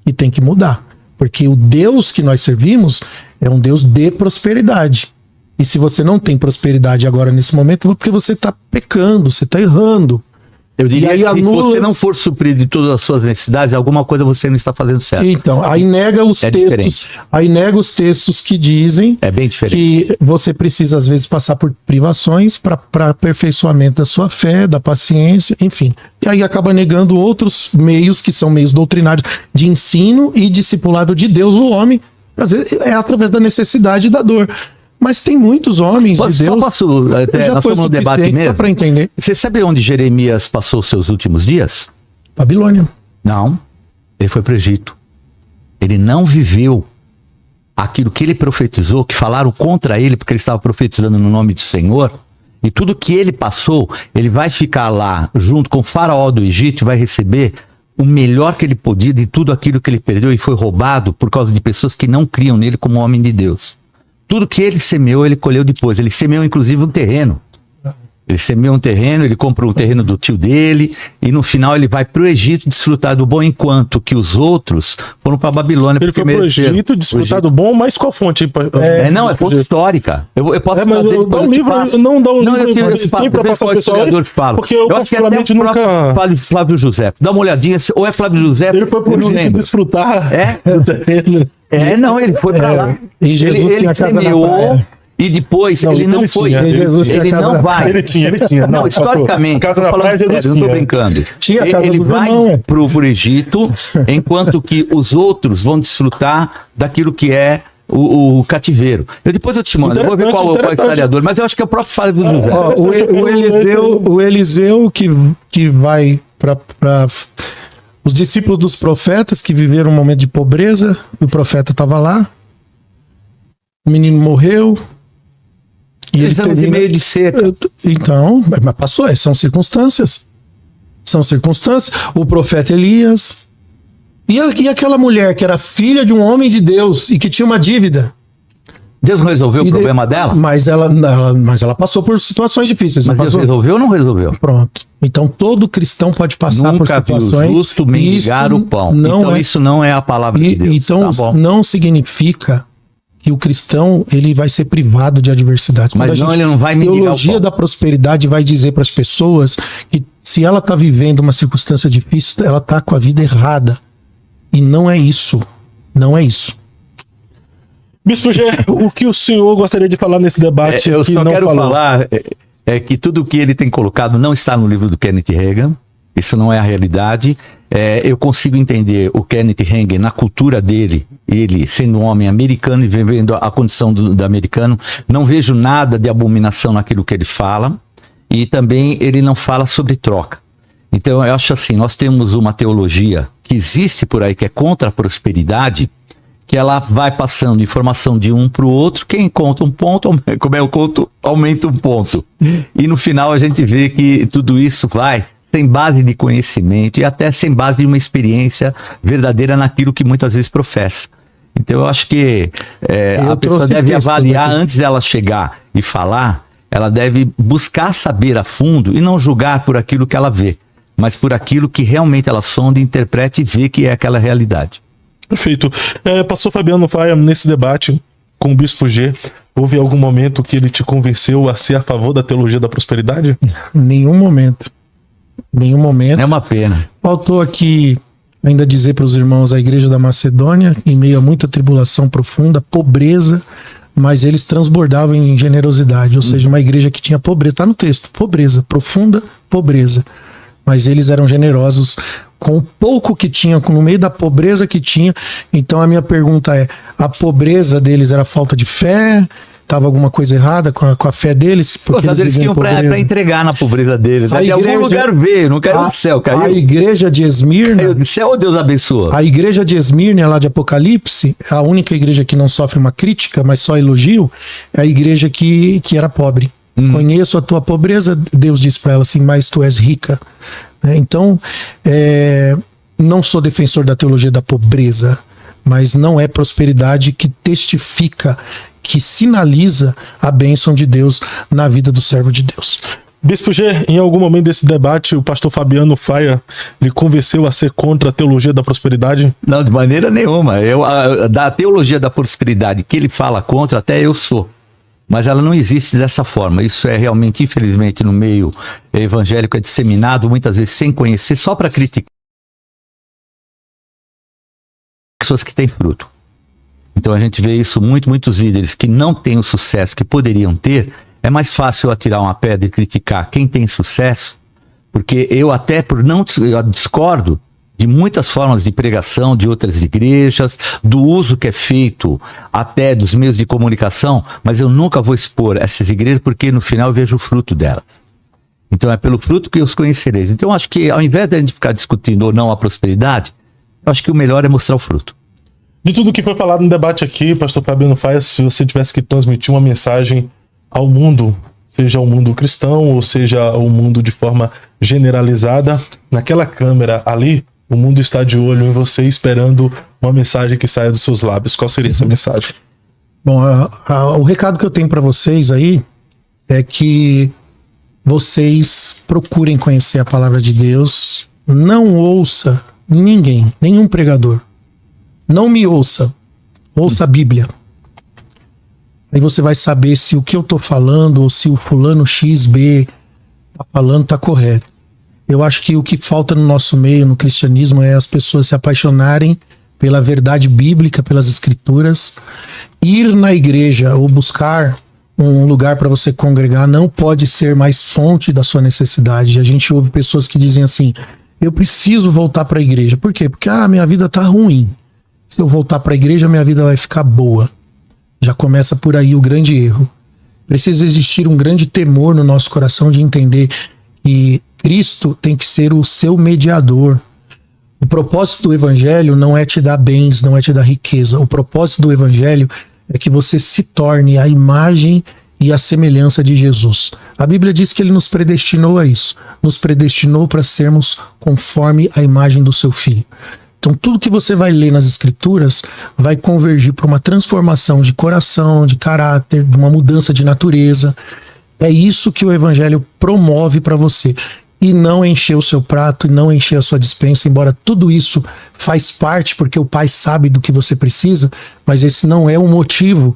Speaker 1: e tem que mudar, porque o Deus que nós servimos é um Deus de prosperidade. E se você não tem prosperidade agora nesse momento, é porque você está pecando, você está errando.
Speaker 3: Eu diria
Speaker 1: E aí
Speaker 3: que se
Speaker 1: anula-
Speaker 3: você não for suprido de todas as suas necessidades, alguma coisa você não está fazendo certo.
Speaker 1: Então, aí nega os
Speaker 3: É
Speaker 1: textos,
Speaker 3: diferente.
Speaker 1: aí nega os textos que dizem
Speaker 3: É bem diferente.
Speaker 1: que você precisa às vezes passar por privações para aperfeiçoamento da sua fé, da paciência, enfim. E aí acaba negando outros meios que são meios doutrinários de ensino e discipulado de Deus o homem, às vezes é através da necessidade e da dor. Mas tem muitos homens de Deus.
Speaker 3: Posso
Speaker 1: já
Speaker 3: nós
Speaker 1: foi
Speaker 3: estamos no debate
Speaker 1: suficiente
Speaker 3: mesmo?
Speaker 1: para entender.
Speaker 3: Você sabe onde Jeremias passou os seus últimos dias?
Speaker 1: Babilônia.
Speaker 3: Não. Ele foi para o Egito. Ele não viveu aquilo que ele profetizou, que falaram contra ele, porque ele estava profetizando no nome do Senhor. E tudo que ele passou, ele vai ficar lá junto com o faraó do Egito e vai receber o melhor que ele podia de tudo aquilo que ele perdeu e foi roubado por causa de pessoas que não criam nele como homem de Deus. Tudo que ele semeou, ele colheu depois. Ele semeou inclusive um terreno. Ele semeou um terreno, ele comprou um terreno do tio dele e no final ele vai para o Egito desfrutar do bom, enquanto que os outros foram para a Babilônia.
Speaker 2: Ele foi pro Egito desfrutar do bom, mas qual fonte?
Speaker 3: Não, é fonte histórica. Eu posso
Speaker 2: mas
Speaker 3: trazer,
Speaker 2: dá
Speaker 3: depois
Speaker 2: um
Speaker 3: eu te
Speaker 2: livro,
Speaker 3: passo.
Speaker 2: não dá um
Speaker 3: Não,
Speaker 2: livro
Speaker 3: eu
Speaker 2: pra
Speaker 3: te passo,
Speaker 2: pra
Speaker 3: depois
Speaker 2: passar
Speaker 3: qual
Speaker 2: pro pessoal.
Speaker 3: historiador te fala.
Speaker 2: Porque eu
Speaker 3: acho que até
Speaker 2: particularmente
Speaker 3: o
Speaker 2: nunca...
Speaker 3: próprio Flávio José. Dá uma olhadinha, ou é Flávio José,
Speaker 2: Ele foi pro
Speaker 3: eu não
Speaker 2: Egito
Speaker 3: lembro.
Speaker 2: desfrutar
Speaker 3: É?
Speaker 2: do terreno.
Speaker 3: Não, ele foi para lá.
Speaker 1: E Jesus
Speaker 3: ele
Speaker 1: tinha casa na
Speaker 3: semeou
Speaker 1: praia.
Speaker 3: e depois
Speaker 2: Não,
Speaker 3: ele
Speaker 2: isso
Speaker 3: não
Speaker 2: ele
Speaker 3: foi.
Speaker 2: tinha.
Speaker 1: Jesus tinha
Speaker 3: Ele
Speaker 1: casa
Speaker 3: não
Speaker 1: na
Speaker 3: vai.
Speaker 2: Ele tinha.
Speaker 3: Não,
Speaker 2: pastor,
Speaker 3: historicamente,
Speaker 2: Casa
Speaker 3: tô
Speaker 2: na
Speaker 3: falando
Speaker 2: praia, Jesus
Speaker 3: sério, não tô
Speaker 2: tinha.
Speaker 3: brincando.
Speaker 1: Tinha a casa
Speaker 3: Ele
Speaker 1: dos
Speaker 3: vai
Speaker 1: irmãos, é.
Speaker 3: pro Egito, enquanto que os outros vão desfrutar daquilo que é o cativeiro. Depois eu te mando, eu vou ver qual é o
Speaker 2: Interessante.
Speaker 3: historiador, mas eu acho que é o próprio Flávio José.
Speaker 1: Ó, o Eliseu que vai para os discípulos dos profetas que viveram um momento de pobreza, o profeta estava lá, o menino morreu. E
Speaker 3: Eles anos e meio de seca.
Speaker 1: Então, mas passou, são circunstâncias. São circunstâncias. O profeta Elias. E aquela mulher que era filha de um homem de Deus e que tinha uma dívida.
Speaker 3: Deus não resolveu o problema dela?
Speaker 1: Mas ela passou por situações difíceis.
Speaker 3: Mas Deus resolveu ou não resolveu?
Speaker 1: Pronto. Então todo cristão pode passar por situações.
Speaker 3: Nunca viu justo mendigar o pão. Então isso não é a palavra de Deus.
Speaker 1: Então não significa que o cristão ele vai ser privado de adversidades.
Speaker 3: Mas ele não vai mendigar o pão. A
Speaker 1: teologia da prosperidade vai dizer para as pessoas que se ela está vivendo uma circunstância difícil, ela está com a vida errada. E não é isso. Não é isso.
Speaker 2: Bispo G, o que o senhor gostaria de falar nesse debate?
Speaker 3: Eu só quero falar que tudo o que ele tem colocado não está no livro do Kenneth Hagin. Isso não é a realidade. Eu consigo entender o Kenneth Hagin na cultura dele, ele sendo um homem americano e vivendo a condição do americano. Não vejo nada de abominação naquilo que ele fala. E também ele não fala sobre troca. Então eu acho assim, nós temos uma teologia que existe por aí, que é contra a prosperidade, que ela vai passando informação de um para o outro, quem conta um ponto, como eu conto, aumenta um ponto. E no final a gente vê que tudo isso vai sem base de conhecimento e até sem base de uma experiência verdadeira naquilo que muitas vezes professa. Então eu acho que a pessoa deve avaliar antes dela chegar e falar, ela deve buscar saber a fundo e não julgar por aquilo que ela vê, mas por aquilo que realmente ela sonda, interpreta e vê que é aquela realidade.
Speaker 2: Perfeito. Pastor Fabiano Faia, nesse debate com o Bispo G, houve algum momento que ele te convenceu a ser a favor da teologia da prosperidade?
Speaker 1: Nenhum momento. Nenhum momento.
Speaker 3: É uma pena.
Speaker 1: Faltou aqui ainda dizer para os irmãos, a igreja da Macedônia, em meio a muita tribulação profunda, pobreza, mas eles transbordavam em generosidade, ou seja, uma igreja que tinha pobreza, está no texto, pobreza, profunda pobreza, mas eles eram generosos com o pouco que tinham, no meio da pobreza que tinha. Então a minha pergunta é, a pobreza deles era falta de fé? Estava alguma coisa errada com a fé deles?
Speaker 3: Porque eles tinham para entregar na pobreza deles. Até algum lugar veio, não caiu do céu, caiu.
Speaker 1: A igreja de Esmirna...
Speaker 3: Caiu do céu ou Deus abençoa?
Speaker 1: A igreja de Esmirna, lá de Apocalipse, a única igreja que não sofre uma crítica, mas só elogio, é a igreja que era pobre. Conheço a tua pobreza, Deus disse para ela assim, mas tu és rica. Então, não sou defensor da teologia da pobreza, mas não é prosperidade que testifica, que sinaliza a bênção de Deus na vida do servo de Deus.
Speaker 2: Bispo G, em algum momento desse debate, o pastor Fabiano Faia lhe convenceu a ser contra a teologia da prosperidade?
Speaker 3: Não, de maneira nenhuma. Da teologia da prosperidade que ele fala contra, até eu sou. Mas ela não existe dessa forma. Isso é realmente, infelizmente, no meio evangélico é disseminado, muitas vezes sem conhecer, só para criticar pessoas que têm fruto. Então a gente vê isso, muitos líderes que não têm o sucesso que poderiam ter. É mais fácil atirar uma pedra e criticar quem tem sucesso, porque eu discordo de muitas formas de pregação de outras igrejas, do uso que é feito até dos meios de comunicação, mas eu nunca vou expor essas igrejas porque no final eu vejo o fruto delas. Então é pelo fruto que os conhecereis. Então eu acho que ao invés de a gente ficar discutindo ou não a prosperidade, eu acho que o melhor é mostrar o fruto.
Speaker 2: De tudo que foi falado no debate aqui, pastor Fabiano Faia, se você tivesse que transmitir uma mensagem ao mundo, seja o mundo cristão ou seja o mundo de forma generalizada, naquela câmera ali, o mundo está de olho em você, esperando uma mensagem que saia dos seus lábios. Qual seria essa mensagem?
Speaker 1: Bom, o recado que eu tenho para vocês aí é que vocês procurem conhecer a palavra de Deus. Não ouça ninguém, nenhum pregador. Não me ouça. Ouça a Bíblia. Aí você vai saber se o que eu tô falando ou se o fulano XB tá falando tá correto. Eu acho que o que falta no nosso meio, no cristianismo, é as pessoas se apaixonarem pela verdade bíblica, pelas escrituras. Ir na igreja ou buscar um lugar para você congregar não pode ser mais fonte da sua necessidade. A gente ouve pessoas que dizem assim, eu preciso voltar para a igreja. Por quê? Porque minha vida tá ruim. Se eu voltar para a igreja, minha vida vai ficar boa. Já começa por aí o grande erro. Precisa existir um grande temor no nosso coração de entender que Cristo tem que ser o seu mediador. O propósito do evangelho não é te dar bens, não é te dar riqueza. O propósito do evangelho é que você se torne a imagem e a semelhança de Jesus. A Bíblia diz que ele nos predestinou a isso. Nos predestinou para sermos conforme a imagem do seu Filho. Então, tudo que você vai ler nas escrituras vai convergir para uma transformação de coração, de caráter, de uma mudança de natureza. É isso que o evangelho promove para você. E não encher o seu prato, e não encher a sua despensa, embora tudo isso faz parte, porque o Pai sabe do que você precisa, mas esse não é o motivo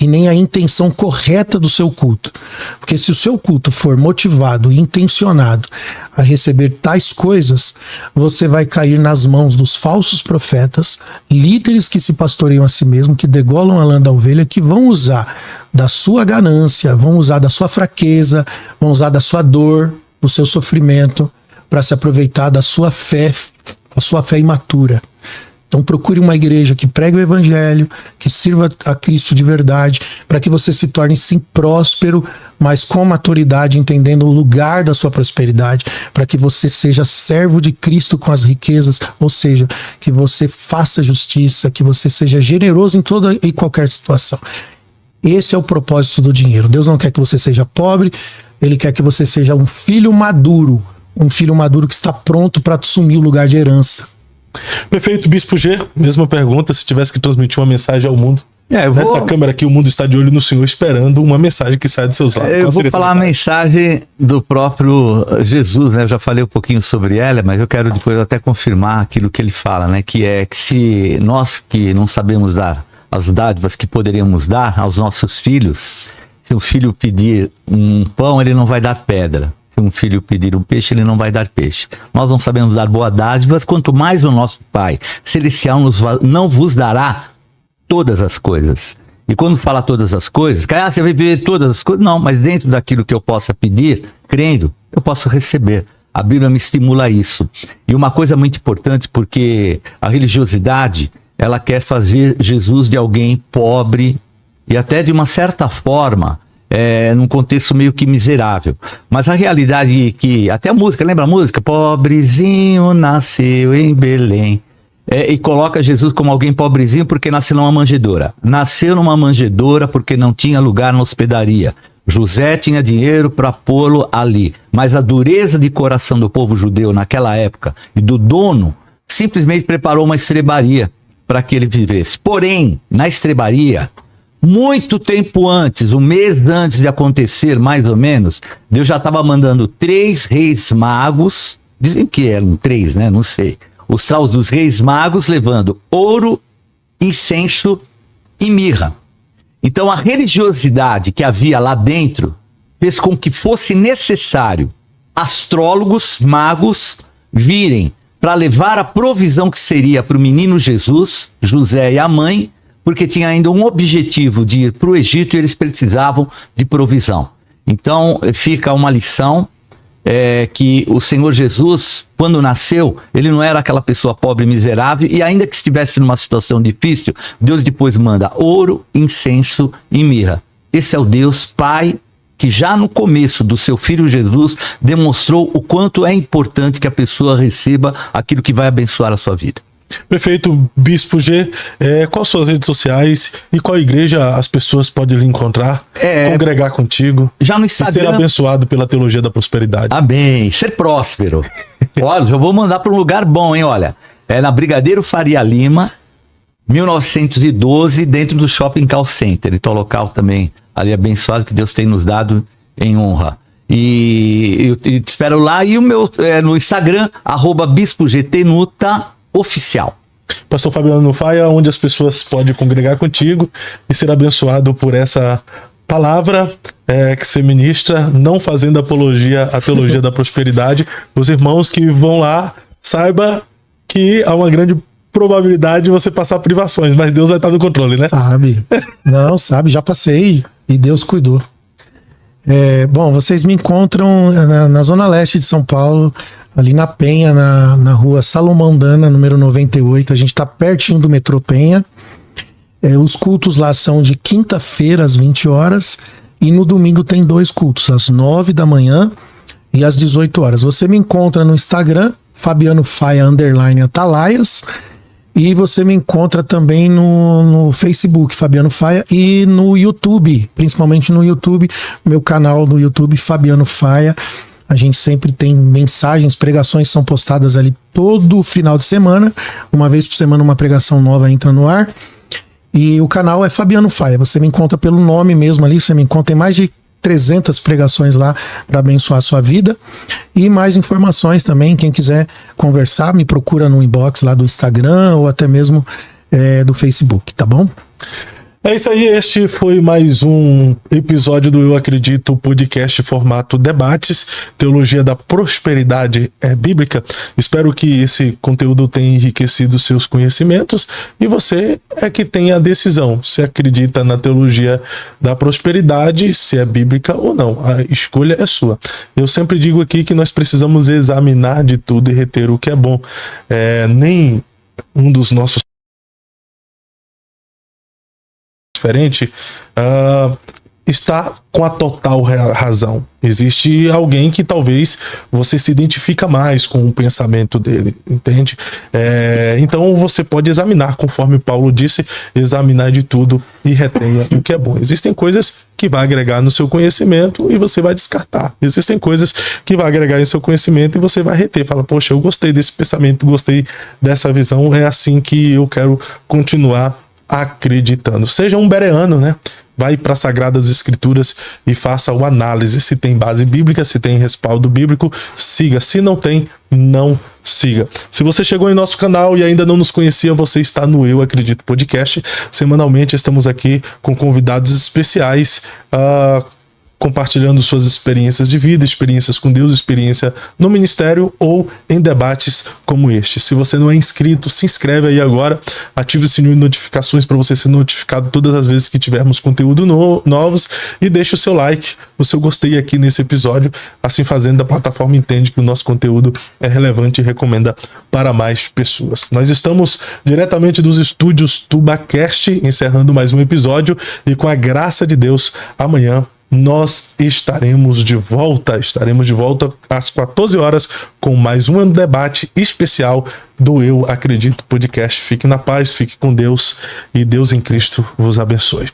Speaker 1: e nem a intenção correta do seu culto. Porque se o seu culto for motivado e intencionado a receber tais coisas, você vai cair nas mãos dos falsos profetas, líderes que se pastoreiam a si mesmos, que degolam a lã da ovelha, que vão usar da sua ganância, vão usar da sua fraqueza, vão usar da sua dor, do seu sofrimento, para se aproveitar da sua fé, a sua fé imatura. Então procure uma igreja que pregue o evangelho, que sirva a Cristo de verdade, para que você se torne sim próspero, mas com maturidade, entendendo o lugar da sua prosperidade, para que você seja servo de Cristo com as riquezas, ou seja, que você faça justiça, que você seja generoso em toda e qualquer situação. Esse é o propósito do dinheiro. Deus não quer que você seja pobre, Ele quer que você seja um filho maduro que está pronto para assumir o lugar de herança.
Speaker 2: Perfeito, Bispo G, mesma pergunta, se tivesse que transmitir uma mensagem ao mundo. Nessa câmera aqui, o mundo está de olho no Senhor, esperando uma mensagem que sai dos seus lábios.
Speaker 3: Eu vou falar a mensagem do próprio Jesus, né? Eu já falei um pouquinho sobre ela, mas eu quero depois até confirmar aquilo que ele fala, né? Que é que se nós que não sabemos dar as dádivas que poderíamos dar aos nossos filhos, se um filho pedir um pão, ele não vai dar pedra. Se um filho pedir um peixe, ele não vai dar peixe. Nós não sabemos dar boas dádivas, quanto mais o nosso Pai Celestial não vos dará todas as coisas. E quando fala todas as coisas, você vai viver todas as coisas? Não, mas dentro daquilo que eu possa pedir, crendo, eu posso receber. A Bíblia me estimula a isso. E uma coisa muito importante, porque a religiosidade, ela quer fazer Jesus de alguém pobre e até de uma certa forma, num contexto meio que miserável. Mas a realidade é que, até a música, lembra a música? Pobrezinho nasceu em Belém. E coloca Jesus como alguém pobrezinho porque nasceu numa manjedoura. Nasceu numa manjedoura porque não tinha lugar na hospedaria. José tinha dinheiro para pô-lo ali. Mas a dureza de coração do povo judeu naquela época e do dono simplesmente preparou uma estrebaria para que ele vivesse. Porém, na estrebaria, muito tempo antes, um mês antes de acontecer, mais ou menos, Deus já estava mandando 3 reis magos, dizem que eram 3, né? Não sei. Os traus dos reis magos levando ouro, incenso e mirra. Então a religiosidade que havia lá dentro fez com que fosse necessário astrólogos, magos, virem para levar a provisão que seria para o menino Jesus, José e a mãe, porque tinha ainda um objetivo de ir para o Egito e eles precisavam de provisão. Então fica uma lição, que o Senhor Jesus, quando nasceu, ele não era aquela pessoa pobre e miserável, e ainda que estivesse numa situação difícil, Deus depois manda ouro, incenso e mirra. Esse é o Deus Pai que já no começo do seu filho Jesus demonstrou o quanto é importante que a pessoa receba aquilo que vai abençoar a sua vida.
Speaker 2: Perfeito, Bispo G. Quais suas redes sociais e qual igreja as pessoas podem lhe encontrar, congregar contigo,
Speaker 3: já no Instagram,
Speaker 2: e ser abençoado pela teologia da prosperidade?
Speaker 3: Amém, ser próspero. Olha, já vou mandar para um lugar bom, hein? Olha, é na Brigadeiro Faria Lima, 1912, dentro do Shopping Call Center. Então, local também ali abençoado que Deus tem nos dado em honra. E eu te espero lá. E o meu no Instagram, @BispoGTNuta oficial.
Speaker 2: Pastor Fabiano Faia, onde as pessoas podem congregar contigo e ser abençoado por essa palavra que você ministra, não fazendo apologia à teologia da prosperidade. Os irmãos que vão lá, saiba que há uma grande probabilidade de você passar privações, mas Deus vai estar no controle, né?
Speaker 1: Sabe. Não, sabe, já passei e Deus cuidou. Bom, vocês me encontram na Zona Leste de São Paulo, ali na Penha, na rua Salomão Dana, número 98. A gente está pertinho do metrô Penha. Os cultos lá são de quinta-feira às 20 horas e no domingo tem 2 cultos, às 9 da manhã e às 18 horas. Você me encontra no Instagram, Fabiano Faia _Atalaias, e você me encontra também no Facebook, Fabiano Faia, e no YouTube, principalmente no YouTube, meu canal no YouTube, Fabiano Faia. A gente sempre tem mensagens, pregações são postadas ali todo final de semana. Uma vez por semana uma pregação nova entra no ar. E o canal é Fabiano Faia. Você me encontra pelo nome mesmo ali. Você me encontra, tem mais de 300 pregações lá para abençoar a sua vida. E mais informações também. Quem quiser conversar, me procura no inbox lá do Instagram ou até mesmo do Facebook, tá bom?
Speaker 2: É isso aí, este foi mais um episódio do Eu Acredito podcast formato debates, teologia da prosperidade é bíblica. Espero que esse conteúdo tenha enriquecido seus conhecimentos e você é que tem a decisão se acredita na teologia da prosperidade, se é bíblica ou não. A escolha é sua. Eu sempre digo aqui que nós precisamos examinar de tudo e reter o que é bom. Nem um dos nossos diferente, está com a total razão. Existe alguém que talvez você se identifica mais com o pensamento dele, entende? Então você pode examinar, conforme Paulo disse, examinar de tudo e retenha o que é bom. Existem coisas que vai agregar no seu conhecimento e você vai descartar. Existem coisas que vai agregar no seu conhecimento e você vai reter. Fala, poxa, eu gostei desse pensamento, gostei dessa visão, é assim que eu quero continuar acreditando. Seja um bereano, né? Vai para as Sagradas Escrituras e faça o análise se tem base bíblica, se tem respaldo bíblico, siga. Se não tem, não siga. Se você chegou em nosso canal e ainda não nos conhecia, você está no Eu Acredito Podcast. Semanalmente estamos aqui com convidados especiais, compartilhando suas experiências de vida, experiências com Deus, experiência no ministério ou em debates como este. Se você não é inscrito, se inscreve aí agora, ative o sininho de notificações para você ser notificado todas as vezes que tivermos conteúdo novos e deixe o seu like, o seu gostei aqui nesse episódio. Assim fazendo, a plataforma entende que o nosso conteúdo é relevante e recomenda para mais pessoas. Nós estamos diretamente dos estúdios TubaCast, encerrando mais um episódio e com a graça de Deus, amanhã nós estaremos de volta às 14 horas com mais um debate especial do Eu Acredito Podcast. Fique na paz, fique com Deus e Deus em Cristo vos abençoe.